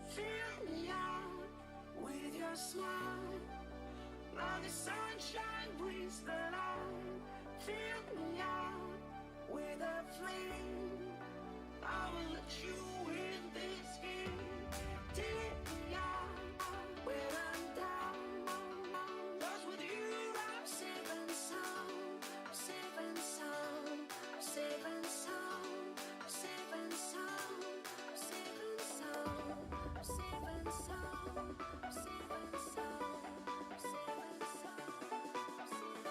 Fill me out with your smile. Now the sunshine brings the light. Fill me out with a flame. I will let you in this game. Take me out when I'm down. 'Cause with you I'm safe and sound. I'm safe and sound. I'm safe and sound. I'm safe and sound. I'm safe and sound. I'm safe and sound. I'm safe and sound. I'm safe and sound. I'm safe and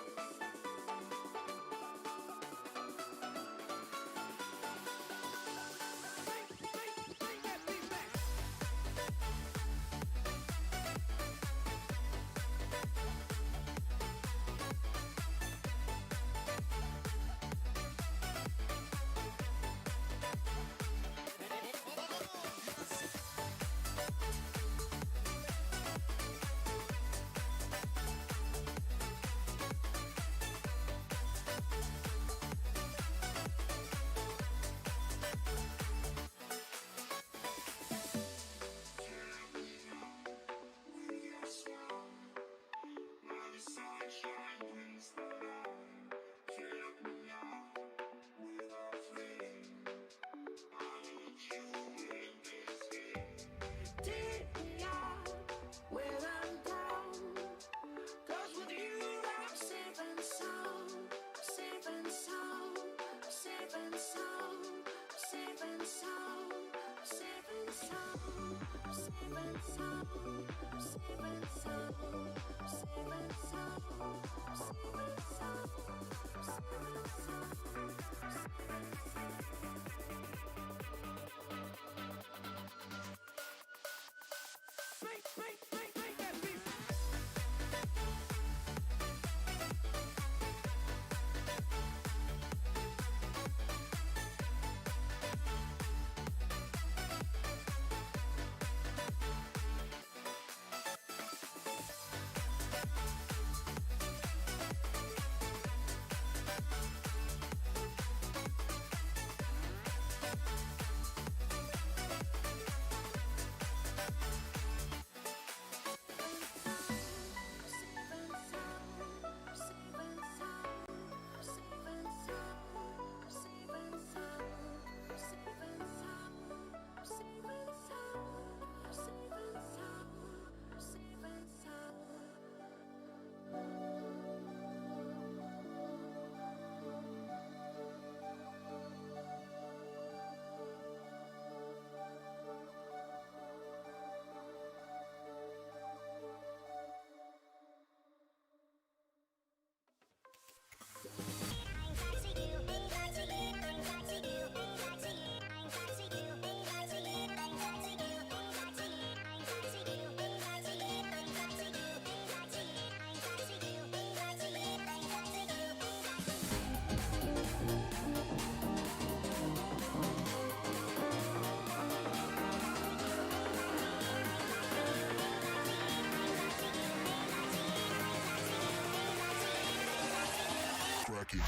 Cracky.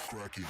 Cracky.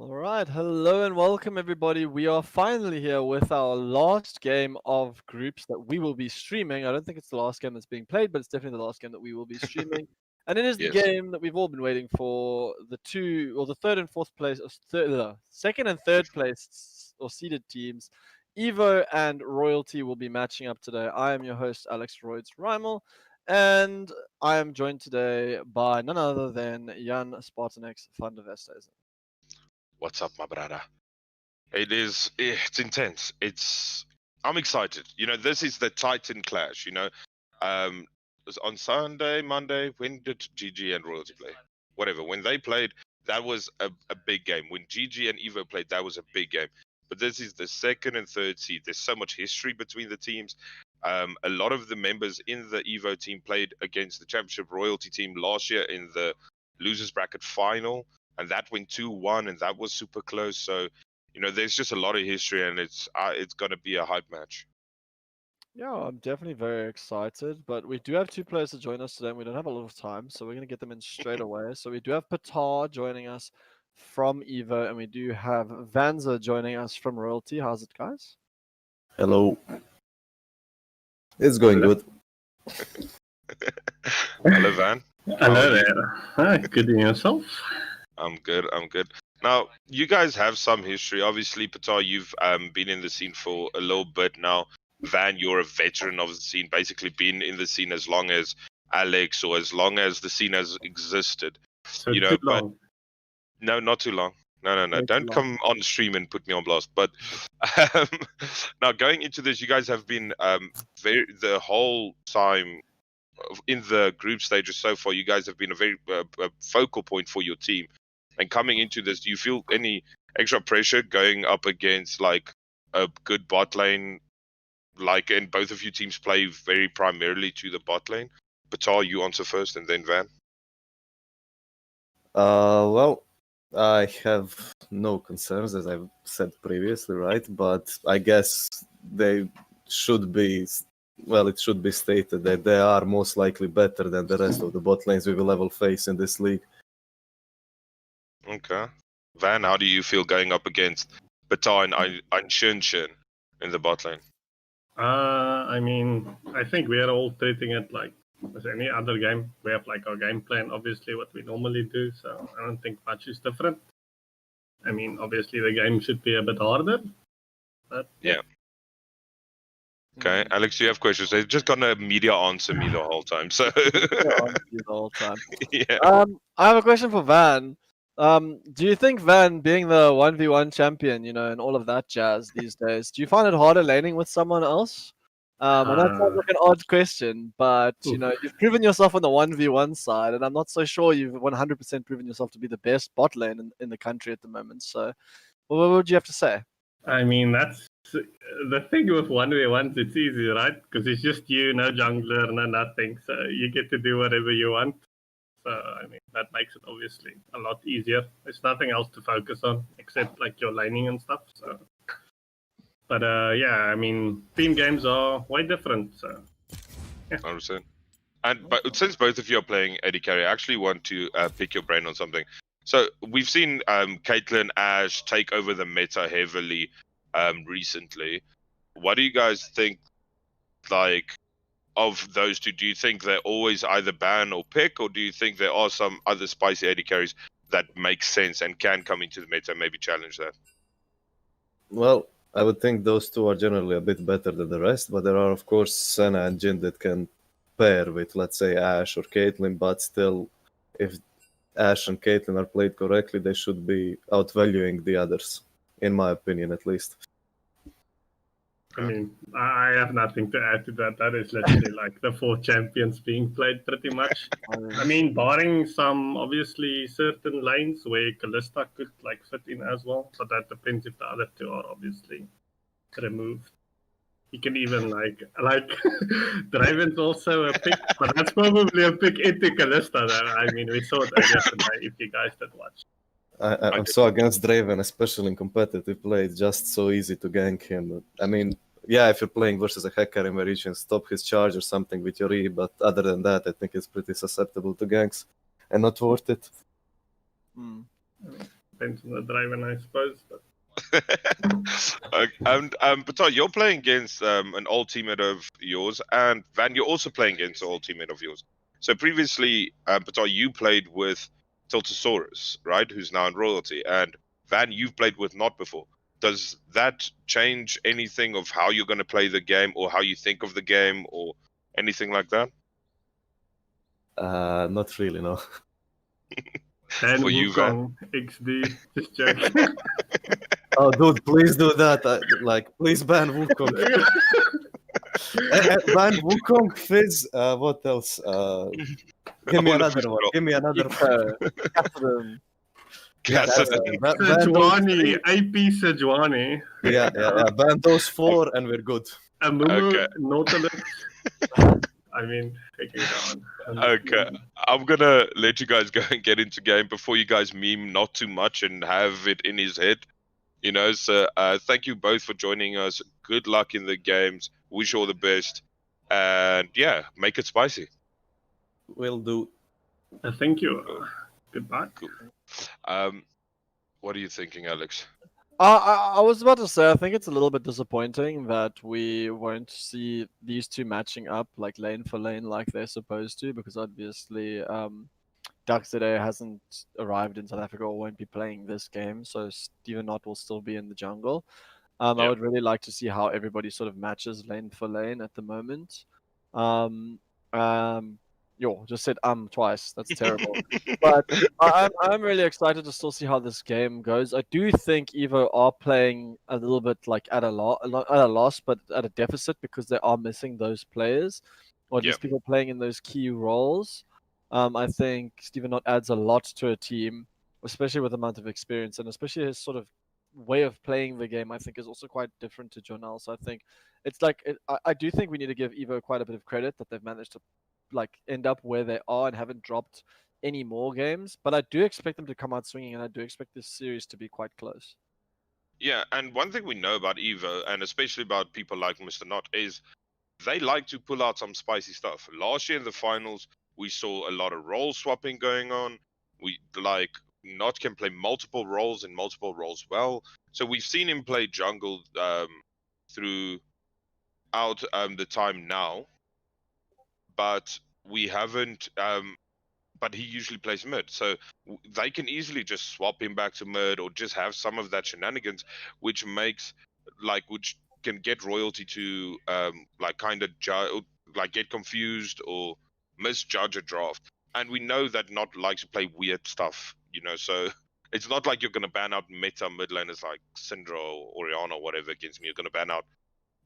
All right, hello and welcome everybody. We are finally here with our last game of groups that we will be streaming. I don't think it's the last game that's being played, but it's definitely the last game that we will be streaming. And it is the Yes. game that we've all been waiting for. The third and fourth place, second and third place or seeded teams, Evo and Royalty will be matching up today. I am your host, Alex Royds Rymel, and I am joined today by none other than Jan Spartanex van der Vesthuizen. What's up, my brother? It's intense. I'm excited. This is the Titan clash, it was on Sunday, Monday, when did GG and Royalty play? Whatever. When they played, that was a big game. When GG and Evo played, that was a big game. But this is the second and third seed. There's so much history between the teams. A lot of the members in the Evo team played against the Championship Royalty team last year in the losers bracket final, and that went 2-1, and that was super close. So, there's just a lot of history, and it's going to be a hype match. Yeah, I'm definitely very excited, but we do have two players to join us today, and we don't have a lot of time, so we're going to get them in straight away. So we do have Patar joining us from Evo, and we do have Vanza joining us from Royalty. How's it, guys? Hello. It's going good. Hello, Van. Hello there. Hi, good in yourself? I'm good. Now, you guys have some history. Obviously, Patar, you've been in the scene for a little bit now. Van, you're a veteran of the scene, basically been in the scene as long as Alex or as long as the scene has existed. So too long. No, not too long. No. Way Don't too come on stream and put me on blast. But now going into this, you guys have been the whole time in the group stages so far. You guys have been a very focal point for your team. And coming into this, do you feel any extra pressure going up against like a good bot lane? And both of you teams play very primarily to the bot lane. Patar, you answer first, and then Van. Well, I have no concerns, as I've said previously, right? But I guess they should be, well, it should be stated that they are most likely better than the rest of the bot lanes we will ever face in this league. Okay. Van, how do you feel going up against Patar and Shin in the bot lane? I think we are all treating it like as any other game. We have like our game plan, obviously, what we normally do. So I don't think much is different. I mean, obviously the game should be a bit harder. But Yeah. Okay, Alex, do you have questions? They're just gonna media answer me the whole time. So the whole time. yeah. I have a question for Van. Do you think Van, being the 1v1 champion, and all of that jazz these days, do you find it harder laning with someone else? I know it sounds like an odd question, but you've proven yourself on the 1v1 side, and I'm not so sure you've 100% proven yourself to be the best bot lane in the country at the moment. So, what would you have to say? I mean, that's the thing with 1v1s, it's easy, right? Because it's just you, no jungler, no nothing. So you get to do whatever you want. So, I mean, that makes it obviously a lot easier. There's nothing else to focus on except like your laning and stuff. So, but yeah, I mean, team games are way different. So, yeah. 100%. But since both of you are playing AD carry, I actually want to pick your brain on something. So we've seen Caitlyn, Ashe take over the meta heavily recently. What do you guys think, like, of those two? Do you think they're always either ban or pick, or do you think there are some other spicy AD carries that make sense and can come into the meta and maybe challenge that? Well, I would think those two are generally a bit better than the rest, but there are, of course, Senna and Jhin that can pair with, let's say, Ashe or Caitlyn, but still, if Ashe and Caitlyn are played correctly, they should be outvaluing the others, in my opinion, at least. I mean, I have nothing to add to that. That is literally like the 4 champions being played pretty much. I mean, barring some obviously certain lanes where Kalista could like fit in as well, but that depends if the other 2 are obviously removed. You can even like Draven's also a pick, but that's probably a pick into Kalista. I mean, we saw it earlier today. If you guys did watch. I'm so against Draven, especially in competitive play. It's just so easy to gank him. I mean, yeah, if you're playing versus a hacker in where you can stop his charge or something with your E, but other than that, I think it's pretty susceptible to ganks and not worth it. depends on the driver, I suppose. But But you're playing against an old teammate of yours, and Van, you're also playing against an old teammate of yours. So previously, Patar, you played with Tiltosaurus, right? Who's now in Royalty, and Van, you've played with Not before. Does that change anything of how you're going to play the game, or how you think of the game, or anything like that? Not really, no. and For you, Van? Wukong XD, just joking. Oh, dude, please do that. Please ban Wukong. Ban Wukong, Fizz. What else? Give me All of another his one. drop. Give me another one. Catherine. Yeah, Cassidy. ban those Sejuani, three. AP Sejuani. Yeah. Ban those 4 and we're good. Amumu, Okay. Nautilus. I mean, take it on. Okay, I'm gonna let you guys go and get into game before you guys meme not too much and have it in his head. You know, so thank you both for joining us. Good luck in the games. Wish you all the best. And yeah, make it spicy. Will do. Thank you. Goodbye. Cool. What are you thinking, Alex? I was about to say, I think it's a little bit disappointing that we won't see these two matching up like lane for lane like they're supposed to, because obviously Duxtoday hasn't arrived in South Africa or won't be playing this game, so Steven Knott will still be in the jungle. I Yep. would really like to see how everybody sort of matches lane for lane at the moment. Just said twice. That's terrible. But I'm really excited to still see how this game goes. I do think Evo are playing a little bit like at a loss, but at a deficit, because they are missing those players, or at Yep. least people playing in those key roles. I think Steven Knott adds a lot to a team, especially with the amount of experience, and especially his sort of way of playing the game, I think, is also quite different to Jonel. So I think it's like I do think we need to give Evo quite a bit of credit that they've managed to like end up where they are and haven't dropped any more games. But I do expect them to come out swinging, and I do expect this series to be quite close. Yeah, and one thing we know about Evo, and especially about people like Mr. Knott, is they like to pull out some spicy stuff. Last year in the finals, we saw a lot of role swapping going on. We like Knott can play multiple roles and multiple roles well. So we've seen him play jungle throughout the time now, but we haven't. But he usually plays mid, so they can easily just swap him back to mid or just have some of that shenanigans, which makes which can get royalty to like kind of like get confused or misjudge a draft. And we know that Not likes to play weird stuff, you know, so it's not like you're gonna ban out meta mid laners like Syndra or Orianna or whatever against me. You're gonna ban out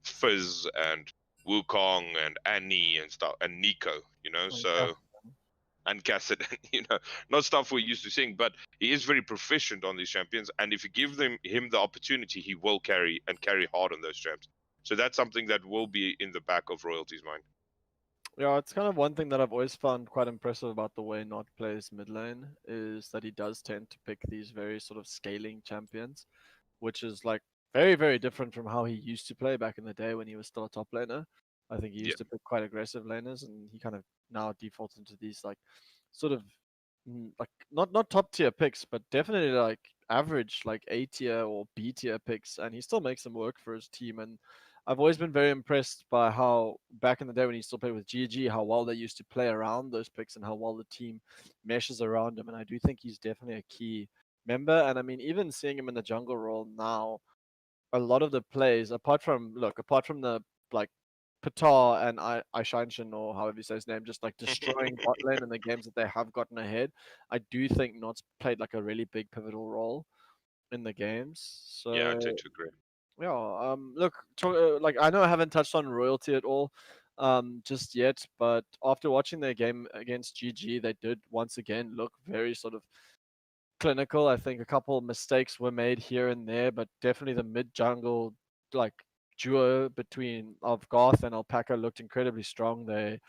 Fizz and Wukong and Annie and stuff and Nico, you know, so and Cassidy, you know, not stuff we're used to seeing, but he is very proficient on these champions, and if you give him the opportunity, he will carry hard on those champs. So that's something that will be in the back of Royalty's mind. Yeah, it's kind of one thing that I've always found quite impressive about the way Not plays mid lane, is that he does tend to pick these very sort of scaling champions, which is like very, very different from how he used to play back in the day when he was still a top laner. I think he used to pick quite aggressive laners, and he kind of now defaults into these like sort of like not top tier picks, but definitely like average like A tier or B tier picks, and he still makes them work for his team. And I've always been very impressed by how back in the day when he still played with GG, how well they used to play around those picks and how well the team meshes around him. And I do think he's definitely a key member. And I mean, even seeing him in the jungle role now, a lot of the plays, apart from the like Patar and Aishanshin, or however you say his name, just like destroying bot lane in the games that they have gotten ahead, I do think Not's played like a really big pivotal role in the games. So Yeah, I tend to agree. yeah, look, like I know I haven't touched on Royalty at all, just yet, but after watching their game against GG, they did once again look very sort of clinical. I think a couple of mistakes were made here and there, but definitely the mid jungle like duo between of Garth and Alpaca looked incredibly strong. They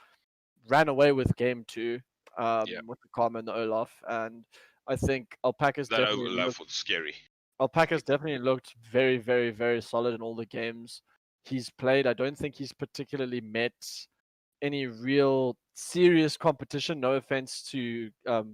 ran away with game two, with the Karma and the Olaf, and I think That overlap was scary. Alpaca's definitely looked very, very, very solid in all the games he's played. I don't think he's particularly met any real serious competition. No offense to Galio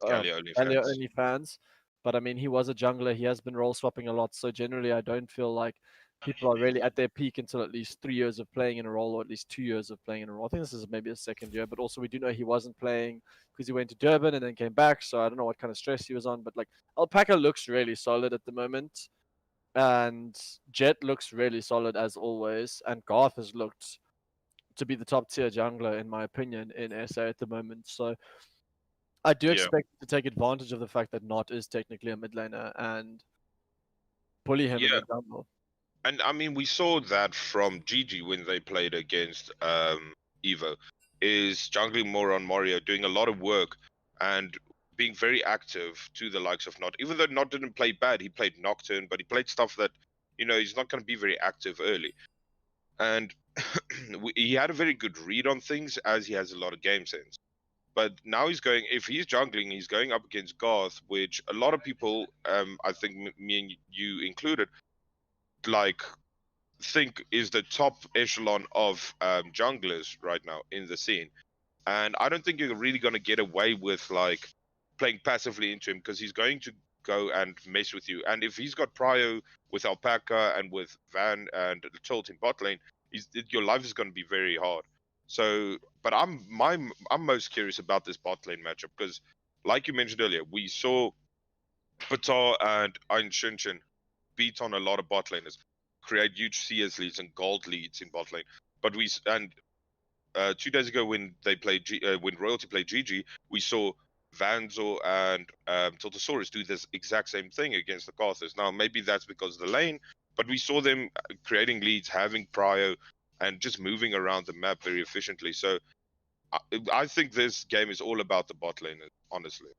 Galio OnlyFans. only fans, But I mean, he was a jungler. He has been role swapping a lot. So generally, I don't feel like people are really at their peak until at least 3 years of playing in a role, or at least 2 years of playing in a role. I think this is maybe his second year, but also we do know he wasn't playing because he went to Durban and then came back. So I don't know what kind of stress he was on. But like Alpaca looks really solid at the moment, and Jet looks really solid as always, and Garth has looked to be the top tier jungler in my opinion in SA at the moment. So I do Yeah. expect to take advantage of the fact that Not is technically a mid laner and bully him in Yeah. the jungle. And I mean, we saw that from GG when they played against Evo, is jungling more on Mario, doing a lot of work and being very active to the likes of Not. Even though Not didn't play bad, he played Nocturne, but he played stuff that, he's not going to be very active early. And he had a very good read on things, as he has a lot of game sense. But now if he's jungling, he's going up against Garth, which a lot of people, I think me and you included, like think is the top echelon of junglers right now in the scene. And I don't think you're really going to get away with like playing passively into him, because he's going to go and mess with you. And if he's got prio with Alpaca and with Van and Tilt in bot lane, your life is going to be very hard. So, but I'm most curious about this bot lane matchup, because like you mentioned earlier, we saw Patar and Ein Shinshin beat on a lot of bot laners, create huge CS leads and gold leads in bot lane. But 2 days ago when they played when Royalty played GG, we saw Vanzor and Tiltosaurus do this exact same thing against the Carthers. Now maybe that's because of the lane, but we saw them creating leads, having prio, and just moving around the map very efficiently. So I think this game is all about the bot lane, honestly.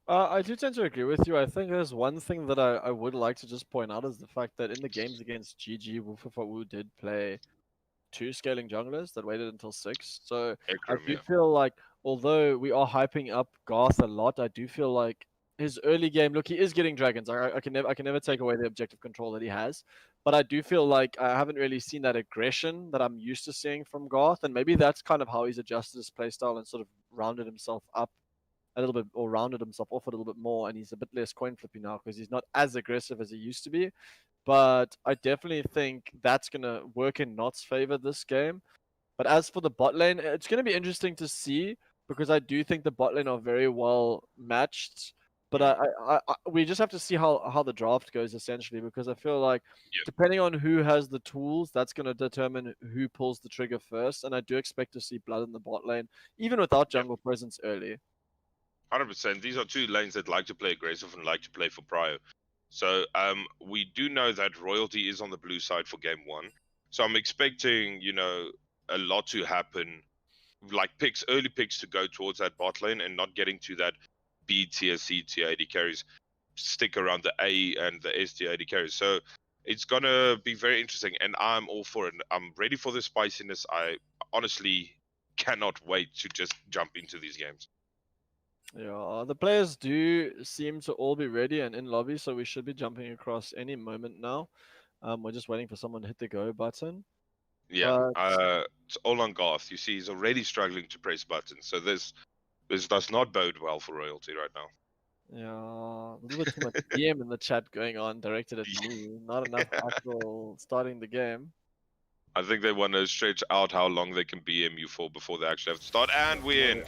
I do tend to agree with you. I think there's one thing that I would like to just point out is the fact that in the games against GG, Wufafawu did play 2 scaling junglers that waited until 6. So I Ekram, do yeah. feel like, although we are hyping up Garth a lot, I do feel like his early game, look, he is getting dragons. I can never take away the objective control that he has, but I do feel like I haven't really seen that aggression that I'm used to seeing from Garth, and maybe that's kind of how he's adjusted his playstyle and sort of rounded himself up a little bit, or rounded himself off a little bit more, and he's a bit less coin flippy now because he's not as aggressive as he used to be. But I definitely think that's gonna work in Not's favor this game. But as for the bot lane, it's gonna be interesting to see, because I do think the bot lane are very well matched. But we just have to see how the draft goes essentially, because I feel like depending on who has the tools, that's going to determine who pulls the trigger first. And I do expect to see blood in the bot lane, even without jungle presence early. 100%. These are 2 lanes that like to play aggressive and like to play for prio. So we do know that Royalty is on the blue side for game 1. So I'm expecting, a lot to happen, like early picks to go towards that bot lane and not getting to that B tier, C tier AD carries, stick around the A and the S tier AD carries. So it's going to be very interesting, and I'm all for it. I'm ready for the spiciness. I honestly cannot wait to just jump into these games. Yeah, the players do seem to all be ready and in lobby, so we should be jumping across any moment now. We're just waiting for someone to hit the go button. Yeah, But it's all on Garth. You see, he's already struggling to press buttons. So this does not bode well for Royalty right now. yeah, a little bit too much DM in the chat going on, directed at me. Not enough actual starting the game. I think they want to stretch out how long they can BM you for before they actually have to start. And we're in.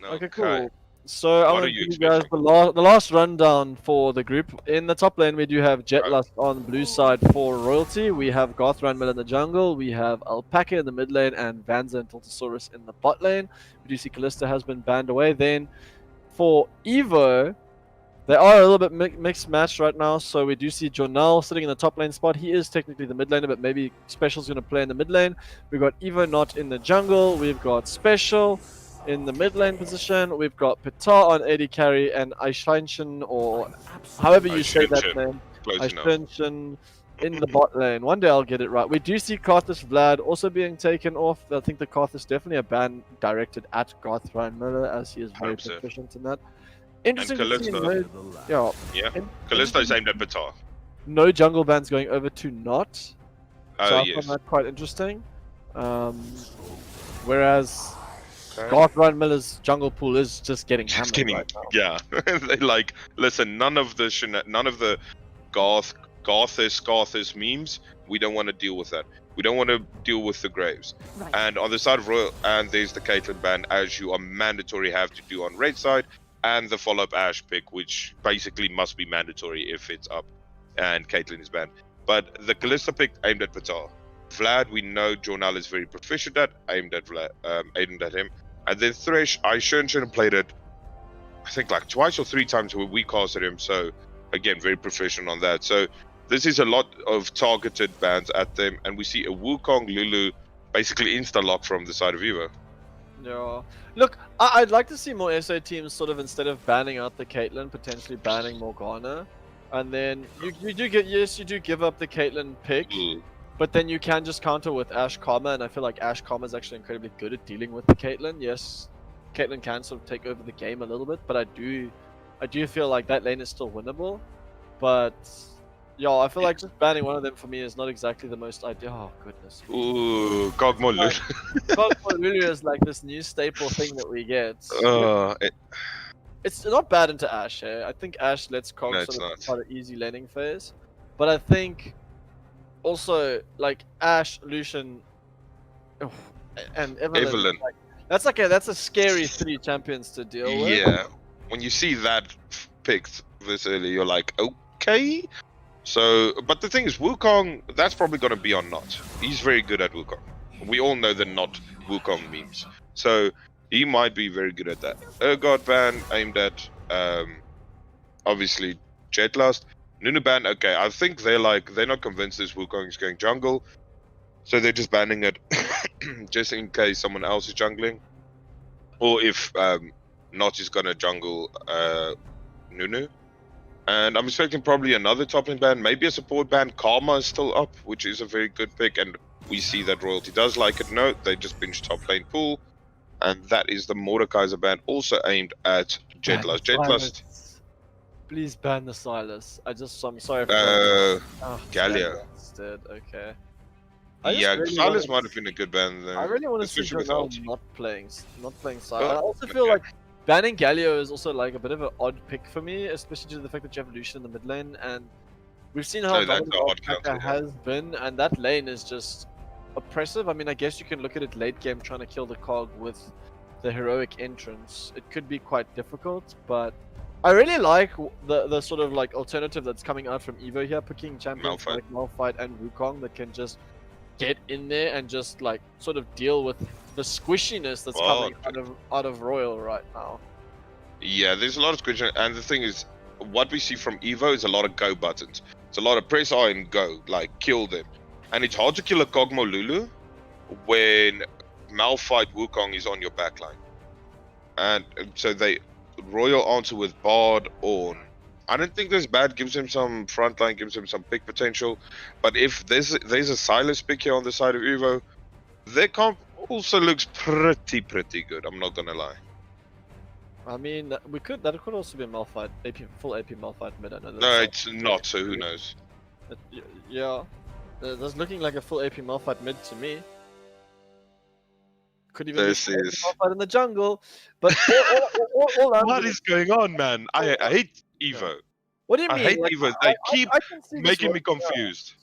Okay, cool. So I What want are to you give you guys the last rundown for the group. In the top lane, we do have Jetlust on the blue side for Royalty. We have Garth Ranmil in the jungle. We have Alpaca in the mid lane and Vanza and Tiltosaurus in the bot lane. We do see Callista has been banned away. Then for Evo, they are a little bit mixed match right now. So we do see Jonel sitting in the top lane spot. He is technically the mid laner, but maybe Special's going to play in the mid lane. We've got Evo not in the jungle. We've got Special in the mid lane position. We've got Pitar on AD carry and Aishinshin, or however you say that name, Aishinshin in the bot lane. One day I'll get it right. We do see Karthus Vlad also being taken off. I think the Karthus is definitely a ban directed at Garth Ryan Miller, as he is very proficient in that. Interesting to see. Callista is aimed at Pitar. No jungle bans going over to Not. So I yes. find that quite interesting. Whereas Okay. Garth Ryan Miller's jungle pool is just getting Just hammered kidding. right now. Yeah, they like listen. None of the Garthus memes. We don't want to deal with that. We don't want to deal with the Graves. Right. And on the side of Royal, and there's the Caitlyn ban, as you are mandatory have to do on Red side, and the follow-up Ash pick, which basically must be mandatory if it's up, and Caitlyn is banned. But the Kalista pick aimed at Patal. Vlad, we know Jornal is very proficient at, aimed at Vlad, aimed at him. And then Thresh, I shouldn't have played it, I think like twice or three times where we casted him. So again, very proficient on that. So this is a lot of targeted bans at them, and we see a Wukong Lulu basically insta-lock from the side of Evo. Yeah. Look, I'd like to see more SA teams sort of, instead of banning out the Caitlyn, potentially banning Morgana. And then you do give up the Caitlyn pick, but then you can just counter with Ashe Karma, and I feel like Ashe Karma is actually incredibly good at dealing with the Caitlyn. Yes, Caitlyn can sort of take over the game a little bit, but I do feel like that lane is still winnable. But yeah, I feel like just banning one of them for me is not exactly the most ideal. Oh goodness. Ooh, Kog'Maw Lulu. Kog'Maw Lulu is like this new staple thing that we get. It's not bad into Ashe. I think Ashe lets Kog No, sort it's of not. quite an easy laning phase, but I think also like Ashe, Lucian, and Evelynn. Evelynn. That's a scary 3 champions to deal with. Yeah, when you see that picked this early, you're like, okay. So, but the thing is, Wukong, that's probably going to be on Not. He's very good at Wukong. We all know the Not Wukong memes. So, he might be very good at that. Urgot ban aimed at, obviously, Jetlast. Nunu ban, okay, I think they're not convinced this Wukong is going jungle. So they're just banning it just in case someone else is jungling. Or if Not is going to jungle Nunu. And I'm expecting probably another top lane ban, maybe a support ban. Karma is still up, which is a very good pick, and we see that Royalty does like it. No, they just binge top lane pool, and that is the Mordekaiser ban, also aimed at Jetlust. Jetlust. Please ban the Silas. I'm sorry for Galio. instead. Okay. Yeah, really Silas wanna might have been a good ban there. I really want to see especially with Jornal ult. not playing Silas. Oh, I also feel okay. like banning Galio is also like a bit of an odd pick for me, especially due to the fact that you have Lucian in the mid lane, and we've seen how No, that's dominant a odd Alpaca counter, yeah. has been, and that lane is just oppressive. I mean, I guess you can look at it late game trying to kill the cog with the heroic entrance. It could be quite difficult, but I really like the sort of like alternative that's coming out from Evo here, picking champions Malphite. like Malphite and Wukong that can just get in there and just like sort of deal with the squishiness that's coming out of Royal right now. Yeah, there's a lot of squishing, and the thing is, what we see from Evo is a lot of go buttons. It's a lot of press R and go, like kill them. And it's hard to kill a Kog'Maw Lulu when Malphite Wukong is on your backline. And so they Royal answer with Bard Ornn. I don't think this bad, gives him some frontline, gives him some pick potential. But if there's a Silas pick here on the side of Evo, their comp also looks pretty good, I'm not gonna lie. I mean, that could also be a Malphite, full AP Malphite mid. I know No, it's not, so who knows? Yeah, that's looking like a full AP Malphite mid to me. Could even This be is... Malphite in the jungle, but all I'm What gonna- is going on, man? I hate Evo. What do you mean? I hate Like, Evo. They keep I can see this making me working out. confused.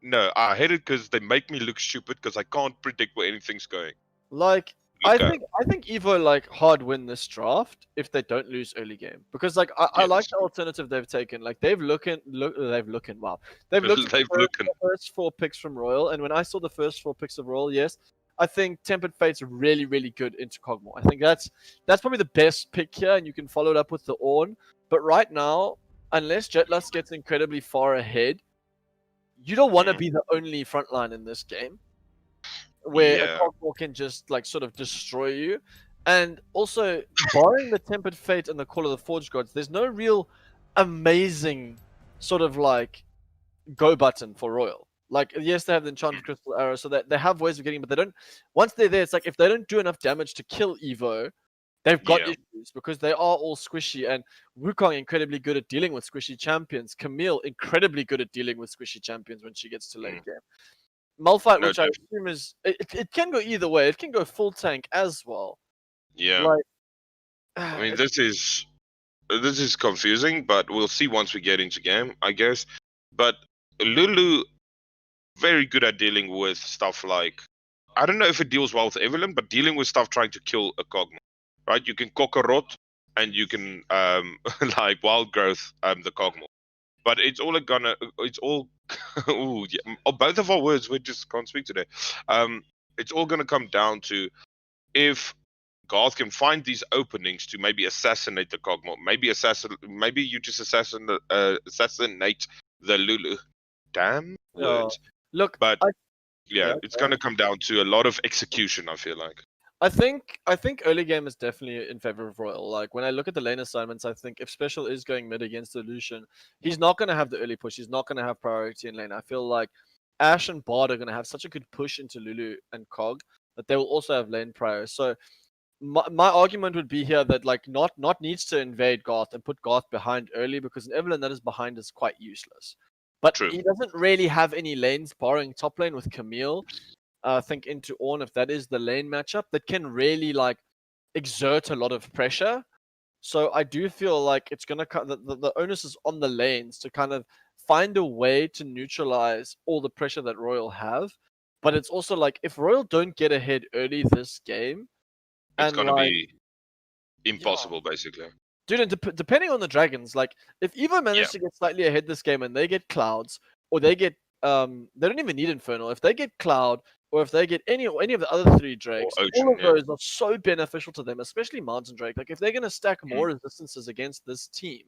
No, I hate it because they make me look stupid because I can't predict where anything's going. Like, Okay. I think Evo like hard win this draft if they don't lose early game, because like I like Yes. the alternative they've taken. Like they've looked at They've the first 4 picks from Royal, and when I saw the first 4 picks of Royal, yes, I think Tempered Fate's really good into Kog'Maw. I think that's probably the best pick here, and you can follow it up with the Ornn. But right now, unless Jetlust gets incredibly far ahead, you don't want to be the only frontline in this game where a Kog'Maw can just like sort of destroy you. And also, barring the Tempered Fate and the Call of the Forge Gods, there's no real amazing sort of like go button for Royal. Like, yes, they have the Enchanted Crystal Arrow, so that they have ways of getting, but they don't. Once they're there, it's like if they don't do enough damage to kill Evo, they've got issues because they are all squishy. And Wukong incredibly good at dealing with squishy champions. Camille incredibly good at dealing with squishy champions when she gets to late game. Malphite, which I assume is it can go either way. It can go full tank as well. Yeah. Like, I mean, it's- this is confusing, but we'll see once we get into game, I guess. But Lulu very good at dealing with stuff like, I don't know if it deals well with Evelyn, but dealing with stuff trying to kill a Kog'Maw, right? You can Kokorot and you can like wild growth the Kog'Maw, but it's all ooh, yeah. Oh, both of our words we just can't speak today. It's all gonna come down to if Garth can find these openings to maybe assassinate the Kog'Maw, maybe you just assassinate the Lulu. Damn yeah. words. Look, But yeah, yeah, it's gonna come down to a lot of execution, I feel like. I think early game is definitely in favor of Royal. Like when I look at the lane assignments, I think if Special is going mid against Illusion, he's not going to have the early push. He's not going to have priority in lane. I feel like Ash and Bard are going to have such a good push into Lulu and Cog that they will also have lane prior. So my argument would be here that like not needs to invade Garth and put Garth behind early because an Evelyn that is behind is quite useless. But True. he doesn't really have any lanes barring top lane with Camille. I think into Ornn, if that is the lane matchup, that can really like exert a lot of pressure. So I do feel like it's gonna the onus is on the lanes to kind of find a way to neutralize all the pressure that Royal have. But it's also like if Royal don't get ahead early this game, It's and gonna like be impossible, basically. dude, and depending on the dragons, like if Evo managed Yeah. to get slightly ahead this game and they get clouds, or they get they don't even need Infernal. If they get cloud, or if they get any of the other three drakes, all Ocean, of yeah. those are so beneficial to them, especially Mountain Drake. Like if they're gonna stack more resistances against this team,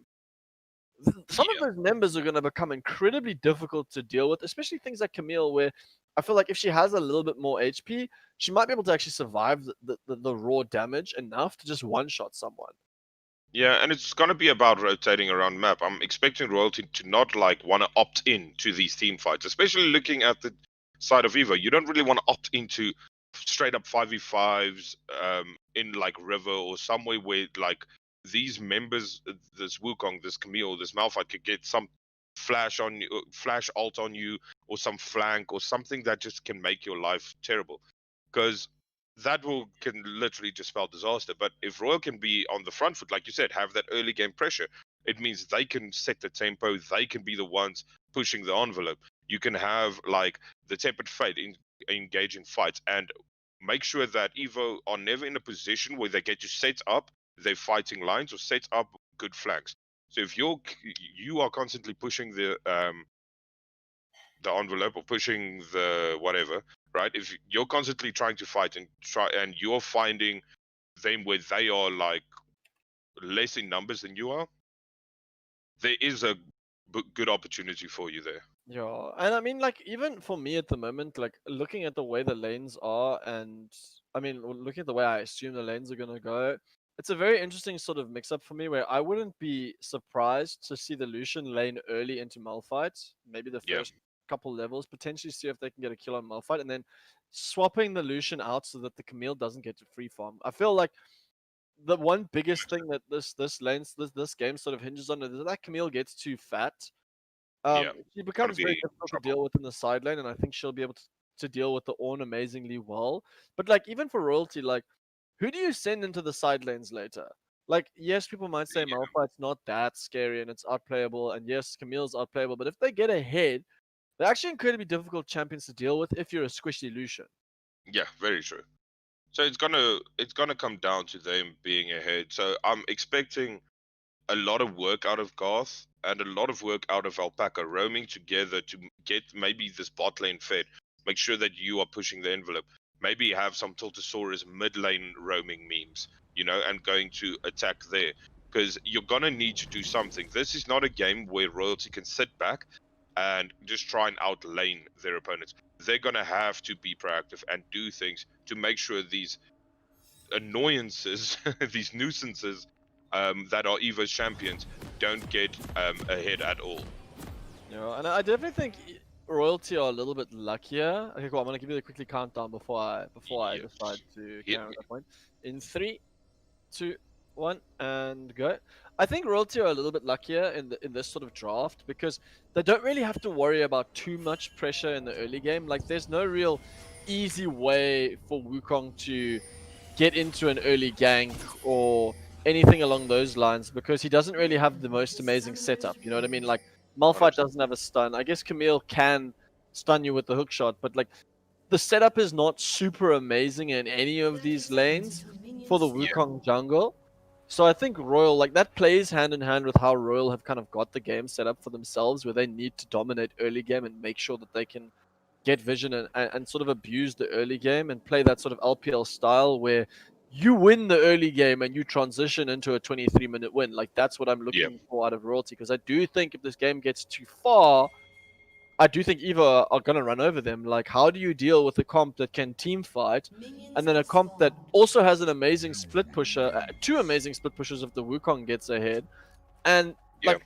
some of Yeah. those members are gonna become incredibly difficult to deal with, especially things like Camille, where I feel like if she has a little bit more HP, she might be able to actually survive the raw damage enough to just one shot someone. Yeah, and it's gonna be about rotating around map. I'm expecting Royalty to not like want to opt in to these team fights, especially looking at the side of Evo. You don't really want to opt into straight up 5v5s in like River or somewhere where like these members, this Wukong, this Camille, this Malphite could get some flash on you, flash alt on you, or some flank or something that just can make your life terrible. Because that can literally just spell disaster. But if Royal can be on the front foot, like you said, have that early game pressure, it means they can set the tempo. They can be the ones pushing the envelope. You can have like the Tempered Fate engaging fights and make sure that Evo are never in a position where they get to set up their fighting lines or set up good flanks. So if you are constantly pushing the envelope or pushing the whatever, right? If you're constantly trying to fight and you're finding them where they are like less in numbers than you are, there is a good opportunity for you there. Yeah, and I mean, like, even for me at the moment, like, looking at the way the lanes are, and I mean, looking at the way I assume the lanes are gonna go, it's a very interesting sort of mix up for me where I wouldn't be surprised to see the Lucian lane early into Malphite, maybe the Yeah. first couple levels, potentially see if they can get a kill on Malphite, and then swapping the Lucian out so that the Camille doesn't get to free farm. I feel like the one biggest thing that this game sort of hinges on is that Camille gets too fat. Yeah, She it's gonna becomes very be difficult to trouble. deal with in the side lane, and I think she'll be able to deal with the Ornn amazingly well. But like even for Royalty, like who do you send into the side lanes later? Like yes, people might say Yeah. Malphite's not that scary and it's outplayable, and yes, Camille's outplayable, but if they get ahead, they're actually incredibly difficult champions to deal with if you're a squishy Lucian. Yeah, very true. So it's gonna come down to them being ahead. So I'm expecting a lot of work out of Garth and a lot of work out of Alpaca roaming together to get maybe this bot lane fed. Make sure that you are pushing the envelope. Maybe have some Tiltosaurus mid lane roaming memes, and going to attack there. Because you're gonna need to do something. This is not a game where Royalty can sit back and just try and outlane their opponents. They're gonna have to be proactive and do things to make sure these annoyances, these nuisances that are Evo's champions don't get ahead at all. Yeah, and I definitely think Royalty are a little bit luckier. Okay, cool. I'm gonna give you the quickly countdown before I Yeah. decide to Hit carry on me. that point. In 3, 2, 1, and go. I think Royalty are a little bit luckier in this sort of draft because they don't really have to worry about too much pressure in the early game. Like, there's no real easy way for Wukong to get into an early gank or anything along those lines because he doesn't really have the most amazing setup. You know what I mean? Like Malphite doesn't have a stun. I guess Camille can stun you with the hook shot, but like the setup is not super amazing in any of these lanes for the Wukong jungle. So I think Royal, like that plays hand in hand with how Royal have kind of got the game set up for themselves where they need to dominate early game and make sure that they can get vision and sort of abuse the early game and play that sort of LPL style where you win the early game and you transition into a 23-minute win. Like that's what I'm looking for out of Royalty because I do think if this game gets too far, I do think Eva are going to run over them. Like, how do you deal with a comp that can team fight and then a comp that also has an amazing split pusher, two amazing split pushers if the Wukong gets ahead? And, like,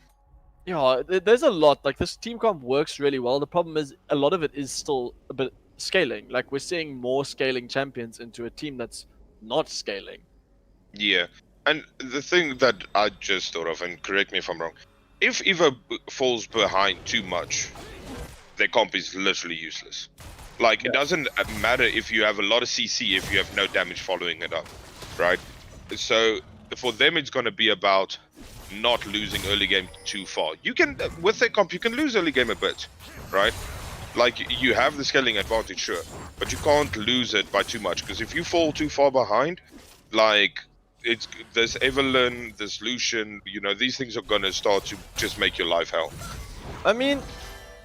there's a lot. Like, this team comp works really well. The problem is a lot of it is still a bit scaling. Like, we're seeing more scaling champions into a team that's not scaling. Yeah. And the thing that I just thought of, and correct me if I'm wrong, if Eva falls behind too much, their comp is literally useless. Like, it doesn't matter if you have a lot of CC if you have no damage following it up, right? So, for them, it's going to be about not losing early game too far. You can, with their comp, you can lose early game a bit, right? Like, you have the scaling advantage, sure, but you can't lose it by too much, because if you fall too far behind, like, there's Evelyn, there's Lucian, you know, these things are going to start to just make your life hell. I mean,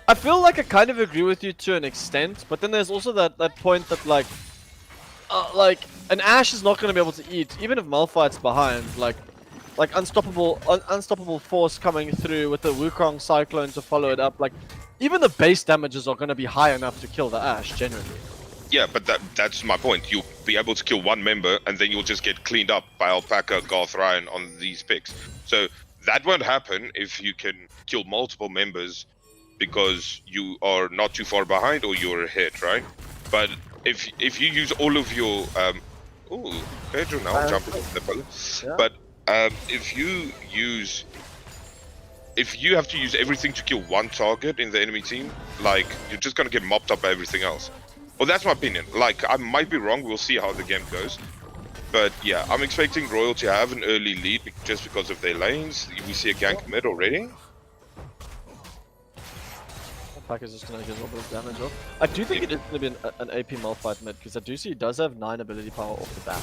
I feel like I kind of agree with you to an extent, but then there's also that point that like an Ashe is not going to be able to eat, even if Malphite's behind. Like unstoppable force coming through with the Wukong Cyclone to follow it up. Like even the base damages are going to be high enough to kill the Ashe generally. Yeah, but that's my point. You'll be able to kill one member, and then you'll just get cleaned up by Alpaca, Garth Ryan on these picks. So that won't happen if you can kill multiple members, because you are not too far behind or you're ahead, right? But if you use all of your Pedro now jumping off the boat. Yeah. But if you have to use everything to kill one target in the enemy team, like you're just gonna get mopped up by everything else. Well, that's my opinion. Like I might be wrong. We'll see how the game goes. But yeah, I'm expecting Royal to have an early lead just because of their lanes. We see a gank mid already. Pack is just going to get a little bit of damage off. I do think it is going to be an AP Malphite mid, because I do see he does have 9 ability power off the bat.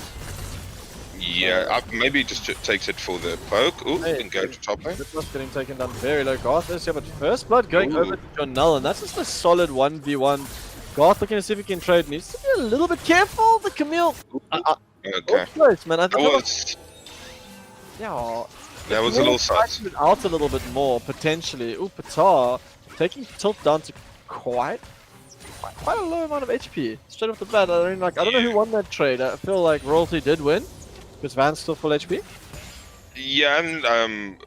Yeah, maybe it just takes it for the poke. Ooh, can go to top lane. This one's getting taken down very low. Garth is here, but first blood going over to Jonel, and that's just a solid 1v1. Garth looking to see if he can trade. Needs to be a little bit careful. The Camille. Okay. Close, man. I think that was a little sus. Out a little bit more, potentially. Ooh, Patar. Taking tilt down to quite a low amount of HP straight off the bat. I mean, like I don't know who won that trade. I feel like Royalty did win because Van's still full HP. Yeah, and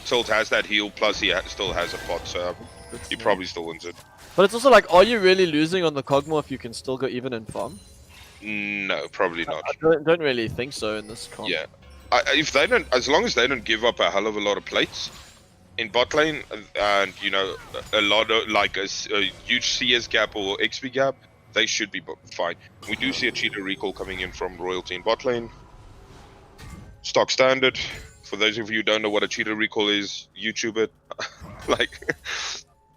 Tilt has that heal, plus he still has a pot, so he probably still wins it. But it's also like, are you really losing on the Kog'Maw if you can still go even in farm? No, probably not. I don't really think so in this comp. Yeah, if they don't, as long as they don't give up a hell of a lot of plates in bot lane, and you know, a lot of like a huge CS gap or XP gap, they should be fine. We do see a cheater recall coming in from Royalty in bot lane. Stock standard. For those of you who don't know what a cheater recall is, YouTube it. Like,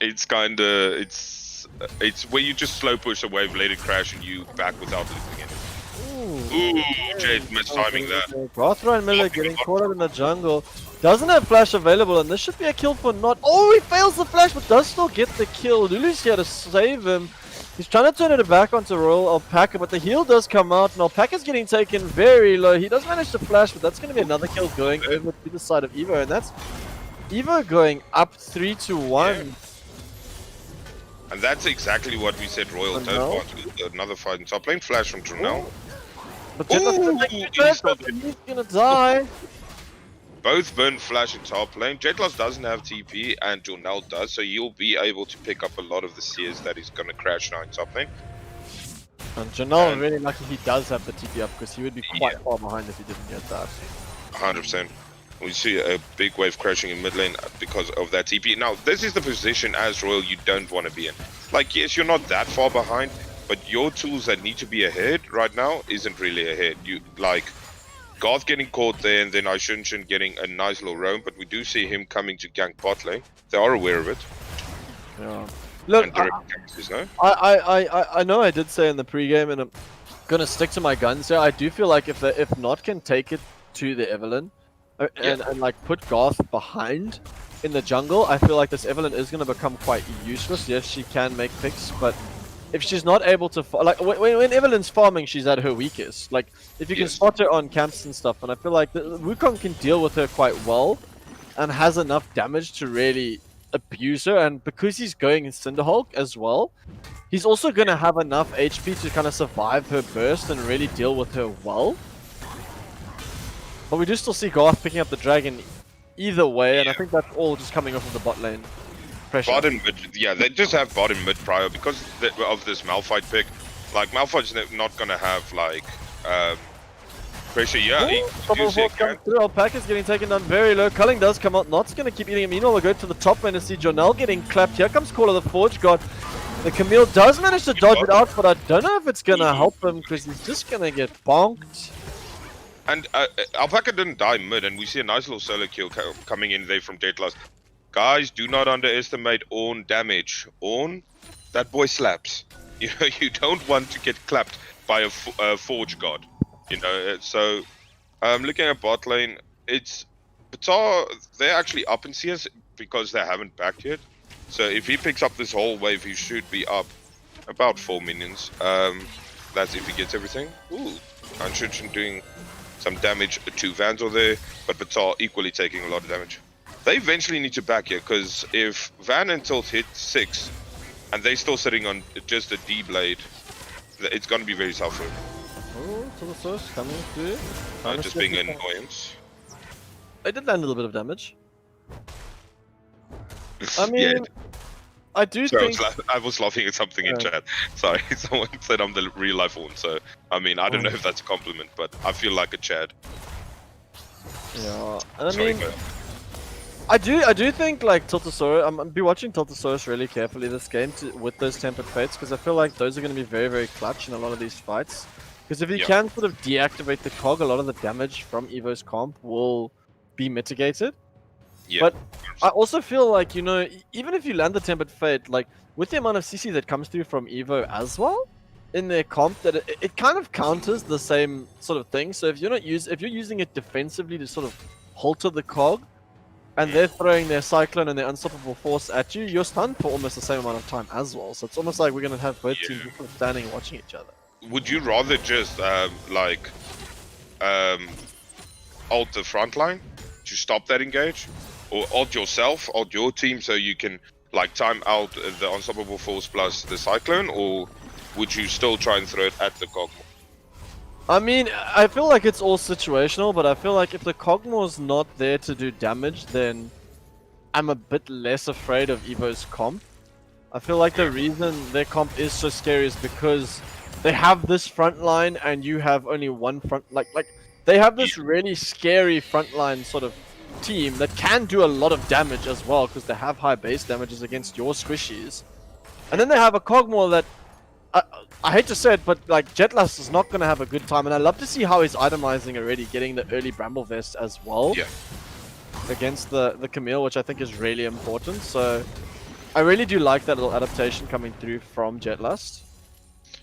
it's kinda, it's where you just slow push a wave, let it crash, and you back without looking at it. Ooh, Jade mistiming that. Rothra and Miller getting caught up in the jungle. Doesn't have flash available, and this should be a kill for not. Oh, he fails the flash, but does still get the kill. Lulu's here to save him. He's trying to turn it back onto Royal Alpaca, but the heal does come out, and Alpaca's getting taken very low. He does manage to flash, but that's going to be another kill going over to the side of Evo, and that's Evo going up 3-1. Yeah. And that's exactly what we said Royal don't want. Another fight in top lane. Flash from Jonel. But he's gonna die. Both burn flash in top lane. Jetloss doesn't have TP and Jonel does, so you'll be able to pick up a lot of the CS that he's gonna crash now in top lane. And Jonel really lucky he does have the TP up, because he would be quite far behind if he didn't get that. 100%. We see a big wave crashing in mid lane because of that TP. Now, this is the position as Royal you don't want to be in. Like, yes, you're not that far behind, but your tools that need to be ahead right now isn't really ahead. You like Garth getting caught there, and then Aishinshin getting a nice little roam, but we do see him coming to gank bot lane. They are aware of it. Yeah. Look, And direct ganks, no? I know I did say in the pregame, and I'm gonna stick to my guns here. I do feel like if Not can take it to the Evelyn, and like put Garth behind in the jungle, I feel like this Evelyn is gonna become quite useless. Yes, she can make picks, but if she's not able to, like when Evelyn's farming, she's at her weakest. Like if you can spot her on camps and stuff, and I feel like Wukong can deal with her quite well, and has enough damage to really abuse her. And because he's going in Cinderhulk as well, he's also gonna have enough HP to kind of survive her burst and really deal with her well. But we do still see Garth picking up the dragon either way, and I think that's all just coming off of the bot lane pressure. Bot and mid, yeah, they just have bot and mid prior because of this Malphite pick. Like Malphite's not gonna have like pressure. Yeah, Double force comes through. Alpaca's getting taken down very low. Culling does come out. Not's gonna keep eating him. Meanwhile, we'll go to the top lane to see Jonel getting clapped. Here comes Call of the Forge God. The Camille does manage to dodge it out, but I don't know if it's gonna help him because he's just gonna get bonked. And Alpaca didn't die mid, and we see a nice little solo kill coming in there from Deadlust. Guys, do not underestimate Ornn damage. Ornn, that boy slaps. You know, you don't want to get clapped by a Forge God. You know, so looking at bot lane, it's Batar, they're actually up in CS because they haven't backed yet. So if he picks up this whole wave, he should be up about 4 minions. That's if he gets everything. Ooh, Anshin doing some damage to Vandal there, but Batar equally taking a lot of damage. They eventually need to back here, because if Van and Tilt hit 6, and they're still sitting on just a D-Blade, it's going to be very tough for him. Oh, to the source coming through. Just being an annoyance. They did land a little bit of damage. I mean, Yeah. I do Sorry, think... I was laughing at something in chat. Sorry, someone said I'm the real life one, so I mean, I don't know if that's a compliment, but I feel like a Chad. Yeah, and I Sorry, mean, man. I do think like Tiltosaurus. I'm gonna be watching Tiltosaurus really carefully this game with those Tempered Fates, because I feel like those are going to be very, very clutch in a lot of these fights. Because if you can sort of deactivate the cog, a lot of the damage from Evo's comp will be mitigated. Yeah. But I also feel like, you know, even if you land the Tempered Fate, like with the amount of CC that comes through from Evo as well in their comp, that it kind of counters the same sort of thing. So if you're using it defensively to sort of halter the cog, and they're throwing their Cyclone and their Unstoppable Force at you, you're stunned for almost the same amount of time as well. So it's almost like we're going to have both teams just sort of standing and watching each other. Would you rather just ult the front line to stop that engage, or ult yourself, ult your team so you can like time out the Unstoppable Force plus the Cyclone, or would you still try and throw it at the Cogmore? I mean, I feel like it's all situational, but I feel like if the Cogmore's not there to do damage, then I'm a bit less afraid of Evo's comp. I feel like the reason their comp is so scary is because they have this front line and you have only one front, like they have this really scary front line sort of team that can do a lot of damage as well, because they have high base damages against your squishies. And then they have a Cogmore that I hate to say it, but like Jetlust is not going to have a good time, and I love to see how he's itemizing already, getting the early Bramble Vest as well against the Camille, which I think is really important. So I really do like that little adaptation coming through from Jetlust.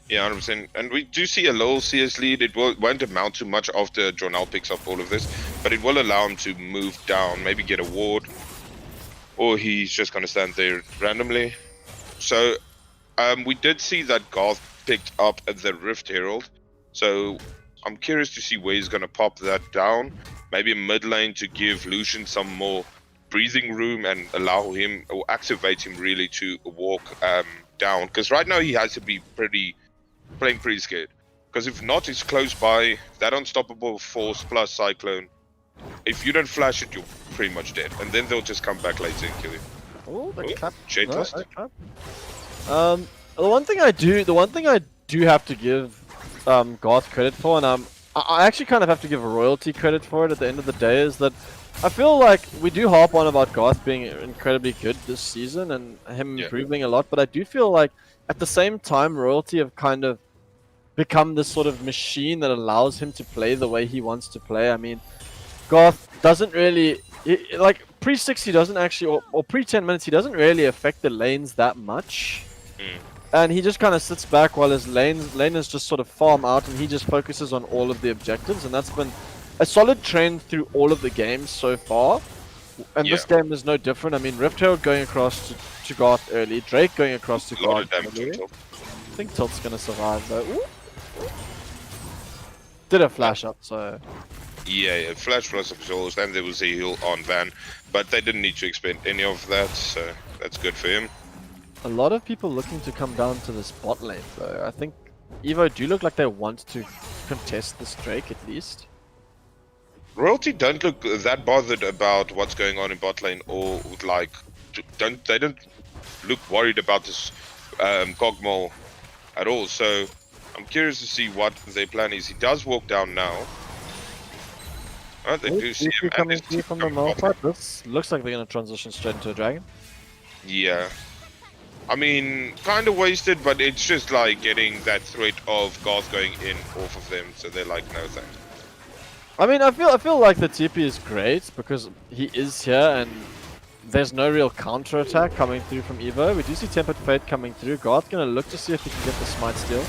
Yeah, 100%. And we do see a low CS lead. It won't amount to much after Jonel picks up all of this, but it will allow him to move down, maybe get a ward, or he's just going to stand there randomly. So we did see that Garth picked up the Rift Herald, so I'm curious to see where he's going to pop that down. Maybe a mid lane to give Lucian some more breathing room and allow him, or activate him really, to walk down. Because right now he has to be playing pretty scared. Because if not, he's close by, that Unstoppable Force plus Cyclone. If you don't flash it, you're pretty much dead. And then they'll just come back later and kill you. Oh, the clap. Jetlust? The one thing I do have to give Garth credit for, and I actually kind of have to give royalty credit for it at the end of the day, is that I feel like we do harp on about Garth being incredibly good this season and him Yeah. improving a lot, but I do feel like at the same time, Royalty have kind of become this sort of machine that allows him to play the way he wants to play. I mean, Garth doesn't really, like pre-6 he doesn't actually, or pre-10 minutes he doesn't really affect the lanes that much. And he just kind of sits back while his laners just sort of farm out, and he just focuses on all of the objectives, and that's been a solid trend through all of the games so far. And this game is no different. I mean, Rift Herald going across to Garth early, Drake going across to A lot of Garth damage early. on Tilt. I think Tilt's gonna survive though. Ooh. Did a flash up, so Yeah, flash plus exhaust, and there was a heal on Van, but they didn't need to expend any of that, so that's good for him. a lot of people looking to come down to this bot lane though. I think Evo do look like they want to contest this Drake at least. Royalty don't look that bothered about what's going on in bot lane, or like they don't look worried about this Cogmole at all. So I'm curious to see what their plan is. He does walk down now. Oh, they do see him coming and through from the Malphite. This looks like they're gonna transition straight into a dragon. Yeah. I mean, kind of wasted, but it's just like getting that threat of Garth going in off of them, so they're like, no thanks. I mean, I feel like the TP is great because he is here and there's no real counter attack coming through from Evo. We do see Tempered Fate coming through. Garth gonna look to see if he can get the smite steal.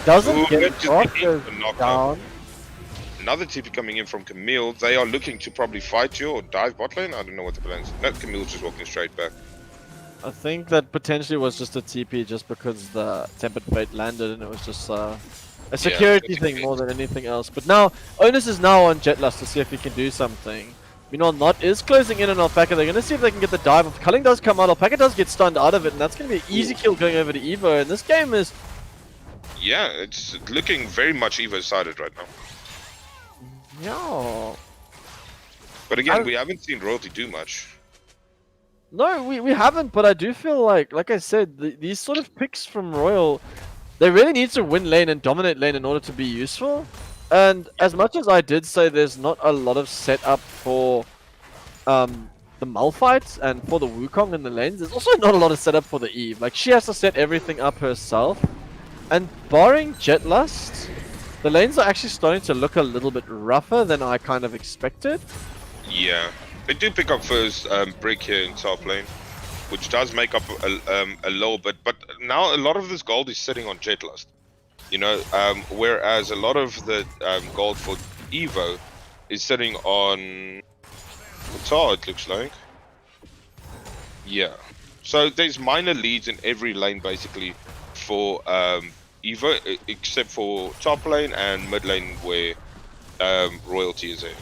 Doesn't Ooh, get it. just Garth hit goes the knockout. down. Another TP coming in from Camille. They are looking to probably fight you or dive bot lane. I don't know what the plan is. No, Camille's just walking straight back. I think that potentially was just a TP just because the Tempered Fate landed and it was just a security thing more than anything else. But now, Onus is now on Jetlust to see if he can do something. Meanwhile, Not is closing in on Alpaca. They're going to see if they can get the dive. If Culling does come out, Alpaca does get stunned out of it, and that's going to be an easy kill going over to Evo. And this game is... Yeah, it's looking very much Evo-sided right now. Yeah. But again, we haven't seen Royalty do much. No, we haven't, but I do feel like I said, these sort of picks from Royal, they really need to win lane and dominate lane in order to be useful. And as much as I did say there's not a lot of setup for the Malphites and for the Wukong in the lanes, there's also not a lot of setup for the Eve. Like, she has to set everything up herself. And barring Jetlust, the lanes are actually starting to look a little bit rougher than I kind of expected. Yeah. They do pick up first break here in top lane, which does make up a little bit. But now a lot of this gold is sitting on Jetlust. You know, whereas a lot of the gold for Evo is sitting on Qatar, it looks like. Yeah. So there's minor leads in every lane basically for Evo, except for top lane and mid lane where Royalty is in.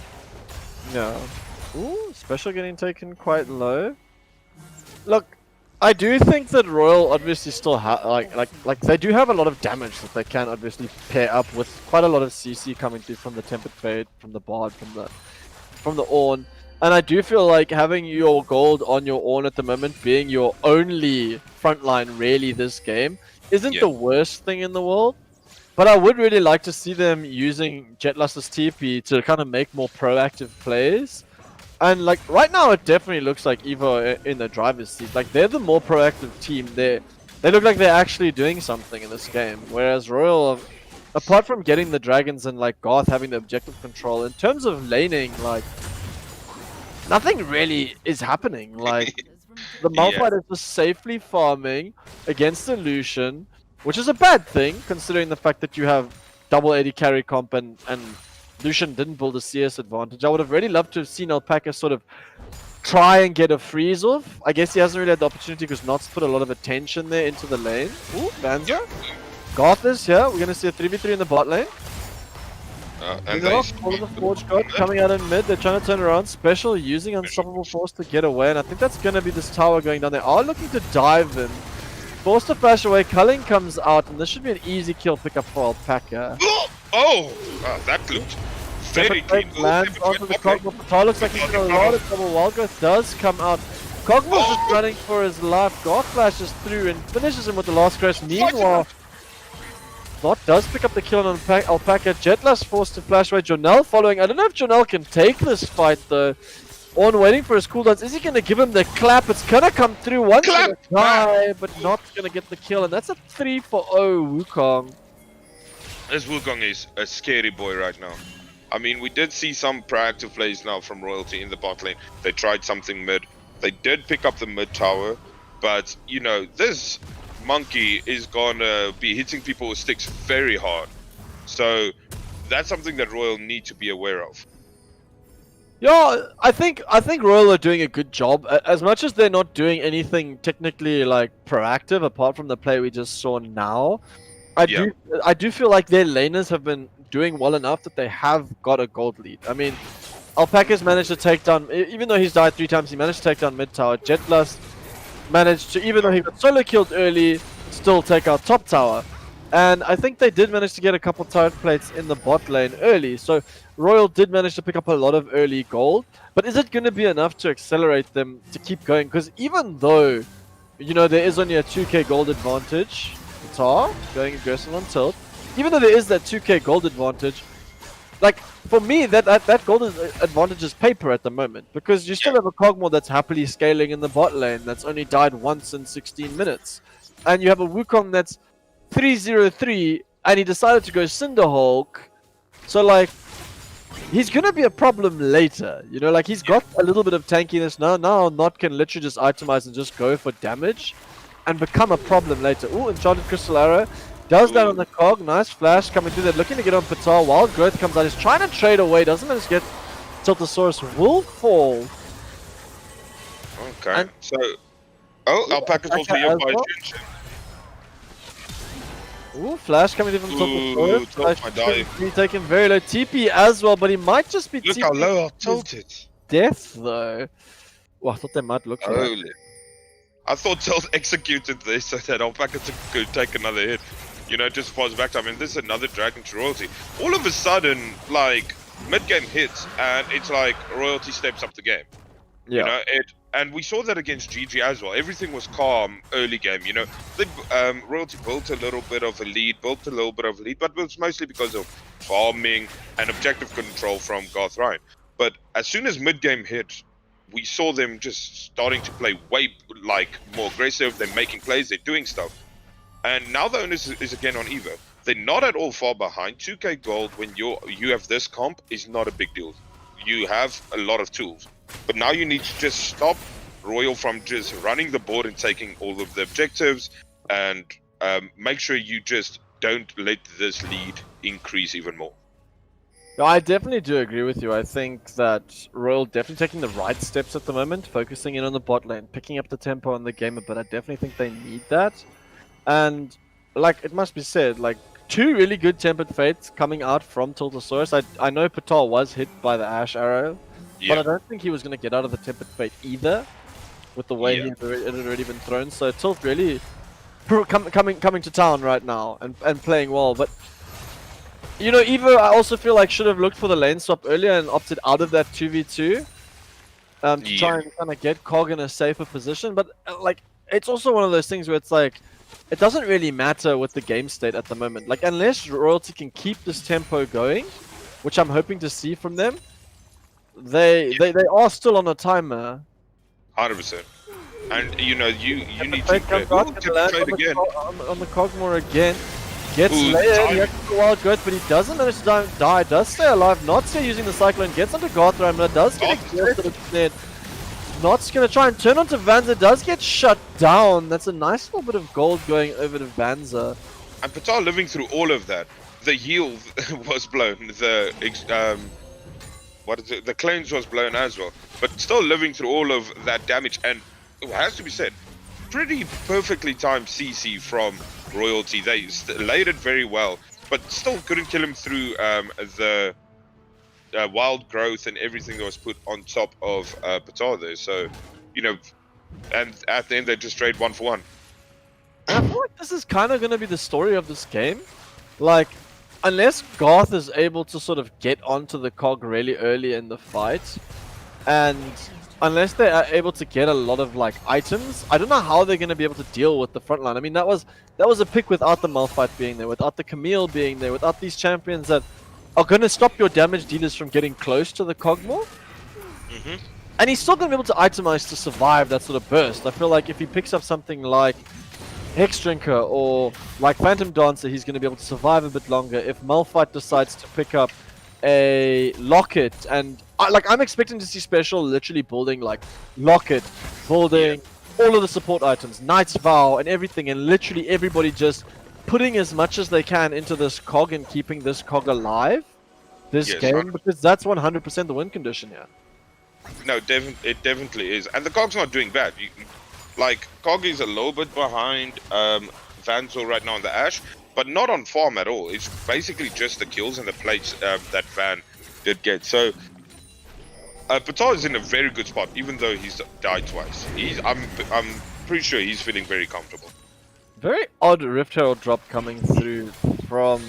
Yeah. Ooh, special getting taken quite low. Look, I do think that Royal obviously still have like they do have a lot of damage that they can obviously pair up with quite a lot of CC coming through from the Tempered Fate, from the Bard, from the Ornn. And I do feel like having your gold on your Ornn at the moment being your only frontline really this game isn't the worst thing in the world. But I would really like to see them using Jetlust's TP to kind of make more proactive plays. And like right now, it definitely looks like Evo in the driver's seat. Like they're the more proactive team. They look like they're actually doing something in this game. Whereas Royal, apart from getting the dragons and like Garth having the objective control, in terms of laning, like nothing really is happening. Like the Malphite is just safely farming against the Lucian, which is a bad thing considering the fact that you have double 80 carry comp and Lucian didn't build a CS advantage. I would have really loved to have seen Alpaca sort of try and get a freeze off. I guess he hasn't really had the opportunity because Knott's put a lot of attention there into the lane. Ooh, Banza. Garth is here. We're going to see a 3v3 in the bot lane. And All of the Forge God coming out in mid. They're trying to turn around. Special using Unstoppable Force to get away. And I think that's going to be this tower going down. They are looking to dive in. Forced to flash away. Culling comes out. And this should be an easy kill pickup for Alpaca. Oh, that looked very clean. Lands onto the Cogmore. Patar looks like he's got a lot of trouble. Wildgrowth does come out. Cogmore's just running for his life. Garth flashes through and finishes him with the last crash. Meanwhile, Not does pick up the kill on Alpaca. Jetlust forced to flash away. Jonel following. I don't know if Jonel can take this fight though. On waiting for his cooldowns. Is he going to give him the clap? It's going to come through. One's going to die, but not going to get the kill. And that's a 3-0 Wukong. This Wukong is a scary boy right now. I mean, we did see some proactive plays now from Royalty in the bot lane. They tried something mid. They did pick up the mid tower. But, you know, this monkey is going to be hitting people with sticks very hard. So that's something that Royal need to be aware of. Yeah, I think Royal are doing a good job. As much as they're not doing anything technically like proactive apart from the play we just saw now, I do feel like their laners have been doing well enough that they have got a gold lead. I mean, Alpaca's managed to take down, even though he's died 3 times, he managed to take down mid tower. Jetlust managed to, even though he got solo killed early, still take out top tower. And I think they did manage to get a couple turret plates in the bot lane early. So Royal did manage to pick up a lot of early gold. But is it going to be enough to accelerate them to keep going? Because even though, you know, there is only a 2k gold advantage, Tar going aggressive on tilt. Even though there is that 2k gold advantage, like, for me, that gold advantage is paper at the moment. Because you still have a Kog'Maw that's happily scaling in the bot lane that's only died once in 16 minutes. And you have a Wukong that's 3-0-3, and he decided to go Cinderhulk. So, like, he's gonna be a problem later. You know, like, he's got a little bit of tankiness now. Now, Not can literally just itemize and just go for damage and become a problem later. Ooh, Enchanted Crystal Arrow. Does that on the Cog. Nice flash coming through there. Looking to get on Patar. Wild Growth comes out. He's trying to trade away. Doesn't manage to get Tiltosaurus. Will fall. Okay. And so, Alpaca's also here by attention. Ooh, flash coming in from Ooh, Tiltosaurus. my dive. He's taken very low TP as well, but he might just be Look TP how low I tilted. death though. Well, I thought they might look like. Holy. I thought Tilt executed this so that Alpaca could take another hit. You know, just falls back. I mean, this is another Dragon to Royalty. All of a sudden, like, mid-game hits, and it's like Royalty steps up the game. Yeah. You know, and we saw that against GG as well. Everything was calm early game. You know, they, Royalty built a little bit of a lead, but it was mostly because of farming and objective control from Garth Ryan. But as soon as mid-game hit, we saw them just starting to play way like more aggressive. They're making plays, they're doing stuff. And now the onus is again on Evo. They're not at all far behind. 2k gold when you have this comp is not a big deal. You have a lot of tools. But now you need to just stop Royal from just running the board and taking all of the objectives, and make sure you just don't let this lead increase even more. No, I definitely do agree with you. I think that Royal definitely taking the right steps at the moment, focusing in on the bot lane, picking up the tempo on the game a bit. I definitely think they need that. And, like, it must be said, like, 2 really good tempered fates coming out from Tiltosaurus. I know Patar was hit by the Ash Arrow, but I don't think he was going to get out of the tempered fate either, with the way it had already been thrown. So Tilt really coming to town right now and playing well. But, you know, Evo, I also feel like should have looked for the lane swap earlier and opted out of that 2v2 to try and kind of get Cog in a safer position. But, like, it's also one of those things where it's like, it doesn't really matter with the game state at the moment. Like, unless Royalty can keep this tempo going, which I'm hoping to see from them, they are still on a timer. 100%. And you know, you need to trade again. On the Kog'Maw again. Gets layered, he has the wild growth, but he doesn't manage to die. Does stay alive. Not's here using the Cyclone, gets onto Gothram, but does get exhausted. Not's gonna try and turn onto Vanza, does get shut down. That's a nice little bit of gold going over to Vanza. And Patar living through all of that. The heal was blown. The the cleanse was blown as well. But still living through all of that damage, and it has to be said, pretty perfectly timed CC from Royalty. They laid it very well, but still couldn't kill him through the wild growth and everything that was put on top of Patar there. So, you know, and at the end they just trade 1 for 1. I feel like this is kind of going to be the story of this game. Like, unless Garth is able to sort of get onto the Cog really early in the fight, and unless they are able to get a lot of like items, I don't know how they're going to be able to deal with the front line. I mean, that was a pick without the Malphite being there, without the Camille being there, without these champions that are going to stop your damage dealers from getting close to the Kog'Maw. And he's still going to be able to itemize to survive that sort of burst. I feel like if he picks up something like Hex Drinker or like Phantom Dancer, he's going to be able to survive a bit longer. If Malphite decides to pick up a Locket, and I'm expecting to see Special literally building like Locket, building all of the support items, Knight's Vow and everything, and literally everybody just putting as much as they can into this cog and keeping this cog alive this Yes, game, because that's 100% the win condition here. No, it definitely is. And the Cog's not doing bad. Like, Cog is a little bit behind Vanzel right now on the Ashe, but not on farm at all. It's basically just the kills and the plates that Van did get. So, Patar is in a very good spot, even though he's died twice. I'm pretty sure he's feeling very comfortable. Very odd Rift Herald drop coming through from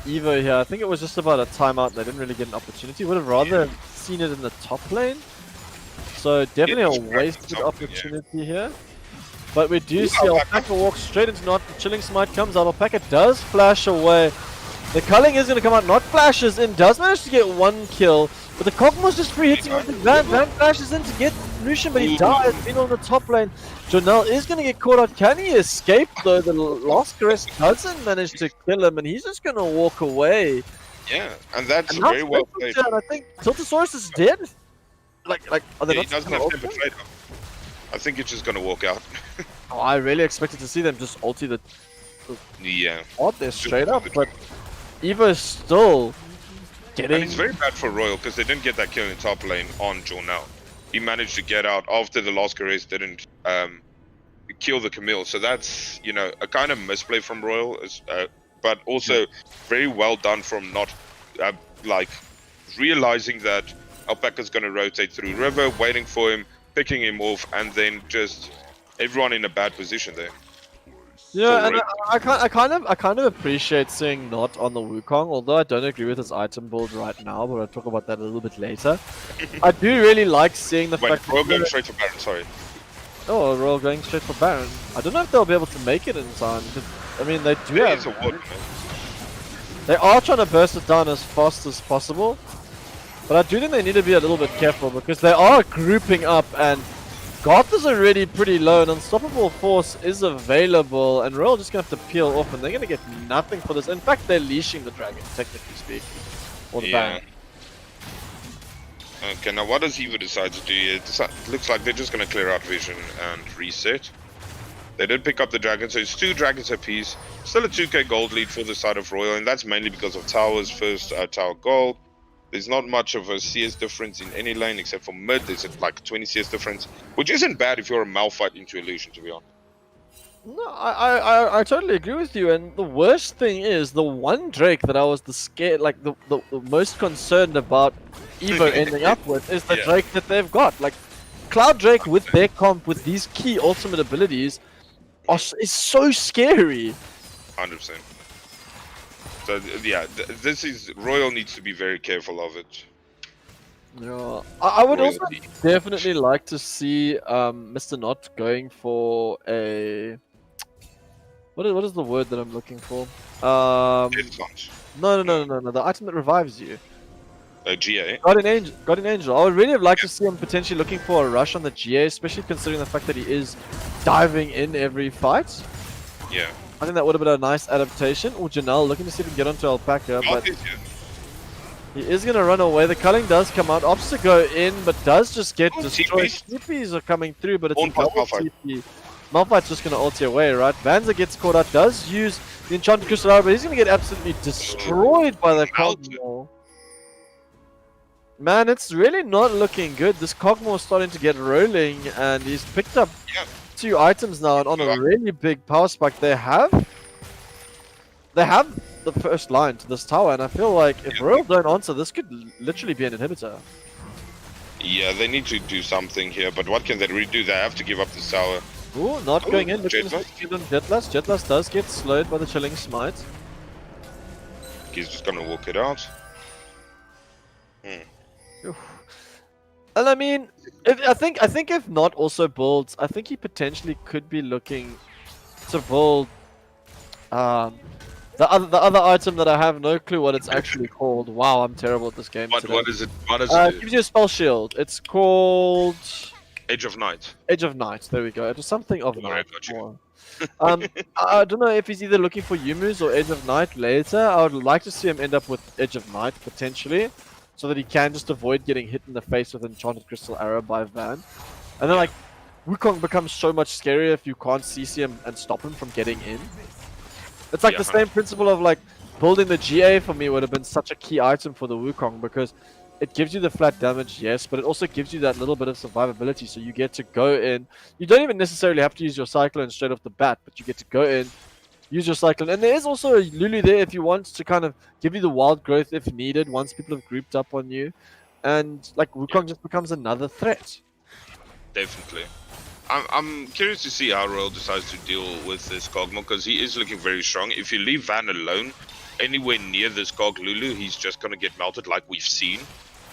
Evo here. I think it was just about a timeout. They didn't really get an opportunity. Would have rather seen it in the top lane. So definitely a wasted opportunity here. But we do see Alpaca walk straight into Not. The Chilling Smite comes out. Alpaca does flash away. The culling is going to come out. Not flashes in. Does manage to get one kill. But the Cogmo's just free hitting on the Van. Van flashes in to get Lucian, but he dies. Being on the top lane. Jonel is going to get caught out. Can he escape though? The Lost Caress doesn't manage to kill him, and he's just going to walk away. Yeah, and that's very well played. I think Tiltosaurus is dead. Are they He not doesn't have to trade up. I think it's just going to walk out. Oh, I really expected to see them just ulti the Yeah. odd there straight up, but Evo's still getting... And it's very bad for Royal because they didn't get that kill in the top lane on Jonel. He managed to get out after the Lost Caress didn't kill the Camille. So that's, you know, a kind of misplay from Royal, but also very well done from not, realizing that Alpaca's going to rotate through River, waiting for him, picking him off, and then just everyone in a bad position there. Yeah, and I kind of appreciate seeing Not on the Wukong, although I don't agree with his item build right now, but I'll talk about that a little bit later. I do really like seeing the fact Royal going straight for Baron, sorry. Oh, Royal going straight for Baron. I don't know if they'll be able to make it in time, because, I mean, they do have... They are trying to burst it down as fast as possible, but I do think they need to be a little bit careful, because they are grouping up, and Goth is already pretty low, and Unstoppable Force is available, and Royal just going to have to peel off, and they're going to get nothing for this. In fact, they're leashing the dragon, technically speaking. Or the Baron. Okay, now what does Evo decide to do here? It looks like they're just going to clear out vision and reset. They did pick up the dragon, so it's 2 dragons apiece. Still a 2k gold lead for the side of Royal, and that's mainly because of Tower's first Tower gold. There's not much of a CS difference in any lane except for mid. There's like 20 CS difference, which isn't bad if you're a Malphite into Illusion, to be honest. No, I totally agree with you. And the worst thing is, the one Drake that I was the most concerned about Evo ending up with is the Drake that they've got. Like, Cloud Drake with their comp with these key ultimate abilities is so scary. 100%. So yeah, this is Royal needs to be very careful of it. Yeah, I would also definitely like to see Mr. Not going for a what is the word that I'm looking for? No, the item that revives you. GA. Guardian Angel. I would really have liked to see him potentially looking for a rush on the GA, especially considering the fact that he is diving in every fight. Yeah. I think that would have been a nice adaptation. Or Janelle looking to see if he can get onto Alpaca, but he is going to run away. The culling does come out. Opts to go in, but does just get destroyed. TPs are coming through, but it's a double TP. Malphite's just going to ulti away, right? Vanza gets caught out, does use the Enchanted Crystal Arrow, but he's going to get absolutely destroyed by the Cogmore. Man, it's really not looking good. This Cogmore is starting to get rolling, and he's picked up 2 items now, and on a really big power spike. They have the first line to this tower, and I feel like if Royal don't answer, this could literally be an inhibitor. Yeah, they need to do something here, but what can they really do? They have to give up this tower. Ooh, not going in. Jetlass. Jetlass does get slowed by the Chilling Smite. He's just gonna walk it out. And I mean, I think if Not also builds, I think he potentially could be looking to build The other item that I have no clue what it's actually called. Wow, I'm terrible at this game today. What is it? What does It it gives do? you a spell shield. It's called Edge of Night. Edge of Night. There we go. It was something of Don't worry, I night. got you. More. I don't know if he's either looking for Yumu's or Edge of Night later. I would like to see him end up with Edge of Night potentially, so that he can just avoid getting hit in the face with Enchanted Crystal Arrow by Van. And then like Wukong becomes so much scarier if you can't CC him and stop him from getting in. It's like Yeah, the same principle of like building the GA for me would have been such a key item for the Wukong, because it gives you the flat damage, yes, but it also gives you that little bit of survivability, so you get to go in. You don't even necessarily have to use your Cyclone straight off the bat, but you get to go in, use your Cyclone. And there is also a Lulu there if you want to kind of give you the wild growth if needed, once people have grouped up on you. And like Wukong just becomes another threat. Definitely. I'm curious to see how Royal decides to deal with this Kog'Maw, because he is looking very strong. If you leave Van alone anywhere near this Kog Lulu, he's just gonna get melted, like we've seen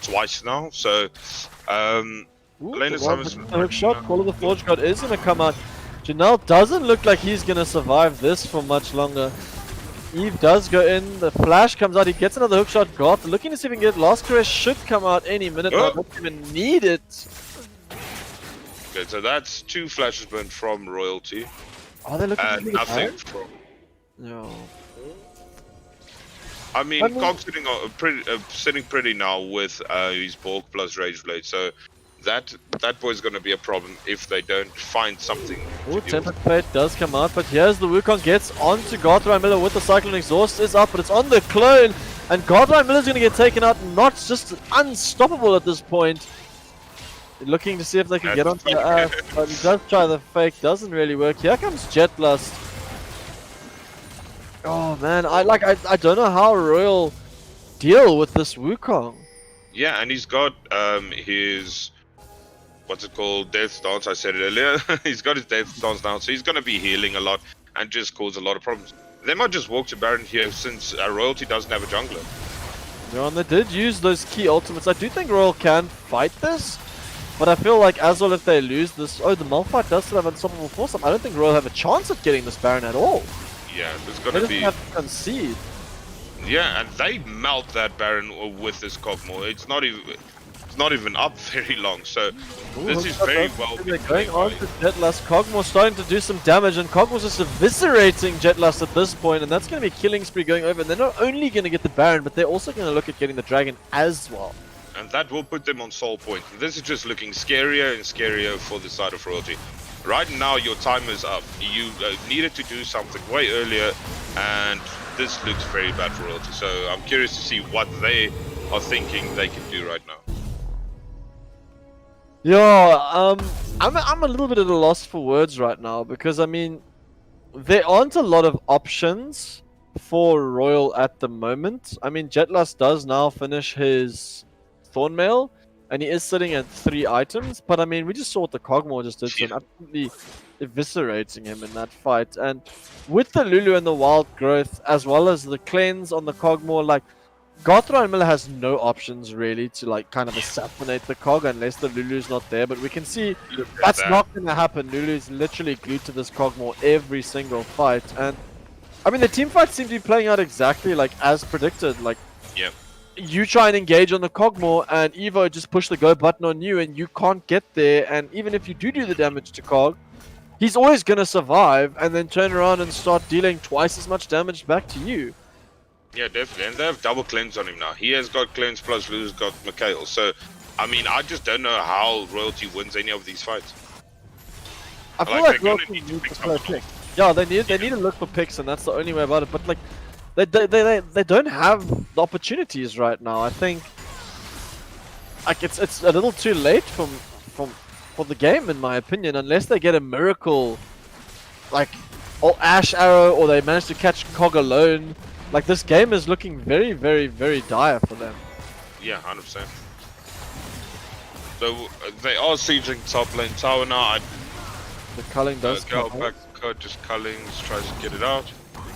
twice now. So, Elena Summers. Hook shot, Call of the Forge God is gonna come out. Janelle doesn't look like he's gonna survive this for much longer. Eve does go in, the flash comes out, he gets another hook shot. Goth looking to see if he can get Last Caress, should come out any minute now, don't even need it. Okay, so that's 2 flashes burned from Royalty, Are they looking and to nothing get from. No. I mean, Cog's sitting pretty now with his Borg plus Rage Blade, so that boy's gonna be a problem if they don't find something. Oh, Tempered Fate does come out, but here's the Wukong gets onto Gothrai Miller with the Cyclone Exhaust is up, but it's on the clone, and Gothrai Miller's gonna get taken out, not just unstoppable at this point. Looking to see if they can get onto the ass, but he does try the fake, doesn't really work. Here comes Jet Blast. Oh man, I don't know how Royal deal with this Wukong. Yeah, and he's got his, what's it called, Death Dance. I said it earlier. He's got his Death Dance now, so he's gonna be healing a lot and just cause a lot of problems. They might just walk to Baron here since Royalty doesn't have a jungler. Yeah, and they did use those key ultimates. I do think Royal can fight this, but I feel like as well if they lose this... Oh, the Malphite does still have Unstoppable Force. I don't think Royal have a chance at getting this Baron at all. Yeah, there's They gonna just be. have to concede. Yeah, and they melt that Baron with this Kog'Maw. It's not even up very long, so this is very well. They're going on to Jetlust. Kog'Maw starting to do some damage, and Kog'Maw's just eviscerating Jetlust at this point, and that's going to be killing spree going over. And they're not only going to get the Baron, but they're also going to look at getting the Dragon as well. And that will put them on soul point. This is just looking scarier and scarier for the side of Royalty. Right now, your time is up. You needed to do something way earlier, and this looks very bad for Royalty. So I'm curious to see what they are thinking they can do right now. Yeah, I'm a little bit at a loss for words right now, because I mean, there aren't a lot of options for Royal at the moment. I mean, Jetlust does now finish his Thornmail, and he is sitting at 3 items, but I mean, we just saw what the Kog'Maw just did to him, absolutely eviscerating him in that fight. And with the Lulu and the Wild Growth, as well as the cleanse on the Kog'Maw, like, Gothrai Miller has no options really to like kind of assassinate the Cog unless the Lulu's not there, but we can see that's not going to happen. Lulu's literally glued to this Kog'Maw every single fight, and I mean the team fights seem to be playing out exactly like as predicted. Like, Yep. You try and engage on the Kog'Maw, and Evo just push the go button on you, and you can't get there. And even if you do the damage to Cog, he's always going to survive, and then turn around and start dealing twice as much damage back to you. Yeah, definitely. And they have double cleanse on him now. He has got cleanse plus Lulu's got Mikhail. So, I mean, I just don't know how Royalty wins any of these fights. I feel Like, like they're gonna Royalty need to needs pick to play someone pick. Yeah, they need to look for picks, and that's the only way about it. But like, they don't have the opportunities right now. I think like it's a little too late for the game, in my opinion, unless they get a miracle, like or Ash Arrow, or they manage to catch Cog alone. Like, this game is looking very, very, very dire for them. Yeah, 100%. So they are sieging top lane tower now. The culling does Go come back, out. just Cullings tries to get it out.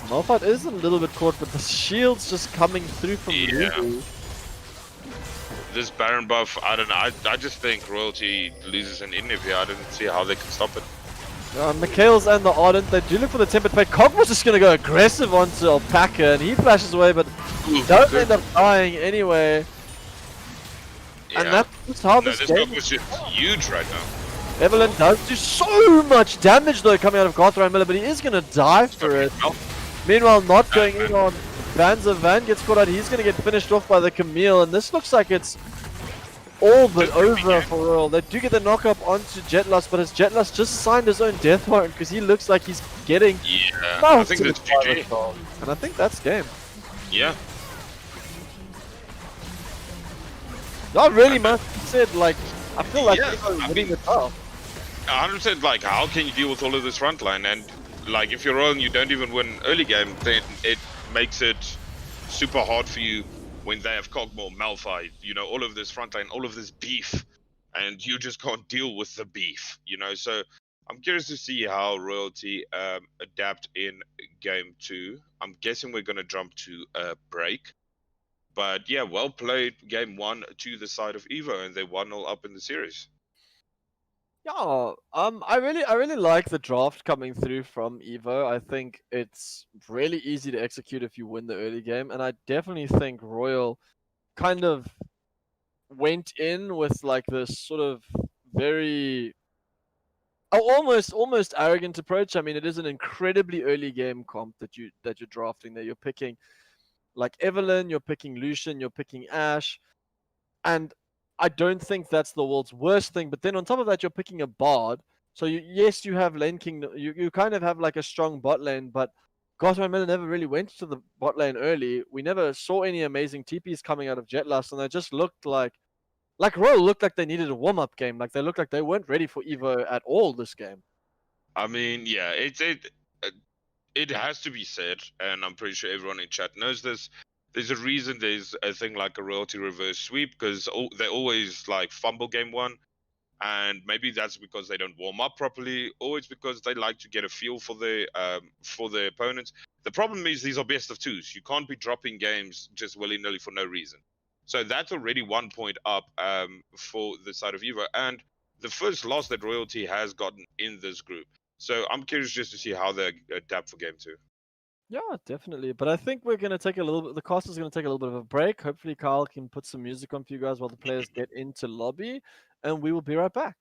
Malphite is a little bit caught, but the shield's just coming through from Yeah. Lulu. This Baron buff, I don't know. I just think Royalty loses an inhib here. I didn't see how they can stop it. Mikhail's and the Ardent, they do look for the tempered fate. Cogmo's just going to go aggressive onto Alpaca, and he flashes away, but does end up dying anyway. Yeah. And that's how No, this this game dog was just huge right now. Evelyn does do so much damage though coming out of Gothra Miller, but he is going to die for it. Meanwhile, not going in on Vanza. Van gets caught out. He's going to get finished off by the Camille, and this looks like it's all but over for Royal. They do get the knock up onto Jetlust, but has Jetlust just signed his own death warrant because he looks like he's getting Yeah, I think that's GG. And I think that's game. Yeah. Not really much said, like, I feel like Yeah, people are I winning mean- the top. 100%, like, how can you deal with all of this front line? And, like, if you're Royal and you don't even win early game, then it makes it super hard for you when they have Cogmore, Malphite, you know, all of this front line, all of this beef, and you just can't deal with the beef, you know? So I'm curious to see how Royalty adapt in game 2. I'm guessing we're going to jump to a break. But yeah, well played game 1 to the side of Evo, and they 1-0 up in the series. Yeah, I really like the draft coming through from Evo. I think it's really easy to execute if you win the early game, and I definitely think Royal kind of went in with like this sort of very almost arrogant approach. I mean, it is an incredibly early game comp that you're drafting there. You're picking like Evelyn, you're picking Lucian, you're picking Ashe, and I don't think that's the world's worst thing. But then on top of that, you're picking a Bard. So yes, you have lane king. You kind of have like a strong bot lane, but Gotham Miller never really went to the bot lane early. We never saw any amazing TPs coming out of Jetlust, and they just looked like Royal looked like they needed a warm up game. Like they looked like they weren't ready for Evo at all this game. I mean, yeah, it has to be said, and I'm pretty sure everyone in chat knows this. There's a reason there's a thing like a royalty reverse sweep, because they always like fumble game 1, and maybe that's because they don't warm up properly, or it's because they like to get a feel for the opponents. The problem is these are best of 2s. You can't be dropping games just willy-nilly for no reason. So that's already 1 point up for the side of Evo, and the first loss that Royalty has gotten in this group. So I'm curious just to see how they adapt for game 2. Yeah, definitely. But I think we're going to take a little bit, the cast is going to take a little bit of a break. Hopefully, Kyle can put some music on for you guys while the players get into lobby, and we will be right back.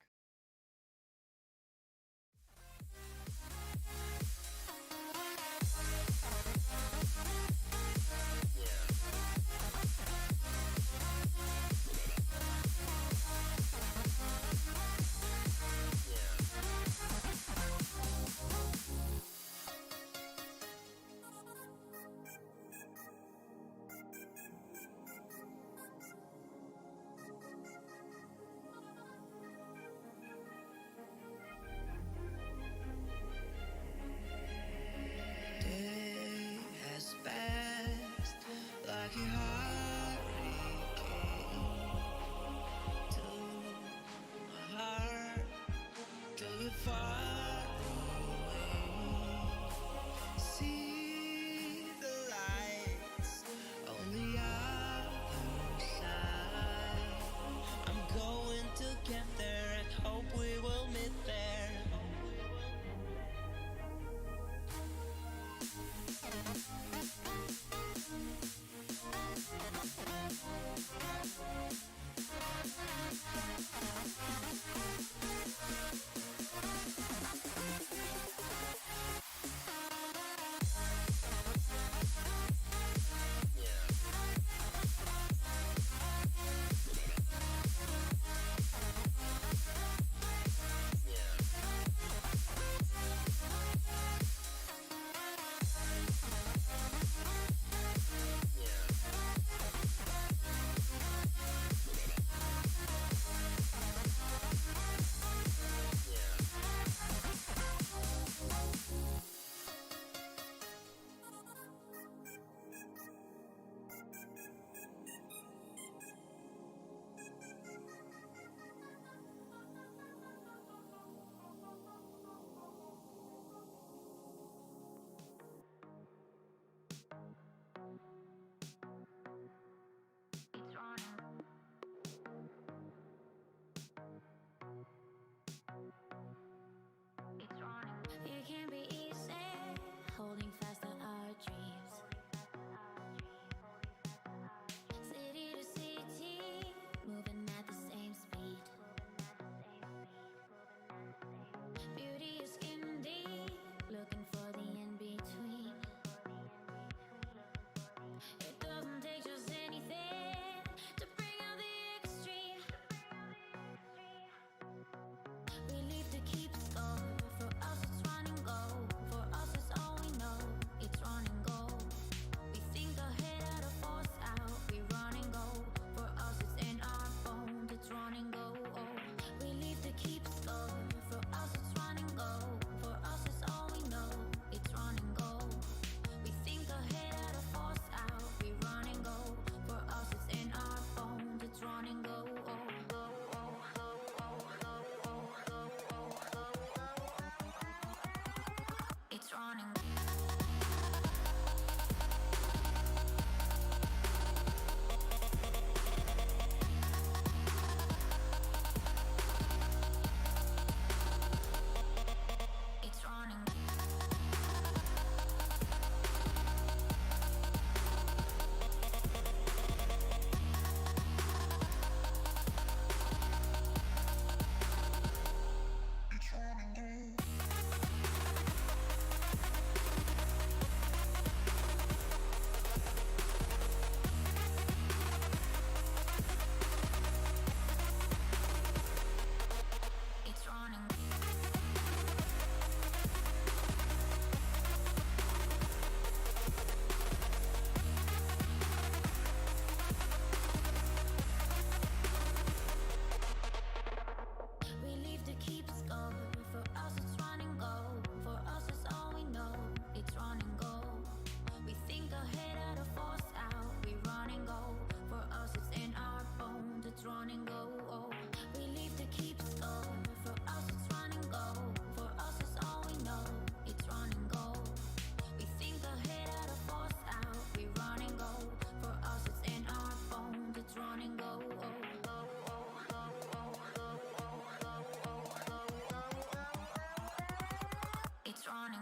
It's running.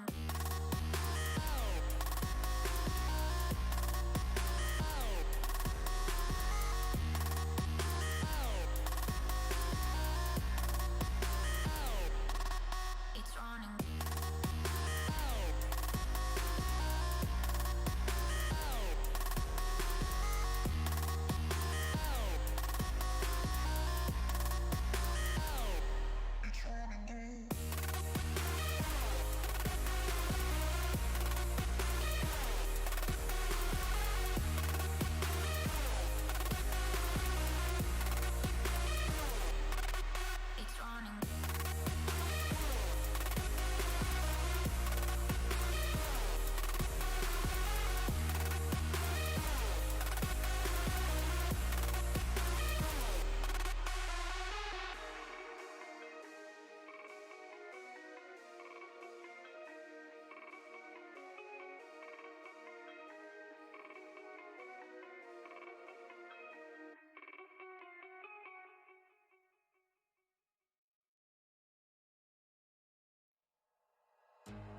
It's running. It's running.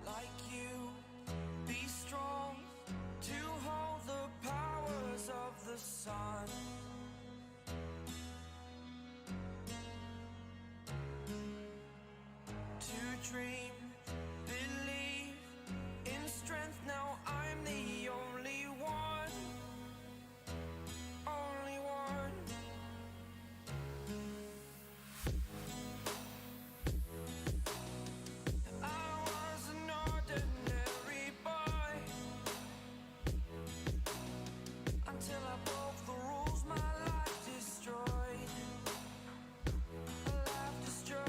Like you, be strong to hold the powers of the sun. To dream, believe in strength. Now I'm the only one, only one. I was an ordinary boy until I broke the rules. My life destroyed, a life destroyed.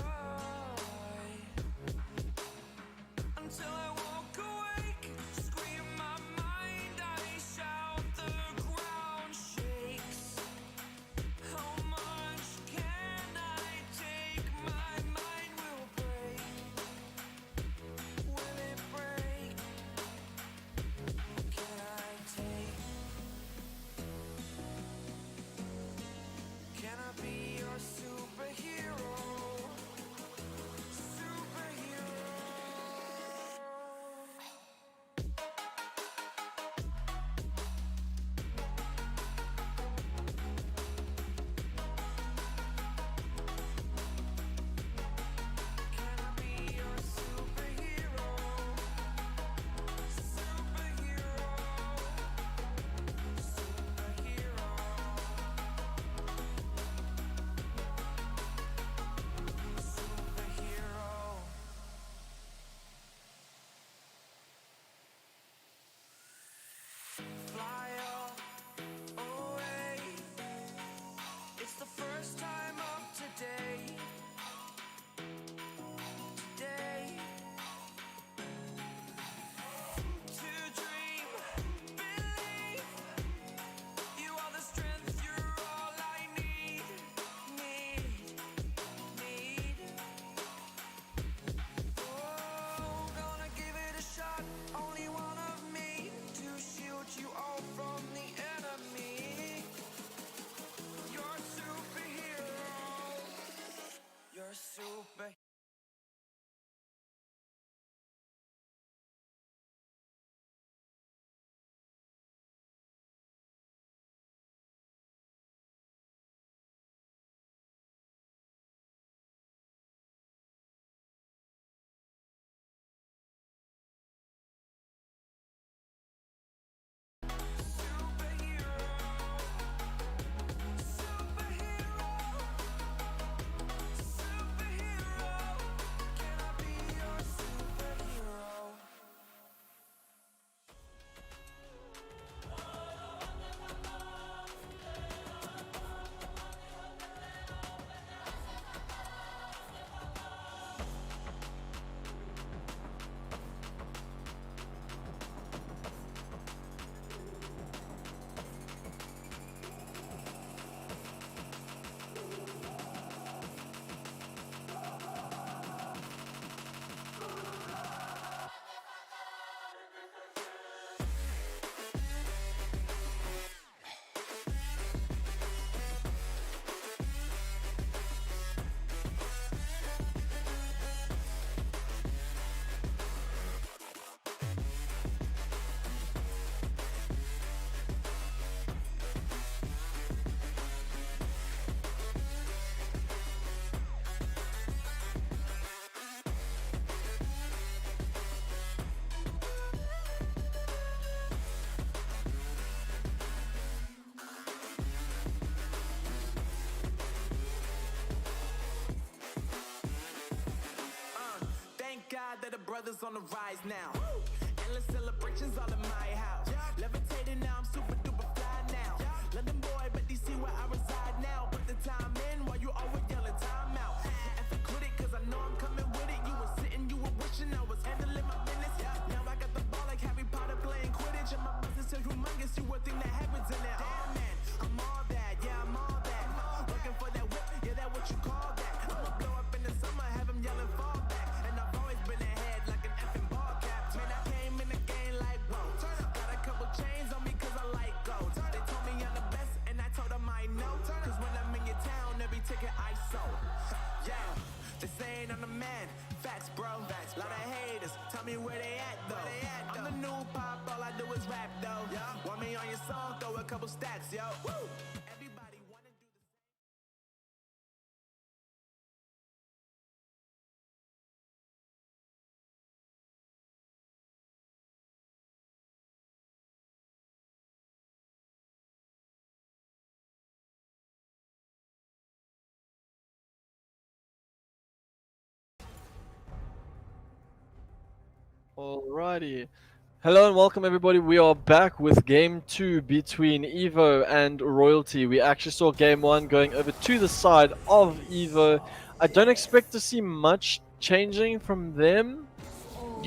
side that the brothers on the rise now. Endless celebrations all in my house. Levitating now, I'm super duper fly now. London boy, but DC where I reside now. Put the time in while you always yelling time out. F included, cause I know I'm coming with it. You were sitting, you were wishing I was handling my business. Now I got the ball like Harry Potter playing Quidditch. And my business is humongous, you would think that happens in there. Oh man, I'm all that, yeah, I'm all that. Looking for that whip, yeah, that what you call that. I'ma blow up in the summer, have him yelling fall back. And I've always been ahead like an effing ball cap. Man, I came in the game like, whoa. Got a couple chains on me cause I like gold. They told me I'm the best and I told them I know. Cause when I'm in your town, every ticket I sold. Yeah, they saying I'm the man. Facts, bro. Lot of haters, tell me where they at though. I'm the new pop, all I do is rap though. Want me on your song, throw a couple stacks, yo. Everybody wanna do the Alrighty. Hello and welcome everybody. We are back with game 2 between Evo and Royalty. We actually saw game 1 going over to the side of Evo. I don't expect to see much changing from them,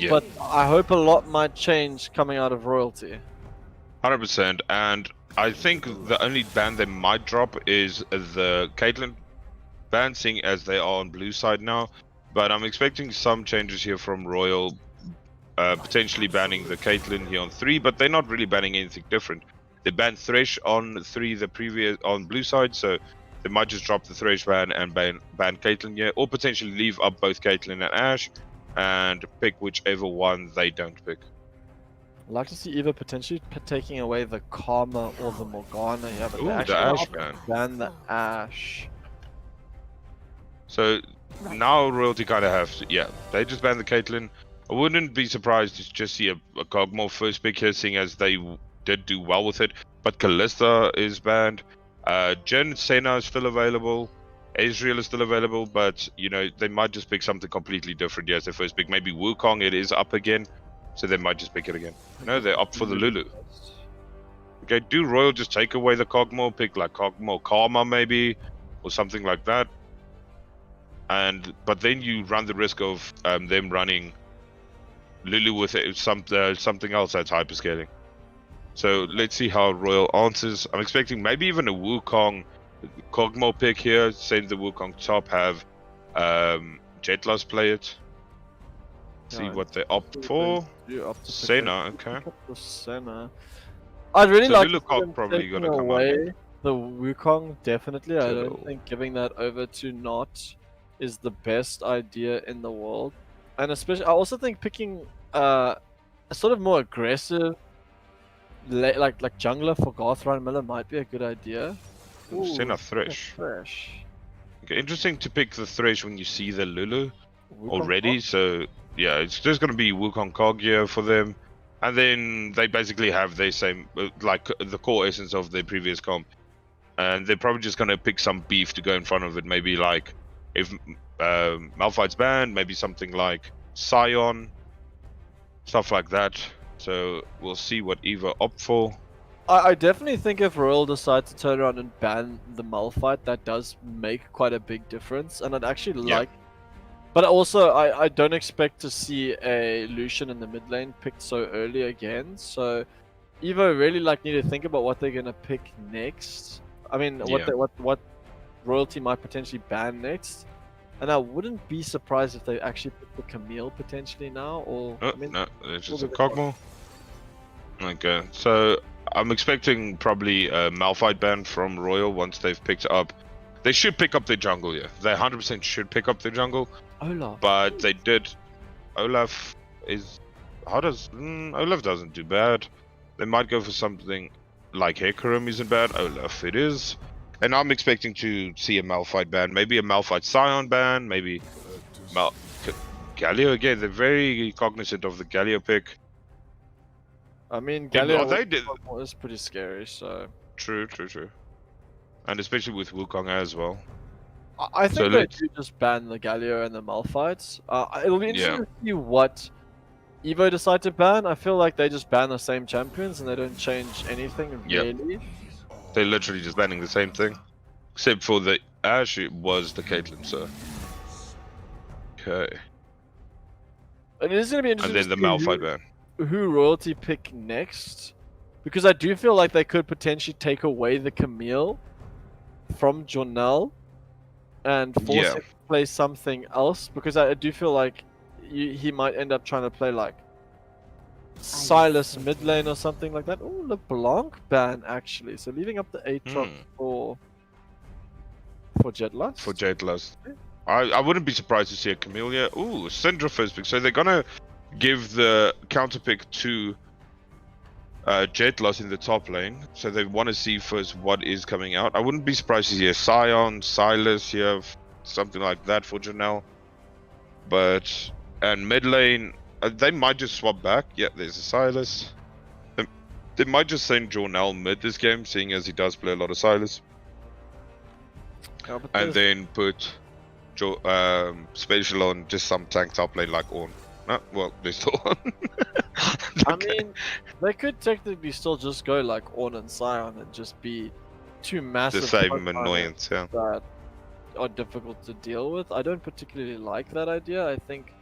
but I hope a lot might change coming out of Royalty. 100%. And I think the only ban they might drop is the Caitlyn ban, seeing as they are on blue side now. But I'm expecting some changes here from Royal. Potentially banning the Caitlyn here on 3, but they're not really banning anything different. They banned Thresh on 3 the previous on blue side, so they might just drop the Thresh ban and ban Caitlyn here, or potentially leave up both Caitlyn and Ashe and pick whichever one they don't pick. I'd like to see Evo potentially taking away the Karma or the Morgana here, but Ooh, they the actually Ashe ban. ban the Ashe. So now Royalty kind of have to, yeah, they just banned the Caitlyn. I wouldn't be surprised to just see a Kog'Maw first pick here, seeing as they did do well with it. But Kalista is banned. Jhin Senna is still available. Ezreal is still available, but you know they might just pick something completely different here as their first pick. Maybe Wukong, it is up again, so they might just pick it again. No, they're up for the Lulu. Okay, do Royal just take away the Kog'Maw, pick like Kog'Maw Karma maybe, or something like that. But then you run the risk of them running Lulu with something else that's hyperscaling. So let's see how Royal answers. I'm expecting maybe even a Wukong Kog'Maw pick here. Send the Wukong top, have Jetlas play it. See what they opt for. Senna, okay. Senna. I'd really So like Lulu to see Kog them probably taking gonna come out away again. the Wukong, definitely. I True. don't think giving that over to Not is the best idea in the world. And especially, I also think picking a sort of more aggressive, like jungler for Garth Ryan Miller might be a good idea. Senna Thresh. Thresh. Okay, interesting to pick the Thresh when you see the Lulu Wukong already. Kog? So yeah, it's just gonna be Wukong Kog here for them, and then they basically have their same like the core essence of their previous comp, and they're probably just gonna pick some beef to go in front of it. Maybe like if Malphite's banned, maybe something like Sion, stuff like that. So we'll see what Eva opt for. I definitely think if Royal decide to turn around and ban the Malphite, that does make quite a big difference, and I'd actually Yeah. like. But also, I don't expect to see a Lucian in the mid lane picked so early again. So Evo really need to think about what they're gonna pick next. I mean, Yeah. what Royalty might potentially ban next. And I wouldn't be surprised if they actually pick the Camille potentially now, or Oh, I mean, no, it's just we'll a give it Kog'Maw. Okay, so I'm expecting probably a Malphite ban from Royal once they've picked up. They should pick up their jungle, yeah. They 100% should pick up their jungle, Olaf. but they did. Olaf is. Olaf doesn't do bad. They might go for something like Hecarim isn't bad. Olaf it is. And I'm expecting to see a Malphite ban. Maybe a Malphite Sion ban. Maybe Galio again. They're very cognizant of the Galio pick. I mean, Yeah, Galio they did. is pretty scary, so. True. And especially with Wukong as well. I So think they let's do just ban the Galio and the Malphites. It'll be interesting yeah. to see what Evo decide to ban. I feel like they just ban the same champions and they don't change anything Yep. really. They're literally just banning the same thing. Except for the Ash, it was the Caitlyn, so. Okay. And it is going to be And interesting then the to see Malphite ban. who Royalty pick next. Because I do feel like they could potentially take away the Camille from Jonel and force Yeah. him to play something else. Because I do feel like he might end up trying to play like Silas mid lane or something like that. Oh, LeBlanc ban actually. So leaving up the Aatrox for Jetlust. For Jaitlust. I wouldn't be surprised to see a Camellia. Ooh, Syndra first pick. So they're gonna give the counter pick to Jaitlust in the top lane. So they want to see first what is coming out. I wouldn't be surprised to see a Scion, Silas here, something like that for Janelle. And mid lane, they might just swap back. Yeah, there's a Silas. They might just send Jornell mid this game, seeing as he does play a lot of Silas. Yeah, but And there's- then put Spatial on just some tank top lane like Ornn. No, well, they're still on. I mean, they could technically still just go like Ornn and Scion and just be two the massive same frontliners annoyance, yeah. that are difficult to deal with. I don't particularly like that idea. I think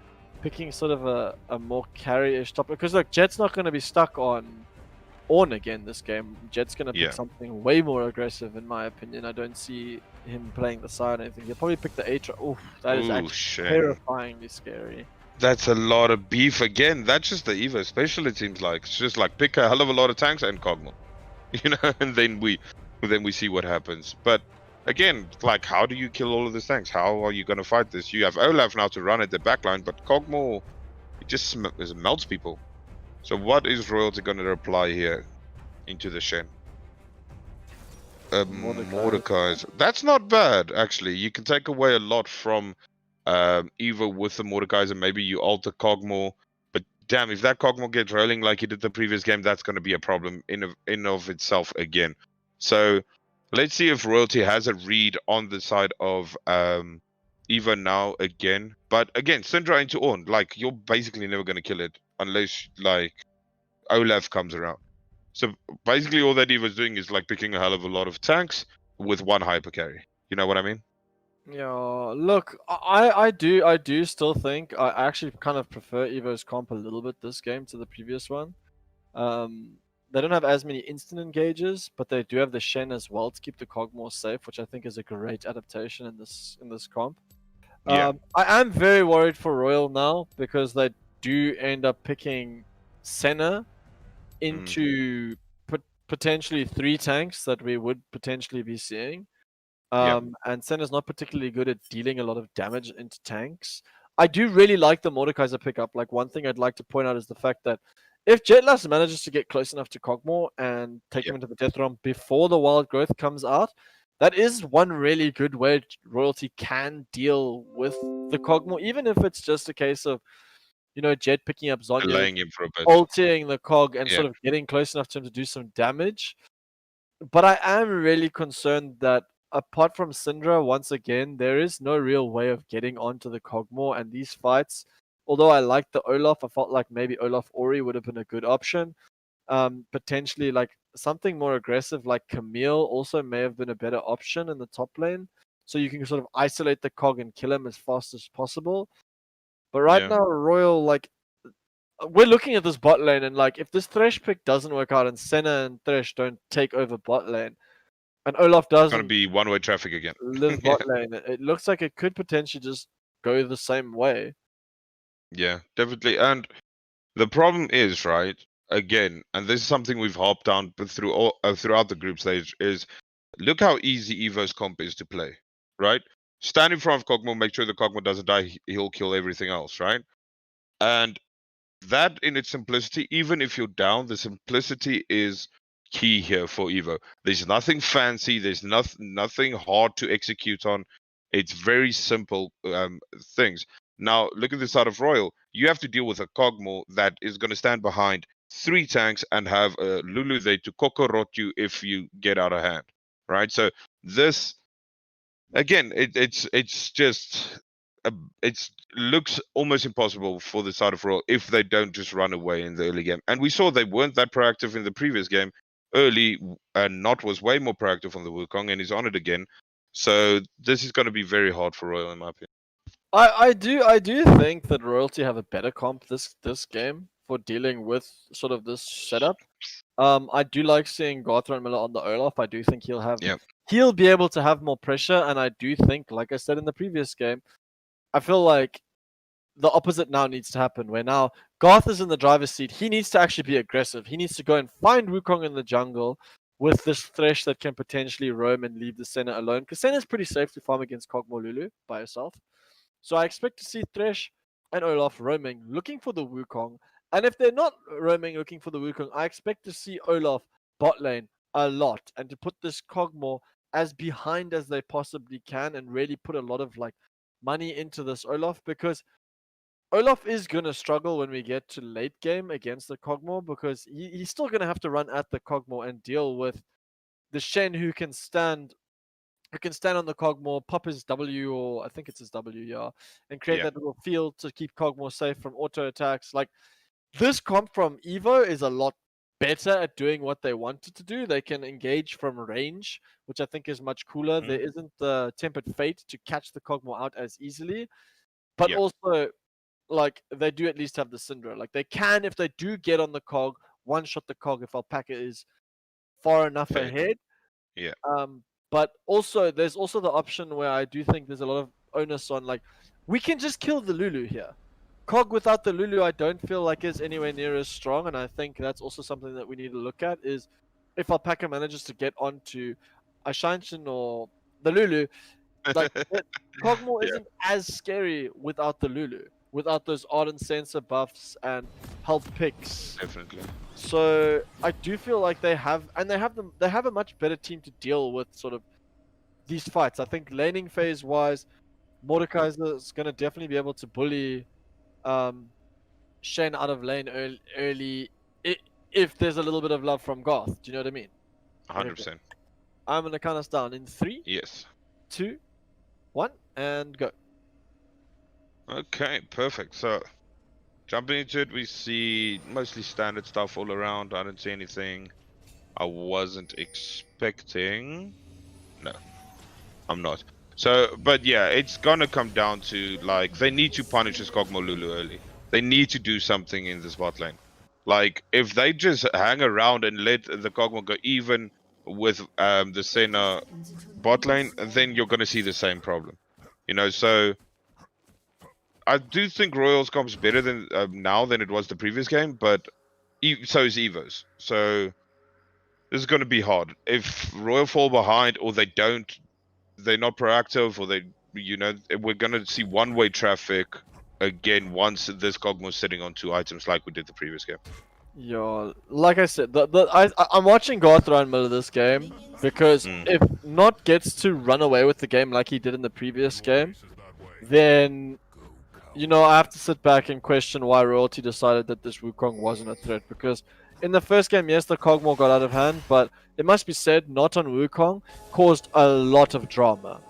picking sort of a more carry-ish top, because look, Jet's not going to be stuck on Ornn again this game. Jet's going to pick Yeah. something way more aggressive, in my opinion. I don't see him playing the Scion or anything. He'll probably pick the Aatrox. Oof, that is Ooh, actually shame. terrifyingly scary. That's a lot of beef again. That's just the Evo special, it seems like. It's just like pick a hell of a lot of tanks and Cogmo. You know, and then we see what happens. But again, like, how do you kill all of these tanks? How are you going to fight this? You have Olaf now to run at the backline, but Cogmo, it just melts people. So what is Royalty going to reply here into the Shen? Mordekaiser. That's not bad, actually. You can take away a lot from Evo with the Mordekaiser. Maybe you alter Cogmo. But damn, if that Cogmo gets rolling like he did the previous game, that's going to be a problem in of itself again. So let's see if Royalty has a read on the side of Evo now again. But again, Syndra into Ornn. Like, you're basically never going to kill it unless, like, Olaf comes around. So basically all that Evo's doing is like picking a hell of a lot of tanks with one hyper carry. You know what I mean? Yeah, look, I do still think I actually kind of prefer Evo's comp a little bit this game to the previous one. They don't have as many instant engages, but they do have the Shen as well to keep the cog more safe, which I think is a great adaptation in this comp. Yeah. I am very worried for Royal now because they do end up picking Senna into potentially 3 tanks that we would potentially be seeing. And Senna's not particularly good at dealing a lot of damage into tanks. I do really like the Mordekaiser pickup. Like, one thing I'd like to point out is the fact that if Jetlust manages to get close enough to Cogmore and take him into the death realm before the wild growth comes out, that is one really good way Royalty can deal with the Cogmore, even if it's just a case of, you know, Jet picking up Zonya, Delaying him for a bit. ulting the Cog and Yeah. sort of getting close enough to him to do some damage. But I am really concerned that apart from Syndra, once again, there is no real way of getting onto the Cogmore, and these fights, although I liked the Olaf, I felt like maybe Olaf Ori would have been a good option. Potentially like something more aggressive like Camille also may have been a better option in the top lane. So you can sort of isolate the Cog and kill him as fast as possible. But right Yeah. now, Royal, like, we're looking at this bot lane, and like, if this Thresh pick doesn't work out and Senna and Thresh don't take over bot lane, and Olaf It's gonna doesn't be one-way traffic again. live bot lane, it looks like it could potentially just go the same way. Yeah, definitely. And the problem is, right, again, and this is something we've harped on throughout the group stage, is look how easy Evo's comp is to play, right? Stand in front of Cogmo, make sure the Cogmo doesn't die, he'll kill everything else, right? And that in its simplicity, even if you're down, the simplicity is key here for Evo. There's nothing fancy, there's nothing hard to execute on. It's very simple things. Now, look at the side of Royal. You have to deal with a Cogmo that is going to stand behind 3 tanks and have a Lulu there to kokorot you if you get out of hand, right? So this again, it's just it looks almost impossible for the side of Royal if they don't just run away in the early game. And we saw they weren't that proactive in the previous game. Early, and Not was way more proactive on the Wukong, and he's on it again. So this is going to be very hard for Royal, in my opinion. I do think that Royalty have a better comp this game for dealing with sort of this setup. I do like seeing Garthron Miller on the Olaf. I do think he'll be able to have more pressure, and I do think, like I said in the previous game, I feel like the opposite now needs to happen, where now Garth is in the driver's seat. He needs to actually be aggressive. He needs to go and find Wukong in the jungle with this Thresh that can potentially roam and leave the Senna alone. Because Senna's pretty safe to farm against Kog'Maw Lulu by herself. So I expect to see Thresh and Olaf roaming, looking for the Wukong. And if they're not roaming, looking for the Wukong, I expect to see Olaf bot lane a lot and to put this Kog'Maw as behind as they possibly can and really put a lot of like money into this Olaf, because Olaf is going to struggle when we get to late game against the Kog'Maw, because he's still going to have to run at the Kog'Maw and deal with the Shen who can stand on the Kog'Maw, pop his W, or I think it's his W, yeah, and create that little field to keep Kog'Maw safe from auto attacks. Like, this comp from Evo is a lot better at doing what they wanted to do. They can engage from range, which I think is much cooler. There isn't the Tempered Fate to catch the Kog'Maw out as easily, but also, like, they do at least have the Syndra. Like, they can, if they do get on the Cog, one-shot the Cog if Alpaca is far enough ahead. Yeah. But also, there's also the option where I do think there's a lot of onus on, like, we can just kill the Lulu here. Cog without the Lulu, I don't feel like is anywhere near as strong, and I think that's also something that we need to look at, is if Alpaca manages to get onto Ashanshin or the Lulu, like, Kog'Maw isn't as scary without the Lulu, without those Ardent Sensor buffs and health picks. Definitely. So I do feel like they have a much better team to deal with sort of these fights. I think laning phase wise, Mordekaiser is going to definitely be able to bully Shen out of lane early if there's a little bit of love from Garth. Do you know what I mean? 100%. I'm going to count us down in 3, Yes. 2, 1, and go. Okay, perfect. So, jumping into it, we see mostly standard stuff all around. I don't see anything I wasn't expecting. No, I'm not. So, but yeah, it's gonna come down to, like, they need to punish this Kog'Maw Lulu early. They need to do something in this bot lane. Like, if they just hang around and let the Kog'Maw go even with the Senna bot lane, then you're gonna see the same problem. You know, so I do think Royals comp's better than now than it was the previous game, but so is Evo's. So this is going to be hard. If Royal fall behind, or they're not proactive, or we're going to see one-way traffic again once this Kog'Maw's sitting on 2 items like we did the previous game. Yeah, like I said, I'm watching Garth run middle of this game because if Not gets to run away with the game like he did in the previous game, then I have to sit back and question why Royalty decided that this Wukong wasn't a threat. Because in the first game, yes, the Kog'Maw got out of hand, but it must be said, Not on Wukong caused a lot of drama.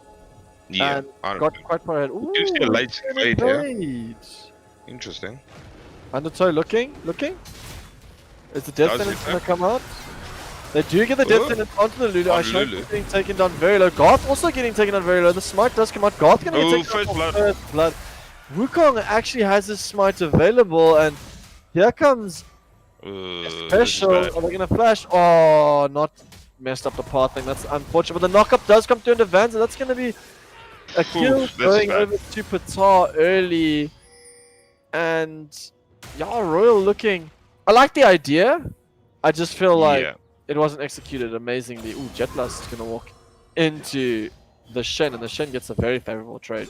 Yeah, and got quite far ahead. Ooh, you see a late fade here. Interesting. Undertow looking. Is the death sentence going to come out? They do get the death sentence onto the Lulu. I show getting taken down very low. Garth also getting taken down very low. The smite does come out. Garth going to get taken down first blood. Wukong actually has his smite available, and here comes special. Are they going to flash? Oh, not messed up the pathing. That's unfortunate. But the knockup does come through into Vans, and that's going to be a kill going over to Patar early. And yeah, Royal looking. I like the idea. I just feel like it wasn't executed amazingly. Ooh, Jet Blast is going to walk into the Shen, and the Shen gets a very favorable trade.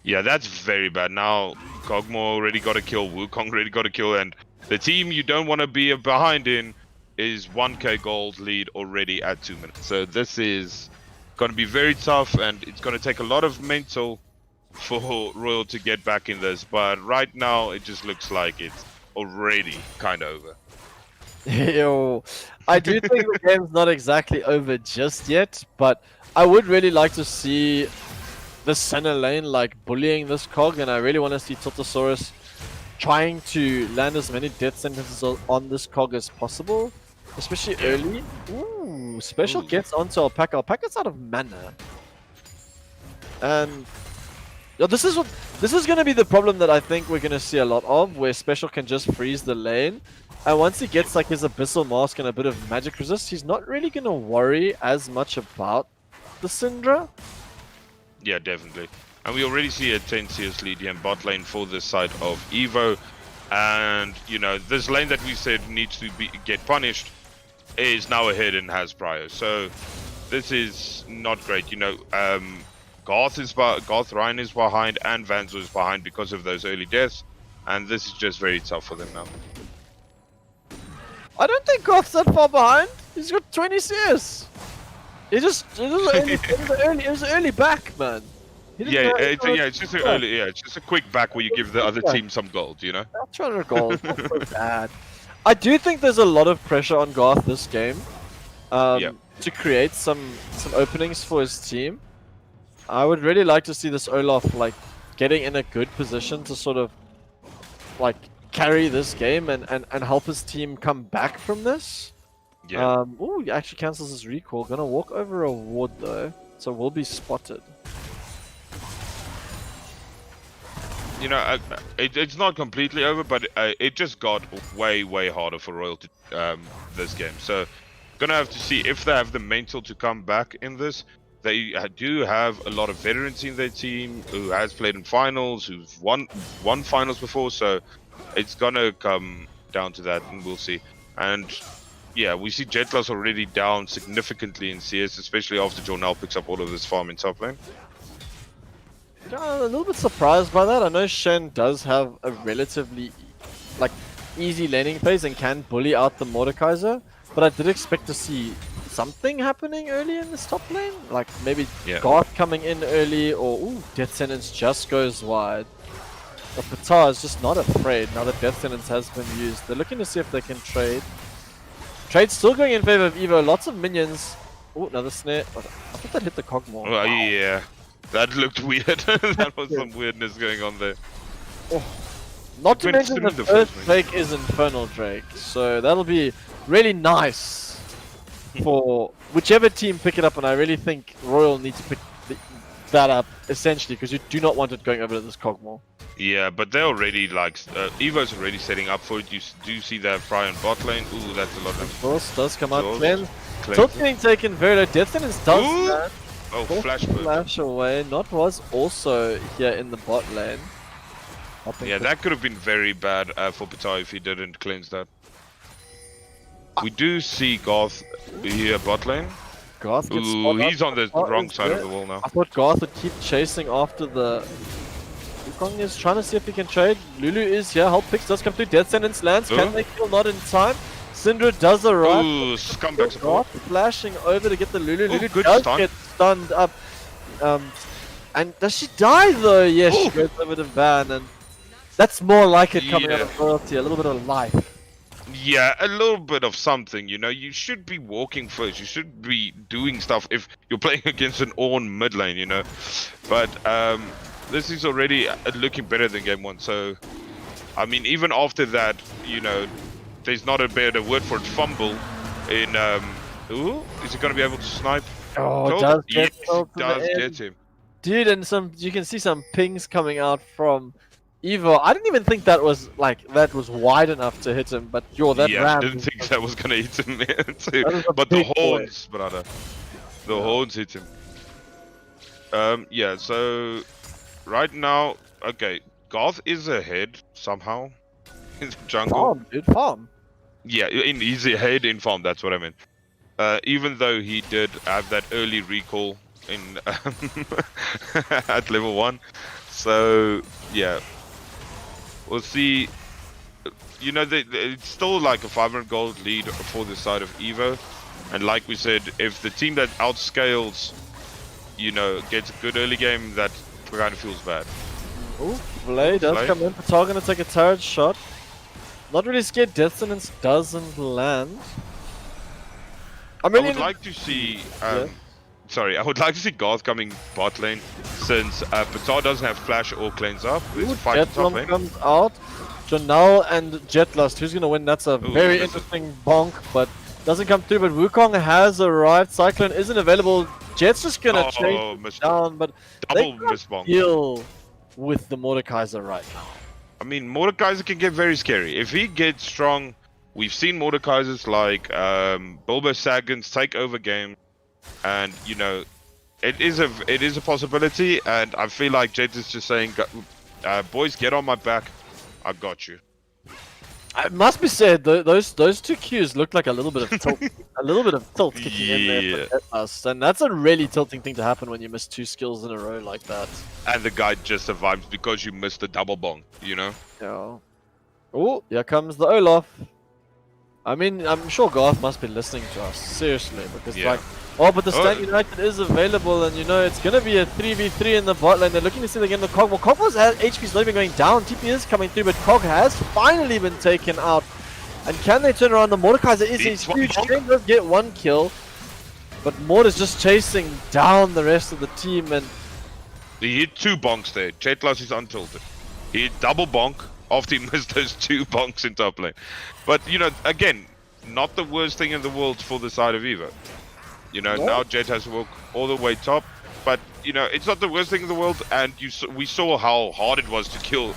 Yeah, that's very bad. Now, Kog'Maw already got a kill, Wukong already got a kill, and the team you don't want to be behind in is 1k gold lead already at 2 minutes. So this is going to be very tough, and it's going to take a lot of mental for Royal to get back in this. But right now, it just looks like it's already kind of over. Yo, I do think the game's not exactly over just yet, but I would really like to see the center lane like bullying this cog, and I really want to see Totosaurus trying to land as many death sentences on this cog as possible, especially early. Ooh, special Ooh. gets onto Alpaca. Alpaca's out of mana, and yeah, this is gonna be the problem that I think we're gonna see a lot of, where special can just freeze the lane. And once he gets like his Abyssal Mask and a bit of magic resist, he's not really gonna worry as much about the Syndra. Yeah, definitely. And we already see a 10 CS lead here in bot lane for this side of Evo. And, you know, this lane that we said needs to get punished is now ahead and has Prio. So this is not great. You know, Garth Ryan is behind and Vanzo is behind because of those early deaths. And this is just very tough for them now. I don't think Goth's that far behind. He's got 20 CS. It was an early back, man. Yeah, it's just an early, it's just a quick back where you give the other team some gold, you know? That's 200 gold, not so bad. I do think there's a lot of pressure on Garth this game to create some openings for his team. I would really like to see this Olaf like getting in a good position to sort of like carry this game and help his team come back from this. Yeah. Ooh, he actually cancels his recall. Gonna walk over a ward though, so we'll be spotted. You know, it's not completely over, but it just got way harder for Royal this game. So, gonna have to see if they have the mental to come back in this. They do have a lot of veterans in their team who has played in finals, who've won finals before. So, it's gonna come down to that, and we'll see. And yeah, we see Jetla's already down significantly in CS, especially after Jornal picks up all of this farm in top lane. Yeah, a little bit surprised by that. I know Shen does have a relatively like easy laning phase and can bully out the Mordekaiser, but I did expect to see something happening early in this top lane, like maybe Garth coming in early, or ooh, Death Sentence just goes wide. But Patar is just not afraid now that Death Sentence has been used. They're looking to see if they can trade. Trade's still going in favor of Evo. Lots of minions. Oh, another snare. I thought that hit the cog more. Well, yeah, that looked weird. That was some weirdness going on there. Oh. Not to mention the first Drake is Infernal Drake, so that'll be really nice for whichever team pick it up, and I really think Royal needs to pick that up, essentially, because you do not want it going over to this Cogmore. Yeah, but they're already like Evo's already setting up for it. You do see that Fry and bot lane. Ooh, that's a lot of. Force does come out. Cleanse. Tilt getting taken very low. Death Sentence does that. Oh, flash away. Not was also here in the bot lane. Yeah, that could have been very bad for Patai if he didn't cleanse that. We do see Garth here bot lane. Garth gets Ooh, he's on the wrong side of the wall now. I thought Garth would keep chasing after the... Wukong is trying to see if he can trade. Lulu is here. Help picks does come through. Death Sentence lands. Can they kill? Not in time. Syndra does a run. Ooh, scumbag support. Garth flashing over to get the Lulu. Lulu good does stun. get stunned up. And does she die though? Yes, she goes over to Van, and that's more like it coming out of royalty. A little bit of life. Yeah, a little bit of something, you know. You should be walking first. You should be doing stuff if you're playing against an Ornn mid lane, you know. But this is already looking better than game one. So, I mean, even after that, you know, there's not a better word for it. Fumble in. Ooh, is he gonna be able to snipe? Oh, does get get him. Dude, and you can see some pings coming out from Evo. I didn't even think that was wide enough to hit him, but that yeah, ram. I didn't think that was gonna hit him too. But the horns, brother. The horns hit him. Yeah, so right now, okay, Garth is ahead somehow in the jungle. Farm, dude, farm. Yeah, he's ahead in farm, that's what I meant. Even though he did have that early recall in at level 1. So, yeah. We'll see. You know, it's still like a 500 gold lead for this side of Evo. And like we said, if the team that outscales, you know, gets a good early game, that kind of feels bad. Oh, Vlay does come in. Patar gonna take a turret shot. Not really scared Death Sentence doesn't land. I really would like to see. Sorry, I would like to see Garth coming bot lane since Patar doesn't have flash or cleanse up. There's a fight in top Jetlum lane. comes out. Janelle and Jetlust. Who's gonna win? That's a very this is- interesting bonk, but doesn't come through. But Wukong has arrived. Cyclone isn't available. Jet's just gonna chase missed down, but double they miss bonk. deal with the Mordekaiser right now. I mean, Mordekaiser can get very scary. If he gets strong, we've seen Mordekaisers like Bulbo Sagan's take over game, and you know, it is a possibility. And I feel like Jet is just saying, "Boys, get on my back. I got you." It must be said, those two Qs look like a little bit of tilt, kicking in there for Jetlust, and that's a really tilting thing to happen when you miss 2 skills in a row like that. And the guy just survives because you missed the double bonk, you know? Yeah. Oh, here comes the Olaf. I mean, I'm sure Garth must be listening to us, seriously, because Yeah. like, but the Stand United is available, and you know, it's gonna be a 3v3 in the bot lane. They're looking to see again the Cog. Well, Cog's HP's not even going down. TP is coming through, but Cog has finally been taken out. And can they turn around? The Mordekaiser is It's a huge one game, does get 1 kill. But Mord is just chasing down the rest of the team, and He hit 2 bonks there. Jetlas is untilted. He hit double bonk after he missed those 2 bonks in top lane. But, you know, again, not the worst thing in the world for the side of Evo. You know, now Jet has to walk all the way top. But, you know, it's not the worst thing in the world. And we saw how hard it was to kill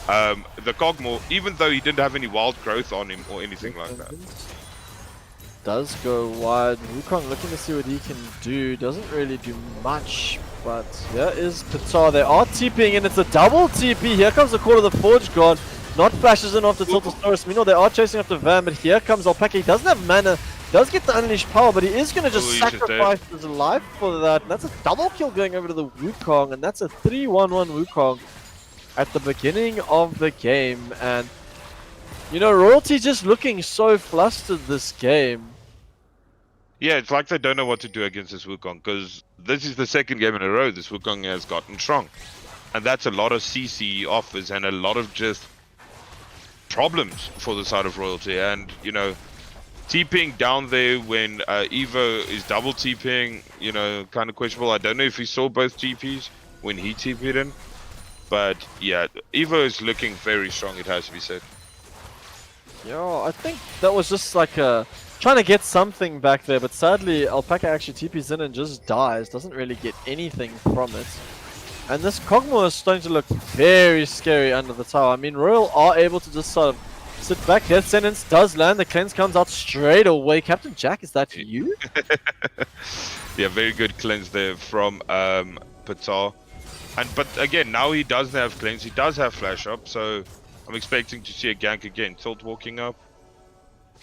the Cogmore, even though he didn't have any wild growth on him or anything like that. does go wide. Wukong looking to see what he can do. Doesn't really do much, but here is Patar. They are TPing and it's a double TP. Here comes the call of the Forge God. Not flashes in after Tiltosaurus. Meanwhile, they are chasing after Van, but here comes Alpaca. He doesn't have mana. Does get the Unleashed Power, but he is going to just sacrifice his life for that. And that's a double kill going over to the Wukong, and that's a 3-1-1 Wukong at the beginning of the game. And, you know, Royalty just looking so flustered this game. Yeah, it's like they don't know what to do against this Wukong, because this is the second game in a row this Wukong has gotten strong. And that's a lot of CC offers and a lot of just problems for the side of Royalty. And, you know, TPing down there when Evo is double TPing, you know, kind of questionable. I don't know if he saw both TPs when he TP'd in. But, yeah, Evo is looking very strong, it has to be said. Yeah, I think that was just like a... trying to get something back there, but sadly Alpaca actually TPs in and just dies. Doesn't really get anything from it. And this Kog'Maw is starting to look very scary under the tower. I mean, Royal are able to just sort of sit back. Death Sentence does land. The cleanse comes out straight away. Captain Jack, is that you? Yeah, very good cleanse there from Patar. But again, now he doesn't have cleanse. He does have flash up, so I'm expecting to see a gank again. Tilt walking up.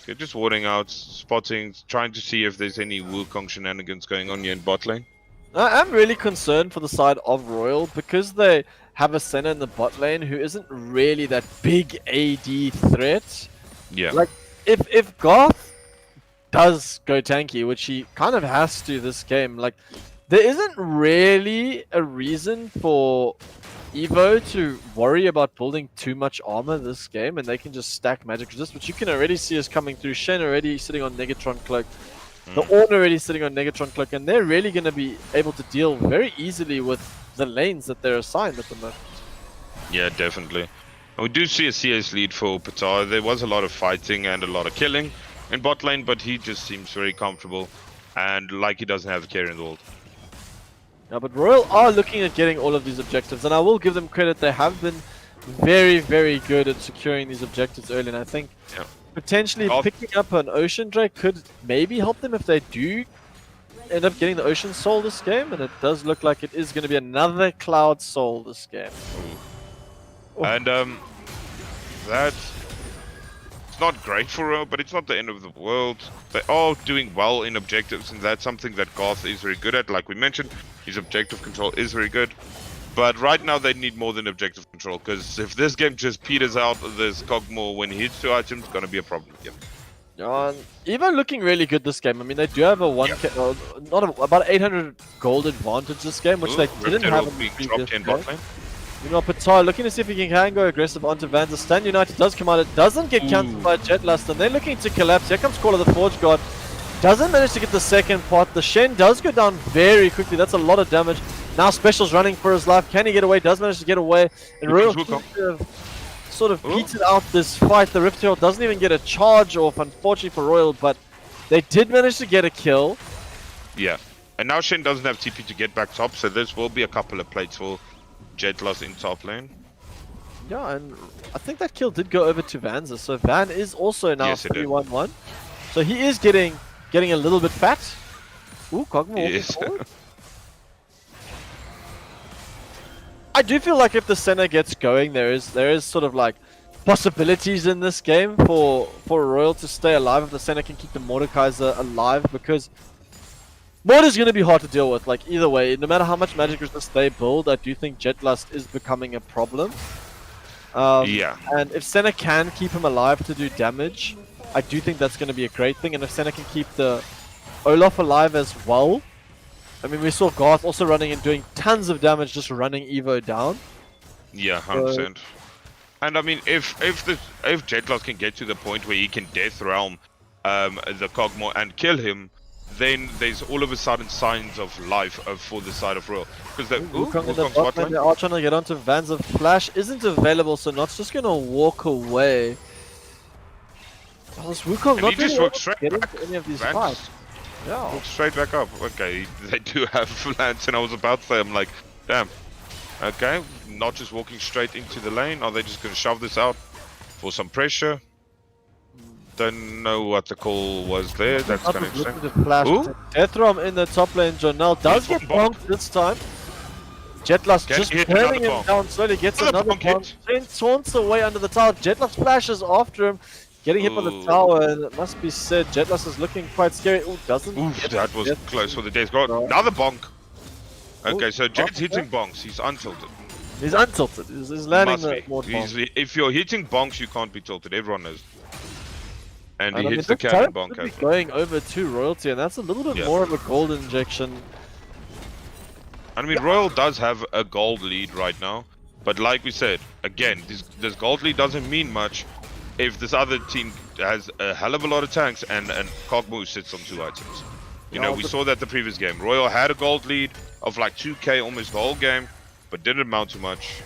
Okay, just warding out, spotting, trying to see if there's any Wukong shenanigans going on here in bot lane. I am really concerned for the side of Royal because they have a Senna in the bot lane who isn't really that big AD threat. Yeah. Like, if Garth does go tanky, which he kind of has to this game, like, there isn't really a reason for Evo to worry about building too much armor this game, and they can just stack magic resist, which you can already see is coming through. Shen already sitting on Negatron Cloak. The Ornn already sitting on Negatron Cloak, and they're really going to be able to deal very easily with the lanes that they're assigned at the moment. Yeah, definitely. And we do see a CS lead for Patar. There was a lot of fighting and a lot of killing in bot lane, but he just seems very comfortable and like he doesn't have a carry in the world. Yeah, but Royal are looking at getting all of these objectives, and I will give them credit. They have been very, very good at securing these objectives early, and I think potentially picking up an Ocean Drake could maybe help them if they do end up getting the Ocean Soul this game, and it does look like it is going to be another Cloud Soul this game. And that's not great for Royal, but it's not the end of the world. They are doing well in objectives, and that's something that Garth is very good at. Like we mentioned, his objective control is very good. But right now they need more than objective control, because if this game just peters out, this Kog'Maw when he hits 2 items, going to be a problem again. Evo looking really good this game. I mean, they do have a about 800 gold advantage this game, which they didn't have in the previous game. Meanwhile, Patar looking to see if he can go aggressive onto Vanza. Stand United does come out. It doesn't get cancelled by Jetlust, and they're looking to collapse. Here comes Call of the Forge God. Doesn't manage to get the second pot. The Shen does go down very quickly. That's a lot of damage. Now Special's running for his life. Can he get away? Does manage to get away. And Royal sort of petered out this fight. The Rift Herald doesn't even get a charge off, unfortunately for Royal, but they did manage to get a kill. Yeah. And now Shen doesn't have TP to get back top, so this will be a couple of plates for Jetloss in top lane. Yeah, and I think that kill did go over to Vanza, so Van is also now Yes, it did. 3-1-1. So he is getting a little bit fat. Ooh, Kog'Maw walking Yes. forward. I do feel like if the center gets going, there is sort of like possibilities in this game for Royal to stay alive if the center can keep the Mordekaiser alive, because Mord is going to be hard to deal with. Like either way, no matter how much magic resistance they build, I do think Jetlust is becoming a problem. Yeah. And if Senna can keep him alive to do damage, I do think that's going to be a great thing. And if Senna can keep the Olaf alive as well, I mean, we saw Garth also running and doing tons of damage, just running Evo down. Yeah, 100%. And I mean, if Jetloss can get to the point where he can Death Realm the Kog'Maw and kill him, then there's all of a sudden signs of life for the side of Royal. Because the Wukong in the bot lane, they are trying to get onto Vanza. Flash isn't available, so Not's just going to walk away. Oh, this Wukong And not he just really walked straight getting back. into any of these Vance fights. Yeah. walked straight back up. Okay, they do have Lance, and I was about to say, I'm like, damn. Okay, not just walking straight into the lane. Are they just going to shove this out for some pressure? Don't know what the call was there. That's Not kind of looking interesting. to flash. Ooh. Deathrom in the top lane. Jonel does He's get bonked. bonked this time. Jetlust Get just hit, turning another him bonk. down slowly, gets Another another bonk bonk. hit. Then taunts away under the tower. Jetlust flashes after him, getting hit by the Ooh. tower, and it must be said, Jetlust is looking quite scary. Ooh, doesn't Oof, get that was it. close for the days. Got No. another bonk. Okay, Ooh, so Jet's bonk, hitting bonks. He's untilted. He's untilted. He's landing Must the be. more bonk. If you're hitting bonks, you can't be tilted. Everyone knows. And And he I mean, hits the this cannon turret bonk. should be over. going over to Royalty, and that's a little bit Yeah. more of a gold injection. I mean, Royal does have a gold lead right now, but like we said, again, this gold lead doesn't mean much if this other team has a hell of a lot of tanks and Kog'Maw sits on 2 items. You know, Yeah, we but- saw that the previous game. Royal had a gold lead of like 2k almost the whole game, but didn't amount to much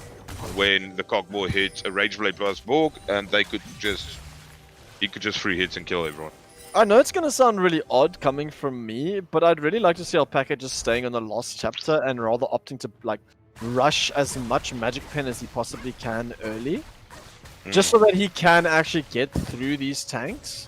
when the Kog'Maw hit a Rage Blade plus Borg, and he could just free hits and kill everyone. I know it's going to sound really odd coming from me, but I'd really like to see Alpaca just staying on the last chapter and rather opting to like rush as much Magic Pen as he possibly can early. Just so that he can actually get through these tanks.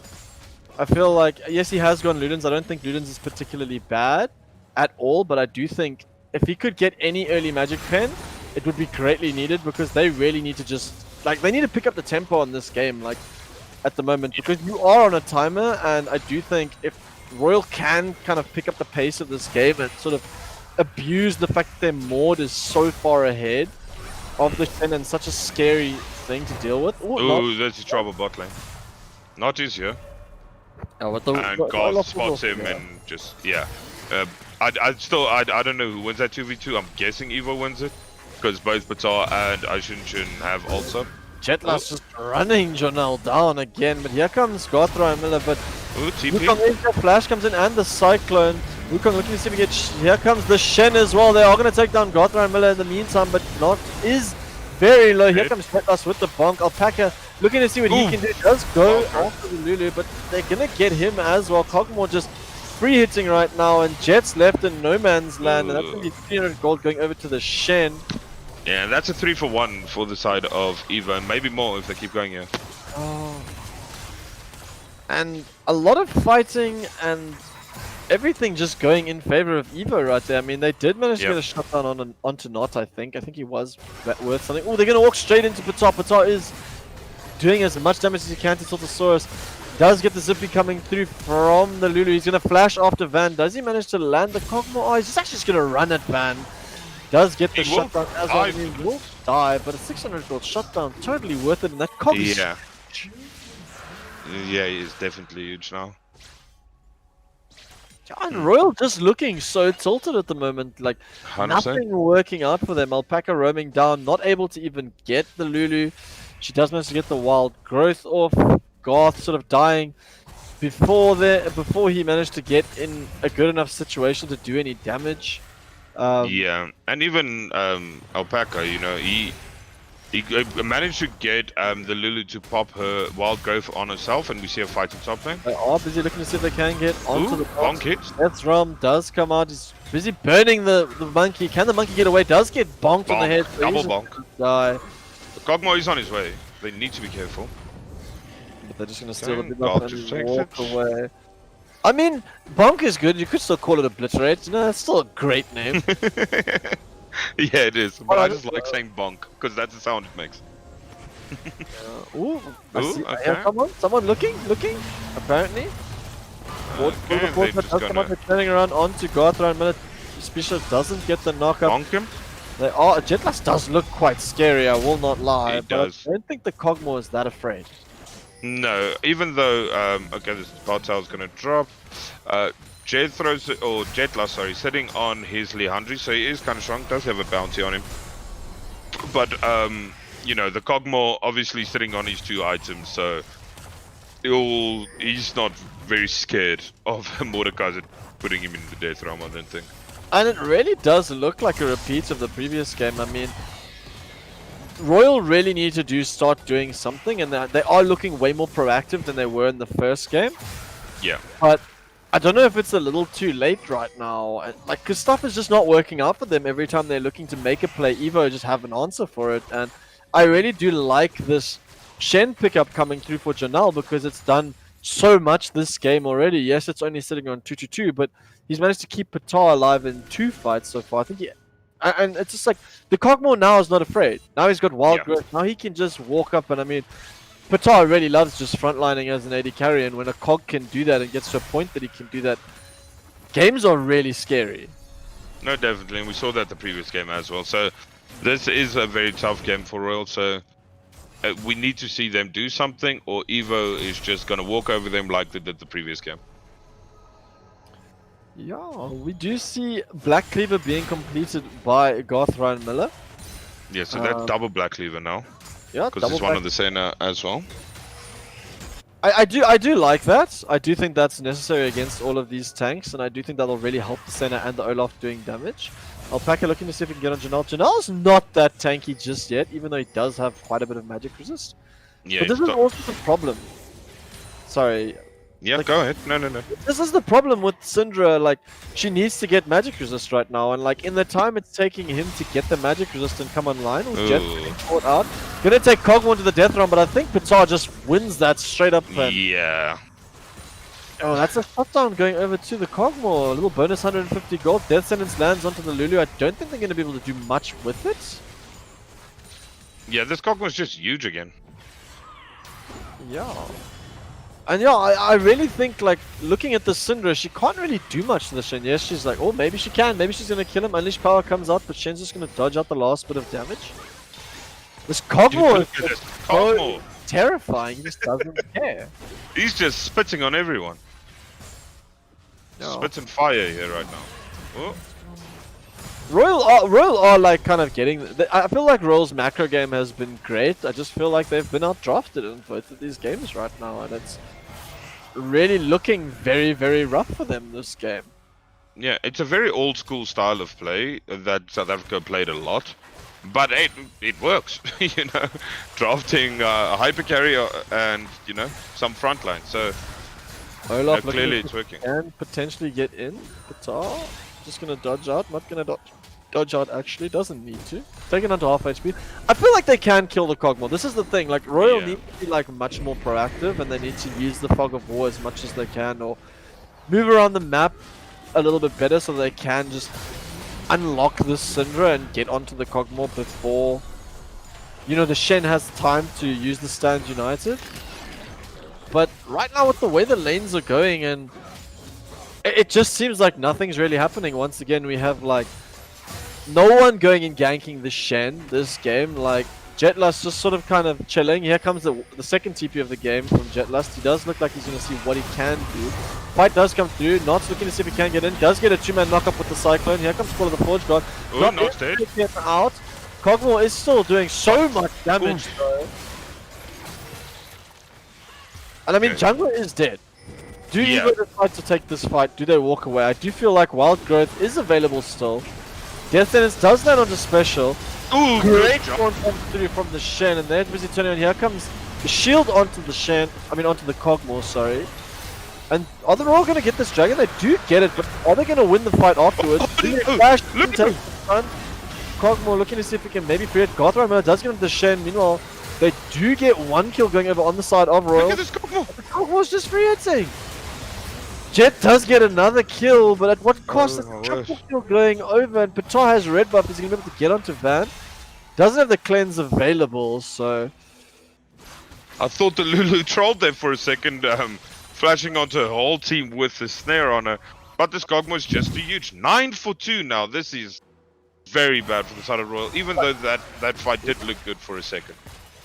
I feel like, yes, he has gone Ludens. I don't think Ludens is particularly bad at all, but I do think if he could get any early Magic Pen, it would be greatly needed, because they really need to just, like, they need to pick up the tempo on this game, like, at the moment, because you are on a timer, and I do think if Royal can kind of pick up the pace of this game and sort of abuse the fact that their Mord is so far ahead of the Shen and such a scary thing to deal with. Ooh, that's trouble bot lane. Not easier. And Garth spots him and just, yeah. I don't know who wins that 2v2. I'm guessing Evo wins it, because both Batar and Aishin have ults up. Jetlust just running Jonel down again, but here comes Gothra and Miller, but Ooh, TP. Wukong in, the Flash comes in, and the Cyclone. Wukong looking to see if he gets... Here comes the Shen as well. They are going to take down Gothra and Miller in the meantime, but not is very low. Here Hit. comes Jetlust with the bonk. Alpaca looking to see what he Ooh. can do. Does go Okay. after the Lulu, but they're going to get him as well. Kog'Maw just free hitting right now, and Jet's left in no man's land, and that's going to be 300 gold going over to the Shen. Yeah, that's a 3-for-1 for the side of Evo, and maybe more if they keep going here. Oh. And a lot of fighting and everything just going in favor of Evo right there. I mean, they did manage to Yep. get a shutdown onto Not, I think. I think he was worth something. Oh, they're going to walk straight into Patar. Patar is doing as much damage as he can to Tiltosaurus. Does get the zippy coming through from the Lulu. He's going to flash after Van. Does he manage to land the Kog'Maw? Oh, he's actually just going to run at Van. Does get the He will shutdown as well. die. He will die, but a 600 gold shutdown, totally worth it. And that Kog is Yeah. Yeah, he is definitely huge now. And Royal just looking so tilted at the moment. Like 100%. nothing working out for them. Alpaca roaming down, not able to even get the Lulu. She does manage to get the wild growth off. Garth sort of dying before he managed to get in a good enough situation to do any damage. Yeah, and even Alpaca, you know, he managed to get the Lulu to pop her wild growth on herself, and we see her fighting top lane. They are busy looking to see if they can get onto Ooh, the bonk hit. Death's Realm does come out. He's busy burning the monkey. Can the monkey get away? Does get bonked on the Bonk, head. so double he's bonk. gonna Die. The Kog'Maw is on his way. They need to be careful. But they're just going to steal the Okay, big Garth up just and takes walk it. away. I mean, bonk is good. You could still call it obliterate. You know, it's still a great name. Yeah, it is. But Oh, I just like saying bonk because that's the sound it makes. Ooh, I Ooh, see. okay. Yeah, someone looking, apparently. Okay, The they're does just come out, gonna they're turning around onto Garth around minute. Specialist doesn't get the knockup. bonk him. They are. Jetlass does look quite scary, I will not lie. He but does. I don't think the Kog'Maw is that afraid. No, even though okay, this Bartel's gonna drop. Jet throws or Jetlass, sorry, sitting on his Lihandri, so he is kind of strong. Does have a bounty on him, but you know, the Kog'Maw obviously sitting on his 2 items, so he's not very scared of Mordekaiser putting him in the death realm, I don't think. And it really does look like a repeat of the previous game. I mean, Royal really need to start doing something, and they are looking way more proactive than they were in the first game. Yeah. But I don't know if it's a little too late right now. Like, because stuff is just not working out for them every time they're looking to make a play. Evo just have an answer for it, and I really do like this Shen pickup coming through for Janelle because it's done so much this game already. Yes, it's only sitting on 2-2-2, but he's managed to keep Patar alive in 2 fights so far. I think and it's just like the Kog'Maw now is not afraid. Now he's got wild growth. Now he can just walk up, and I mean, Patar really loves just frontlining as an AD carry, and when a Cog can do that and gets to a point that he can do that, games are really scary. No, definitely, and we saw that the previous game as well. So this is a very tough game for Royal. So we need to see them do something, or Evo is just gonna walk over them like they did the previous game. Yeah, we do see Black Cleaver being completed by Garth Ryan Miller. Yeah, so that's double Black Cleaver now, Yeah, because it's one of the Senna as well. I do like that. I do think that's necessary against all of these tanks, and I do think that'll really help the Senna and the Olaf doing damage. Alpaca looking to see if he can get on Janelle. Janelle's not that tanky just yet, even though he does have quite a bit of magic resist. Yeah, But this is also the problem. Sorry. yeah, like- go ahead. No. This is the problem with Syndra. Like, she needs to get magic resist right now, and like in the time it's taking him to get the magic resist and come online with Jet Ooh. being caught out. Gonna take Kog'Maw to the death round, but I think Patar just wins that straight up. Yeah. Oh, that's a shutdown going over to the Kog'Maw. A little bonus 150 gold. Death Sentence lands onto the Lulu. I don't think they're going to be able to do much with it. Yeah, this Kog'Maw was just huge again. Yeah. And yeah, I really think, like, looking at the Syndra, she can't really do much to the Shen. Yes, she's like, oh, maybe she can. Maybe she's going to kill him. Unleash power comes out, but Shen's just going to dodge out the last bit of damage. This Kog'Maw Look at is this just Kog'Maw. so terrifying. He just doesn't care. He's just spitting on everyone. No. Spitting fire here right now. Oh. Royal are like kind of getting. I feel like Royal's macro game has been great. I just feel like they've been outdrafted in both of these games right now, and it's really looking very, very rough for them this game. Yeah, it's a very old school style of play that South Africa played a lot, but it works. You know, drafting a hyper carry and you know some frontline. So Olaf clearly looking it's working. and potentially get in. Patar just gonna dodge out. Not gonna dodge out. Actually, doesn't need to. Taking onto half HP. I feel like they can kill the Kog'Maw. This is the thing. Like Royal Yeah. need to be like much more proactive, and they need to use the fog of war as much as they can, or move around the map a little bit better so they can just unlock this Syndra and get onto the Kog'Maw before, you know, the Shen has time to use the Stand United. But right now with the way the lanes are going, and it just seems like nothing's really happening. Once again, we have like no one going and ganking the Shen this game. Like Jetlust just sort of kind of chilling. Here comes the second TP of the game from Jetlust. He does look like he's going to see what he can do. Fight does come through. Not's looking to see if he can get in. Does get a 2-man knock-up with the Cyclone. Here comes Call of the Forge God. Ooh, Not's dead. Him out. Cogmore is still doing so much damage though. And I mean, Jungler is dead. Do you decide to take this fight? Do they walk away? I do feel like Wild Growth is available still. Death Sentence does land onto special. Ooh, Great one comes through from the Shen, and they're busy turning on. Here comes the shield onto the Shen. I mean, onto the Cogmore, sorry. And are they all going to get this dragon? They do get it, but are they going to win the fight afterwards? Cogmore looking to see if he can maybe create Gotham. Miller does get into the Shen. Meanwhile, they do get one kill going over on the side of Royal. Look at this Cogmore! Cogmore's just free hitting. Jet does get another kill, but at what cost? It's a triple kill going over, and Patar has red buff. Is he going to be able to get onto Van? Doesn't have the cleanse available, so... I thought the Lulu trolled there for a second, flashing onto her whole team with the snare on her. But this Cogmore's just too huge. 9 for 2 now. This is very bad for the side of Royal, even though that fight did look good for a second.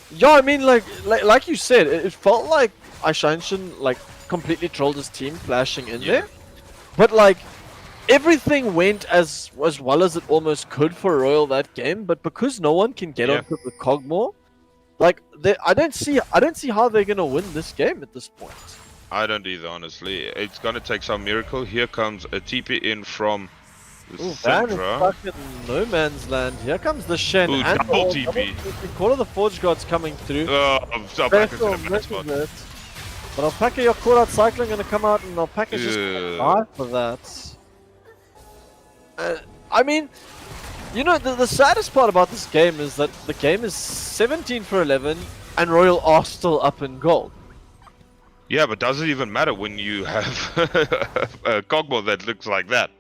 Yeah, I mean, like you said, it felt like Aishanshin, like, completely trolled his team flashing in there. But, like, everything went as well as it almost could for Royal that game, but because no one can get onto the Cogmore, like, I don't see how they're gonna win this game at this point. I don't either, honestly. It's gonna take some miracle. Here comes a TP in from Van is stuck in no man's land. Here comes the Shen. Ooh, and double TP. Call of the Forge Gods coming through. Alpaca's in a bad spot. But Alpaca, your call out cycling gonna come out, and Alpaca's just gonna die for that. I mean, you know, the saddest part about this game is that the game is 17 for 11, and Royal are still up in gold. Yeah, but does it even matter when you have a Cogmore that looks like that?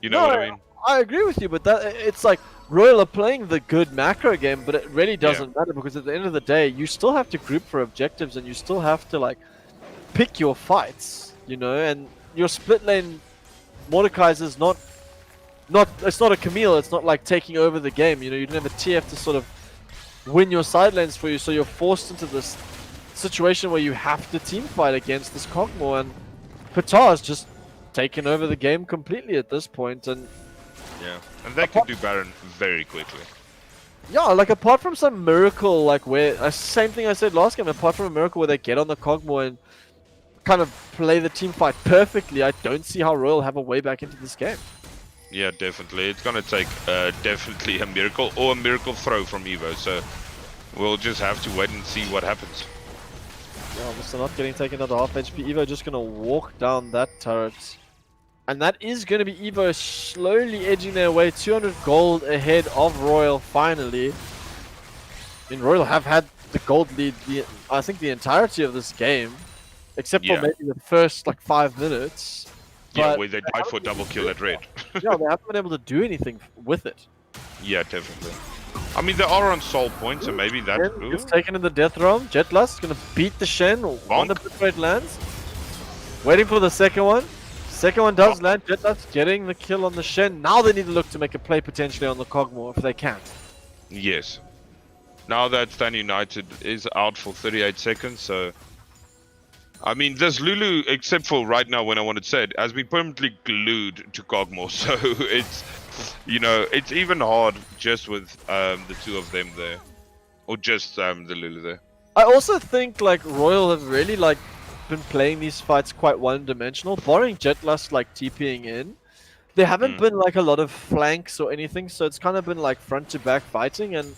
You know what I mean? I agree with you, but it's like Royal are playing the good macro game, but it really doesn't matter because at the end of the day, you still have to group for objectives, and you still have to like pick your fights, you know. And your split lane Mordekaiser's not it's not a Camille. It's not like taking over the game. You know, you don't have a TF to sort of win your side lanes for you, so you're forced into this situation where you have to team fight against this Cogmore, and Patar's just taken over the game completely at this point. And they can do Baron very quickly. Yeah, like apart from some miracle, like where same thing I said last game. Apart from a miracle where they get on the Cogmore and kind of play the team fight perfectly, I don't see how Royal have a way back into this game. Yeah, definitely. It's gonna take definitely a miracle or a miracle throw from Evo. So we'll just have to wait and see what happens. Yeah, Mr. Not getting taken another half HP. Evo just gonna walk down that turret. And that is going to be Evo slowly edging their way 200 gold ahead of Royal finally. And Royal have had the gold lead, I think, the entirety of this game. Except for maybe the first, like, 5 minutes. Yeah, where they died for double kill at red. Yeah, they haven't been able to do anything with it. Yeah, definitely. I mean, they are on soul points, so maybe that... It's taken in the death realm. Jetlust is going to beat the Shen. One of the rate lands. Waiting for the second one. Second one does land. Jetlust getting the kill on the Shen. Now they need to look to make a play potentially on the Cogmore if they can. Yes. Now that Stan United is out for 38 seconds, so... I mean, this Lulu, except for right now when I wanted to say it, has been permanently glued to Cogmore, so it's, you know, it's even hard just with the two of them there. Or just the Lulu there. I also think, like, Royal have really, like, been playing these fights quite one-dimensional, barring Jetlust, like, TPing in. There haven't been, like, a lot of flanks or anything, so it's kind of been, like, front-to-back fighting, and,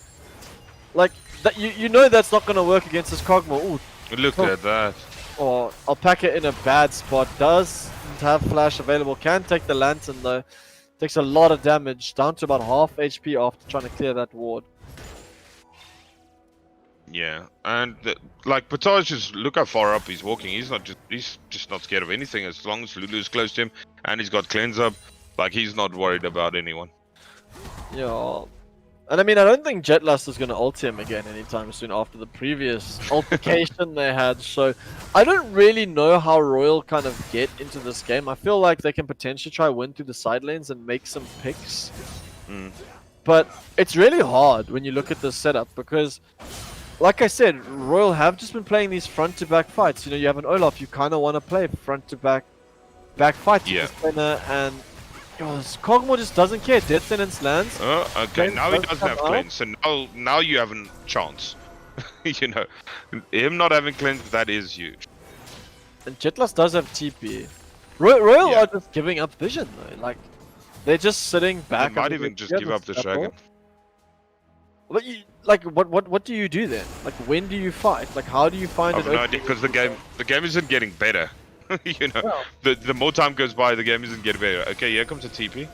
like, that you know that's not going to work against this Cogmore. Ooh, look at that. Or Alpaca in a bad spot. Does have flash available. Can take the lantern though. Takes a lot of damage. Down to about half HP after trying to clear that ward. Yeah, and like Pataj, just look how far up he's walking. He's just not scared of anything as long as Lulu's close to him and he's got cleanse up. Like he's not worried about anyone. Yeah. And I mean, I don't think Jetlust is going to ult him again anytime soon after the previous altercation they had. So I don't really know how Royal kind of get into this game. I feel like they can potentially try win through the side lanes and make some picks. But it's really hard when you look at this setup because, like I said, Royal have just been playing these front-to-back fights. You know, you have an Olaf, you kind of want to play front-to-back fights. Yeah. And Kog'Maw just doesn't care. Death Sentence lands. Okay, Cleanse now he does doesn't have come out. cleanse, so now you have a chance. You know, him not having cleanse, that is huge. And Jetlas does have TP. Royal Yeah. are just giving up vision though. Like, they're just sitting back. They might under even the just gear, give up the stuff. dragon. But what do you do then? Like, when do you fight? Like, how do you find I have an no opening? idea, because the game isn't getting better. You know, Yeah. the more time goes by, the game isn't getting better. Okay, here comes a TP.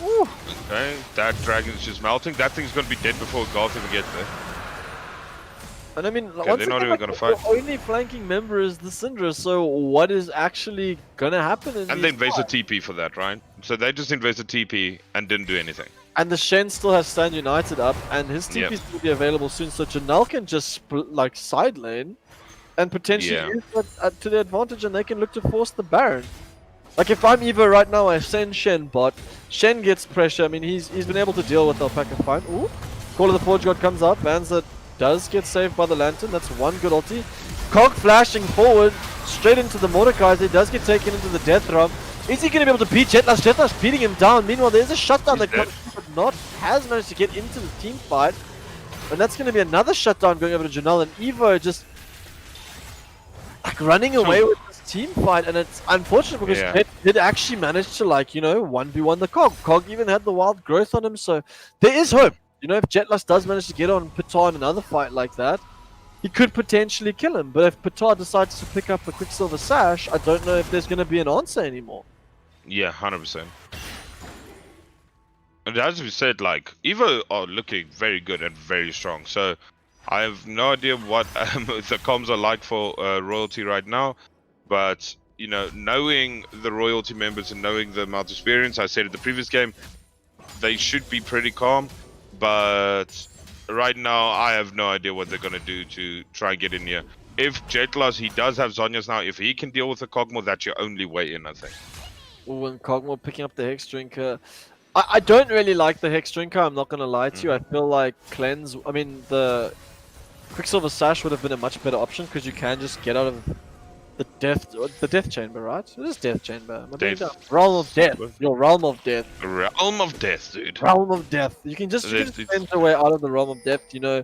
Ooh. Okay, that dragon's just melting. That thing's gonna be dead before Garth even gets there. And I mean, Okay, once they're not again, even like, gonna the fight. only flanking member is the Syndra, so what is actually gonna happen in And these they invested fights? TP for that, right? So they just invested TP and didn't do anything. And the Shen still has Stand United up, and his TP Yep. is will be available soon, so Janelle can just like side lane and potentially Yeah. use that to their advantage, and they can look to force the Baron. Like, if I'm Evo right now, I send Shen bot. Shen gets pressure. I mean, he's been able to deal with Alpaca fine. Ooh, Call of the Forge God comes out. Vanza does get saved by the Lantern. That's one good ulti. Cog flashing forward straight into the Mordekaiser. He does get taken into the Death Realm. Is he going to be able to beat Jetlas? Jetlas beating him down. Meanwhile, there's a shutdown He's that comes, but not has managed to get into the team fight. And that's going to be another shutdown going over to Janelle. And Evo just like running away with this team fight. And it's unfortunate because Yeah. Jet did actually manage to, like, you know, 1v1 the Cog. Cog even had the wild growth on him. So there is hope. You know, if Jetlas does manage to get on Pitar in another fight like that, he could potentially kill him. But if Pitar decides to pick up a Quicksilver Sash, I don't know if there's going to be an answer anymore. Yeah, 100%. And as we said, like, Evo are looking very good and very strong. So I have no idea what the comms are like for Royalty right now. But, you know, knowing the Royalty members and knowing the amount of experience, I said in the previous game, they should be pretty calm. But right now, I have no idea what they're going to do to try and get in here. If Jetlas, he does have Zhonya's now. If he can deal with the Kog'Maw, that's your only way in, I think. Ooh, and Kog'Maw picking up the Hex Drinker. I don't really like the Hex Drinker, I'm not going to lie to you. I feel like Cleanse, I mean, the Quicksilver Sash would have been a much better option because you can just get out of the Death Chamber, right? It is Death Chamber. Am I being Death. dumb? Realm of Death. Your Realm of Death. Realm of Death, dude. Realm of Death. You can just It's- cleanse your way out of the Realm of Death, you know,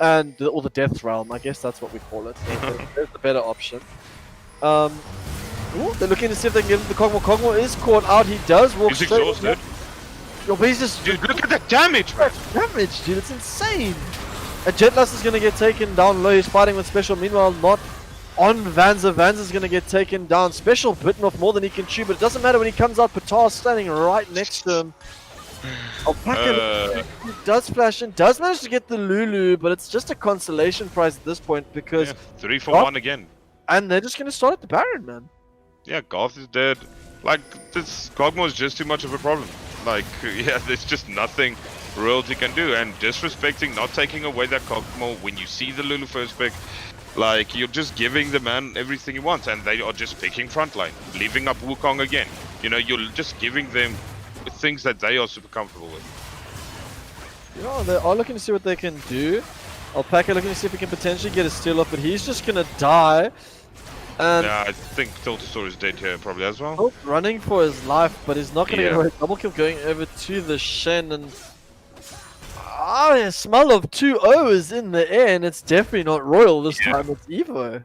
or the Death Realm. I guess that's what we call it. There's the better option. Ooh, they're looking to see if they can get into the Kog'Maw. Kog'Maw is caught out. He does walk He's straight. exhausted. Yo, but he's just Dude, look at that damage, man. damage, dude. It's insane. And Jetlas is going to get taken down low. He's fighting with Special. Meanwhile, not on Vanza. Vanza's going to get taken down. Special bitten off more than he can chew, but it doesn't matter when he comes out. Pitar's standing right next to him. Alpaca does flash in, does manage to get the Lulu, but it's just a consolation prize at this point because... Yeah, 3 for Garth- 1 again. And they're just going to start at the Baron, man. Yeah, Garth is dead. Like, this Kog'Maw is just too much of a problem. Like, yeah, there's just nothing Royalty can do. And disrespecting, not taking away that Kog'Maw when you see the Lulu first pick, like, you're just giving the man everything he wants. And they are just picking frontline, leaving up Wukong again. You know, you're just giving them things that they are super comfortable with. Yeah, they are looking to see what they can do. Alpaca looking to see if he can potentially get a steal off, but he's just going to die. And Yeah, I think Tiltosaur is dead here probably as well. Hope running for his life, but he's not going to Yeah. get away. Double kill going over to the Shen, and a smell of 2-0 is in the air, and it's definitely not Royal this Yeah. time. It's Evo.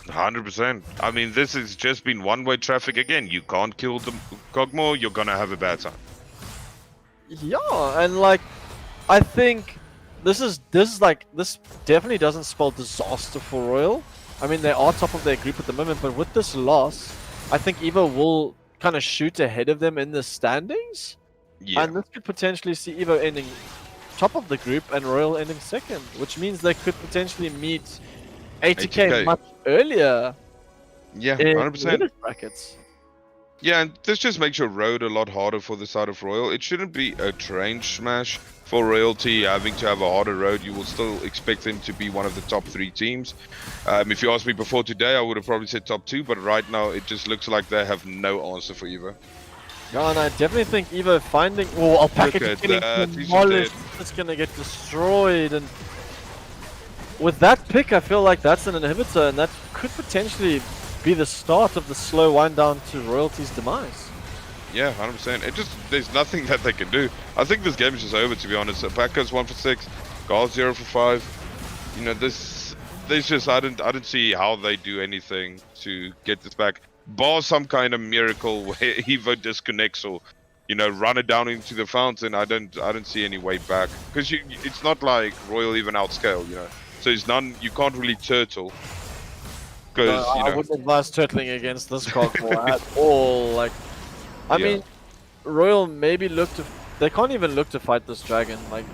100%. I mean, this has just been one-way traffic again. You can't kill the Kog'Maw, you're gonna have a bad time. Yeah, and like, I think this definitely doesn't spell disaster for Royal. I mean, they are top of their group at the moment, but with this loss, I think Evo will kind of shoot ahead of them in the standings. Yeah. And this could potentially see Evo ending top of the group and Royal ending second, which means they could potentially meet 80k 80K. much earlier Yeah, in 100%. winners brackets. Yeah, and this just makes your road a lot harder for the side of Royal. It shouldn't be a train smash for Royalty having to have a harder road. You will still expect them to be one of the top 3 teams. If you asked me before today, I would have probably said top 2, but right now it just looks like they have no answer for Evo. Yeah, and I definitely think Evo finding. Oh, Alpaca Look just at getting that, he's just demolished. dead. It's gonna get destroyed. And with that pick, I feel like that's an inhibitor, and that could potentially be the start of the slow wind down to Royalty's demise. Yeah, 100%. There's nothing that they can do. I think this game is just over, to be honest. Alpaca's 1 for 6, Gals 0 for 5. You know, there's just I didn't see how they do anything to get this back. Bar some kind of miracle where Evo disconnects or, you know, run it down into the fountain. I don't see any way back because it's not like Royal even outscale, you know. So it's none. You can't really turtle No, because you I know. wouldn't advise turtling against this Cogmore at all. Like, I Yeah. mean, Royal maybe look to. They can't even look to fight this dragon. Like,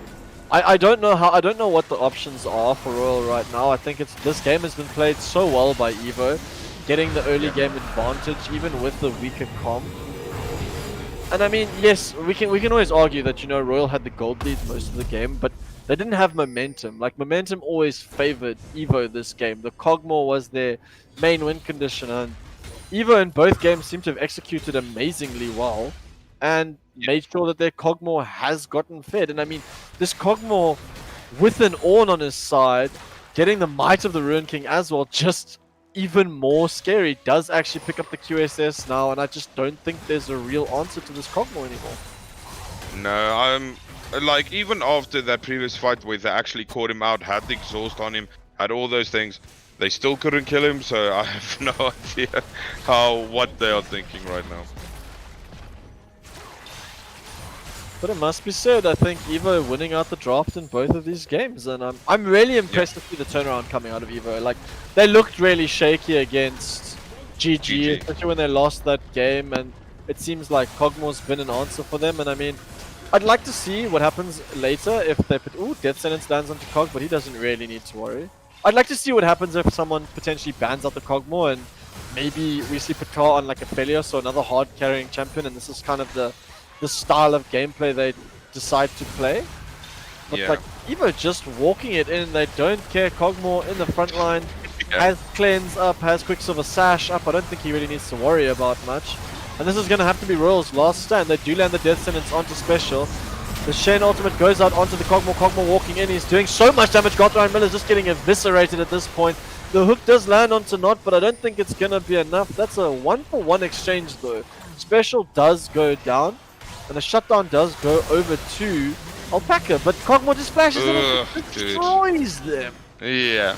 I don't know how. I don't know what the options are for Royal right now. I think this game has been played so well by Evo, getting the early game advantage even with the weaker comp. And I mean, yes, we can always argue that, you know, Royal had the gold lead most of the game, but they didn't have momentum. Like, momentum always favored Evo this game. The Cogmore was their main win condition, and Evo in both games seem to have executed amazingly well and made sure that their Cogmore has gotten fed. And I mean, this Cogmore with an Ornn on his side, getting the Might of the Ruin King as well, just even more scary. Does actually pick up the QSS now, and I just don't think there's a real answer to this Cogmore anymore. No, I'm like even after that previous fight where they actually caught him out, had the exhaust on him, had all those things, they still couldn't kill him. So I have no idea what they are thinking right now. But it must be said, I think Evo winning out the draft in both of these games, and I'm really impressed to see the turnaround coming out of Evo. Like, they looked really shaky against GG, especially when they lost that game, and it seems like Cogmore's been an answer for them. And I mean, I'd like to see what happens later if they put. Ooh, Death Sentence lands onto Cog, but he doesn't really need to worry. I'd like to see what happens if someone potentially bans out the Cogmore, and maybe we see Patar on like a Phelios or another hard carrying champion, and this is kind of the style of gameplay they decide to play. But like Evo just walking it in, they don't care. Cogmore in the front line, has Cleanse up, has Quicksilver Sash up. I don't think he really needs to worry about much. And this is going to have to be Royal's last stand. They do land the Death Sentence onto Special. The Shen ultimate goes out onto the Cogmore. Cogmore walking in, he's doing so much damage. Gothran Miller's just getting eviscerated at this point. The hook does land onto Not, but I don't think it's going to be enough. That's a 1-for-1 exchange though. Special does go down. And the shutdown does go over to Alpaca, but Cogmore just flashes in and destroys them. Yeah.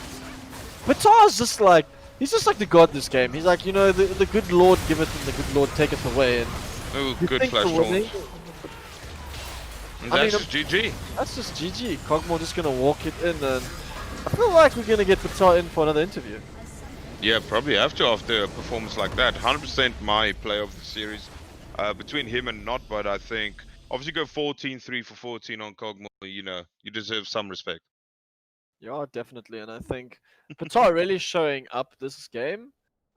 Patar's just like, he's just like the god this game. He's like, you know, the good lord giveth and the good lord taketh away. And Oh, you good think flash for winning, launch. And I that's mean, just GG. that's just GG. Cogmore just gonna walk it in, and I feel like we're gonna get Patar in for another interview. Yeah, probably have to after a performance like that. 100% my play of the series. Between him and Not, but I think obviously go 14, 3 for 14 on Cogmore. You know, you deserve some respect. Yeah, definitely, and I think Patar really showing up this game.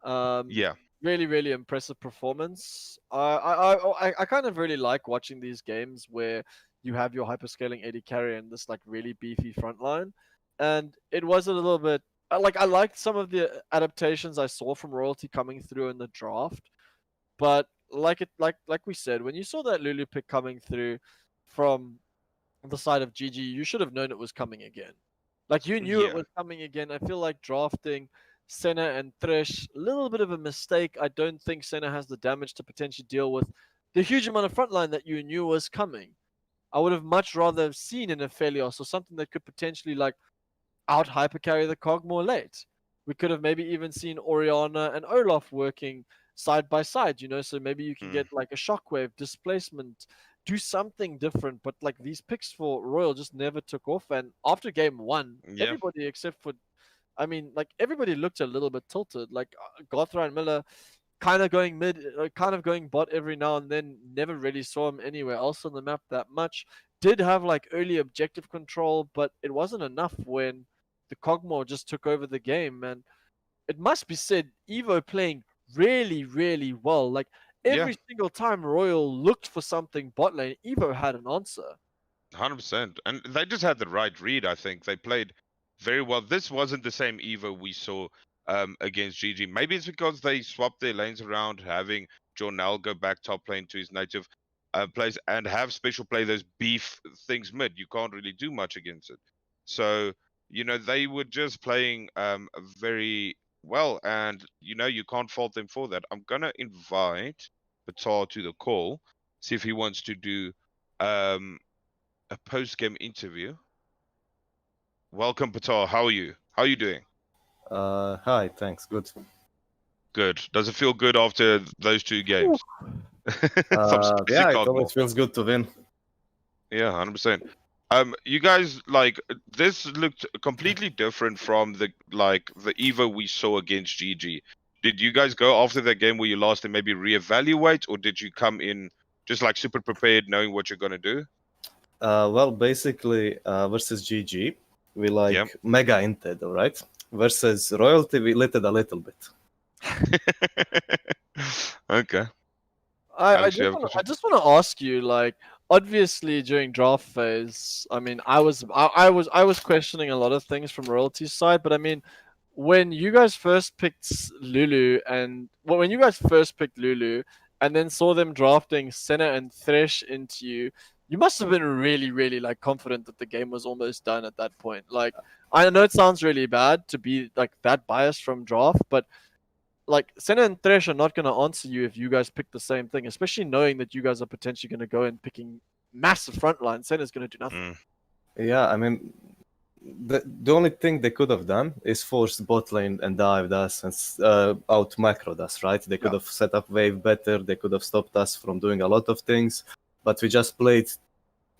Yeah. Really, really impressive performance. I kind of really like watching these games where you have your hyperscaling AD carry and this like really beefy front line. And it was a little bit I liked some of the adaptations I saw from Royalty coming through in the draft, but like we said, when you saw that Lulu pick coming through from the side of GG, you should have known it was coming again. Like you knew it was coming again. I feel like drafting Senna and Thresh, a little bit of a mistake. I don't think Senna has the damage to potentially deal with the huge amount of frontline that you knew was coming. I would have much rather have seen an Aphelios or something that could potentially like out hypercarry the Cog more late. We could have maybe even seen Oriana and Olaf working side by side, you know, so maybe you can get like a shockwave displacement, do something different. But like these picks for Royal just never took off. And after game one, everybody except for, I mean, like everybody looked a little bit tilted. Like Gothra and Miller kind of going mid, kind of going bot every now and then. Never really saw him anywhere else on the map that much. Did have like early objective control, but it wasn't enough when the Cogmore just took over the game. And it must be said, Evo playing really, really well. Like every single time Royal looked for something bot lane, Evo had an answer. 100%. And they just had the right read, I think. They played very well. This wasn't the same Evo we saw against GG. Maybe it's because they swapped their lanes around, having Jornal go back top lane to his native place and have special play those beef things mid. You can't really do much against it. So, they were just playing very well, and you can't fault them for that. I'm gonna invite Batar to the call, see if he wants to do a post-game interview. Welcome, Batar. How are you? How are you doing? Hi, thanks. Good. Good. Does it feel good after those two games? Some spicy Yeah, it cocktail. always feels good to win. Yeah, 100%. You guys, this looked completely different from the Evo we saw against GG. Did you guys go after that game where you lost and maybe reevaluate, or did you come in just super prepared, knowing what you're gonna do? Well, basically, versus GG, we Yeah. mega inted, all right? Versus Royalty, we lit it a little bit. Okay. I Alex, you have a I question? just want to ask you, like, obviously during draft phase, I mean, I was questioning a lot of things from Royalty's side, but I mean, when you guys first picked Lulu when you guys first picked Lulu and then saw them drafting Senna and Thresh into you, you must have been really, really like confident that the game was almost done at that point. Like, I know it sounds really bad to be like that biased from draft, but like Senna and Thresh are not going to answer you if you guys pick the same thing, especially knowing that you guys are potentially going to go and picking massive frontline. Senna's going to do nothing. Yeah, I mean, the only thing they could have done is force bot lane and dive us and out macroed us, right? They could have set up wave better. They could have stopped us from doing a lot of things, but we just played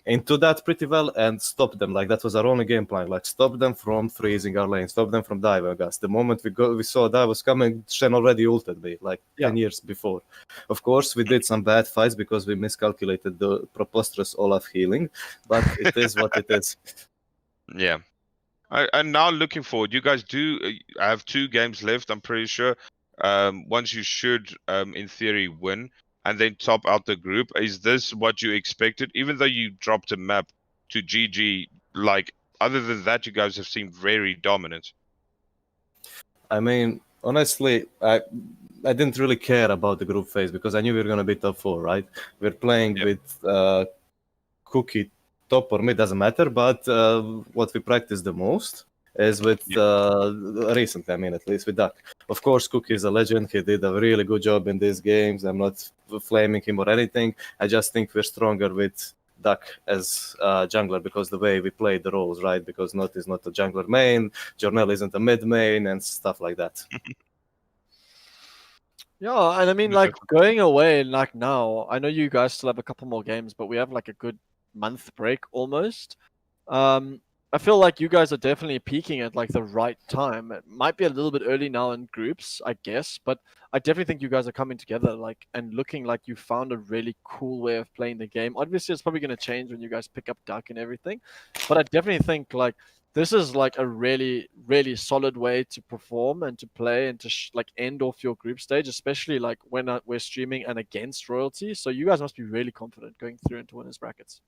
into that pretty well and stopped them. Like, that was our only game plan. Like, stop them from freezing our lane, stop them from diving us. The moment we saw that was coming, Shen already ulted me 10 years before. Of course, we did some bad fights because we miscalculated the preposterous Olaf healing, but it is what it is. Yeah. And now looking forward, you guys do have 2 games left, I'm pretty sure. Once you should, in theory, win and then top out the group. Is this what you expected? Even though you dropped a map to GG, other than that, you guys have seemed very dominant. I mean, honestly, I didn't really care about the group phase because I knew we were going to be top 4, right? We're playing with Cookie top or mid, doesn't matter, but what we practice the most is with recently, I mean, at least with Duck. Of course, Cookie is a legend. He did a really good job in these games. I'm not flaming him or anything. I just think we're stronger with Duck as jungler because the way we play the roles, right? Because Not is not a jungler main, Jornel isn't a mid main, and stuff like that. Yeah, and I mean, like, going away, like, now, I know you guys still have a couple more games, but we have like a good month break almost. I feel like you guys are definitely peaking at like the right time. It might be a little bit early now in groups, I guess, but I definitely think you guys are coming together like and looking like you found a really cool way of playing the game. Obviously, it's probably going to change when you guys pick up Duck and everything, but I definitely think like this is like a really, really solid way to perform and to play and to like end off your group stage, especially like when we're streaming and against Royalty. So you guys must be really confident going through into winners brackets.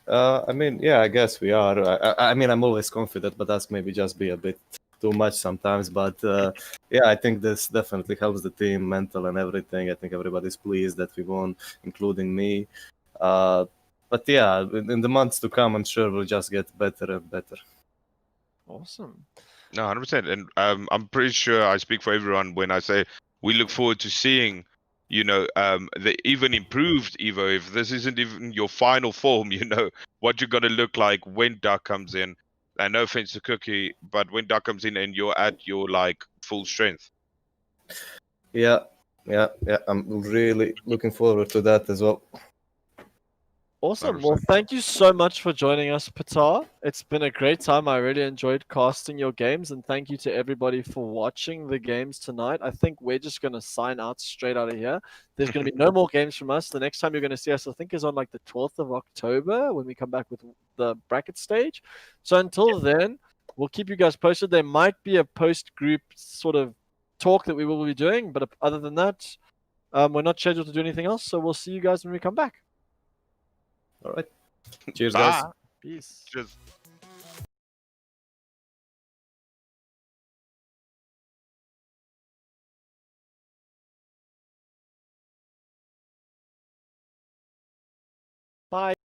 I mean, yeah, I guess we are. I mean, I'm always confident, but that's maybe just be a bit too much sometimes. But yeah, I think this definitely helps the team mental and everything. I think everybody's pleased that we won, including me. But yeah, in the months to come, I'm sure we'll just get better and better. Awesome. No, 100%. And I'm pretty sure I speak for everyone when I say we look forward to seeing, the even improved Evo. If this isn't even your final form, what you're going to look like when Duck comes in. And no offense to Cookie, but when Duck comes in and you're at your full strength. Yeah. I'm really looking forward to that as well. Awesome. Well, thank you so much for joining us, Patar. It's been a great time. I really enjoyed casting your games, and thank you to everybody for watching the games tonight. I think we're just going to sign out straight out of here. There's going to be no more games from us. The next time you're going to see us, I think, is on like the 12th of October when we come back with the bracket stage. So until then, we'll keep you guys posted. There might be a post-group sort of talk that we will be doing, but other than that, we're not scheduled to do anything else. So we'll see you guys when we come back. All right. Cheers, Bye. guys. Peace. Cheers. Bye.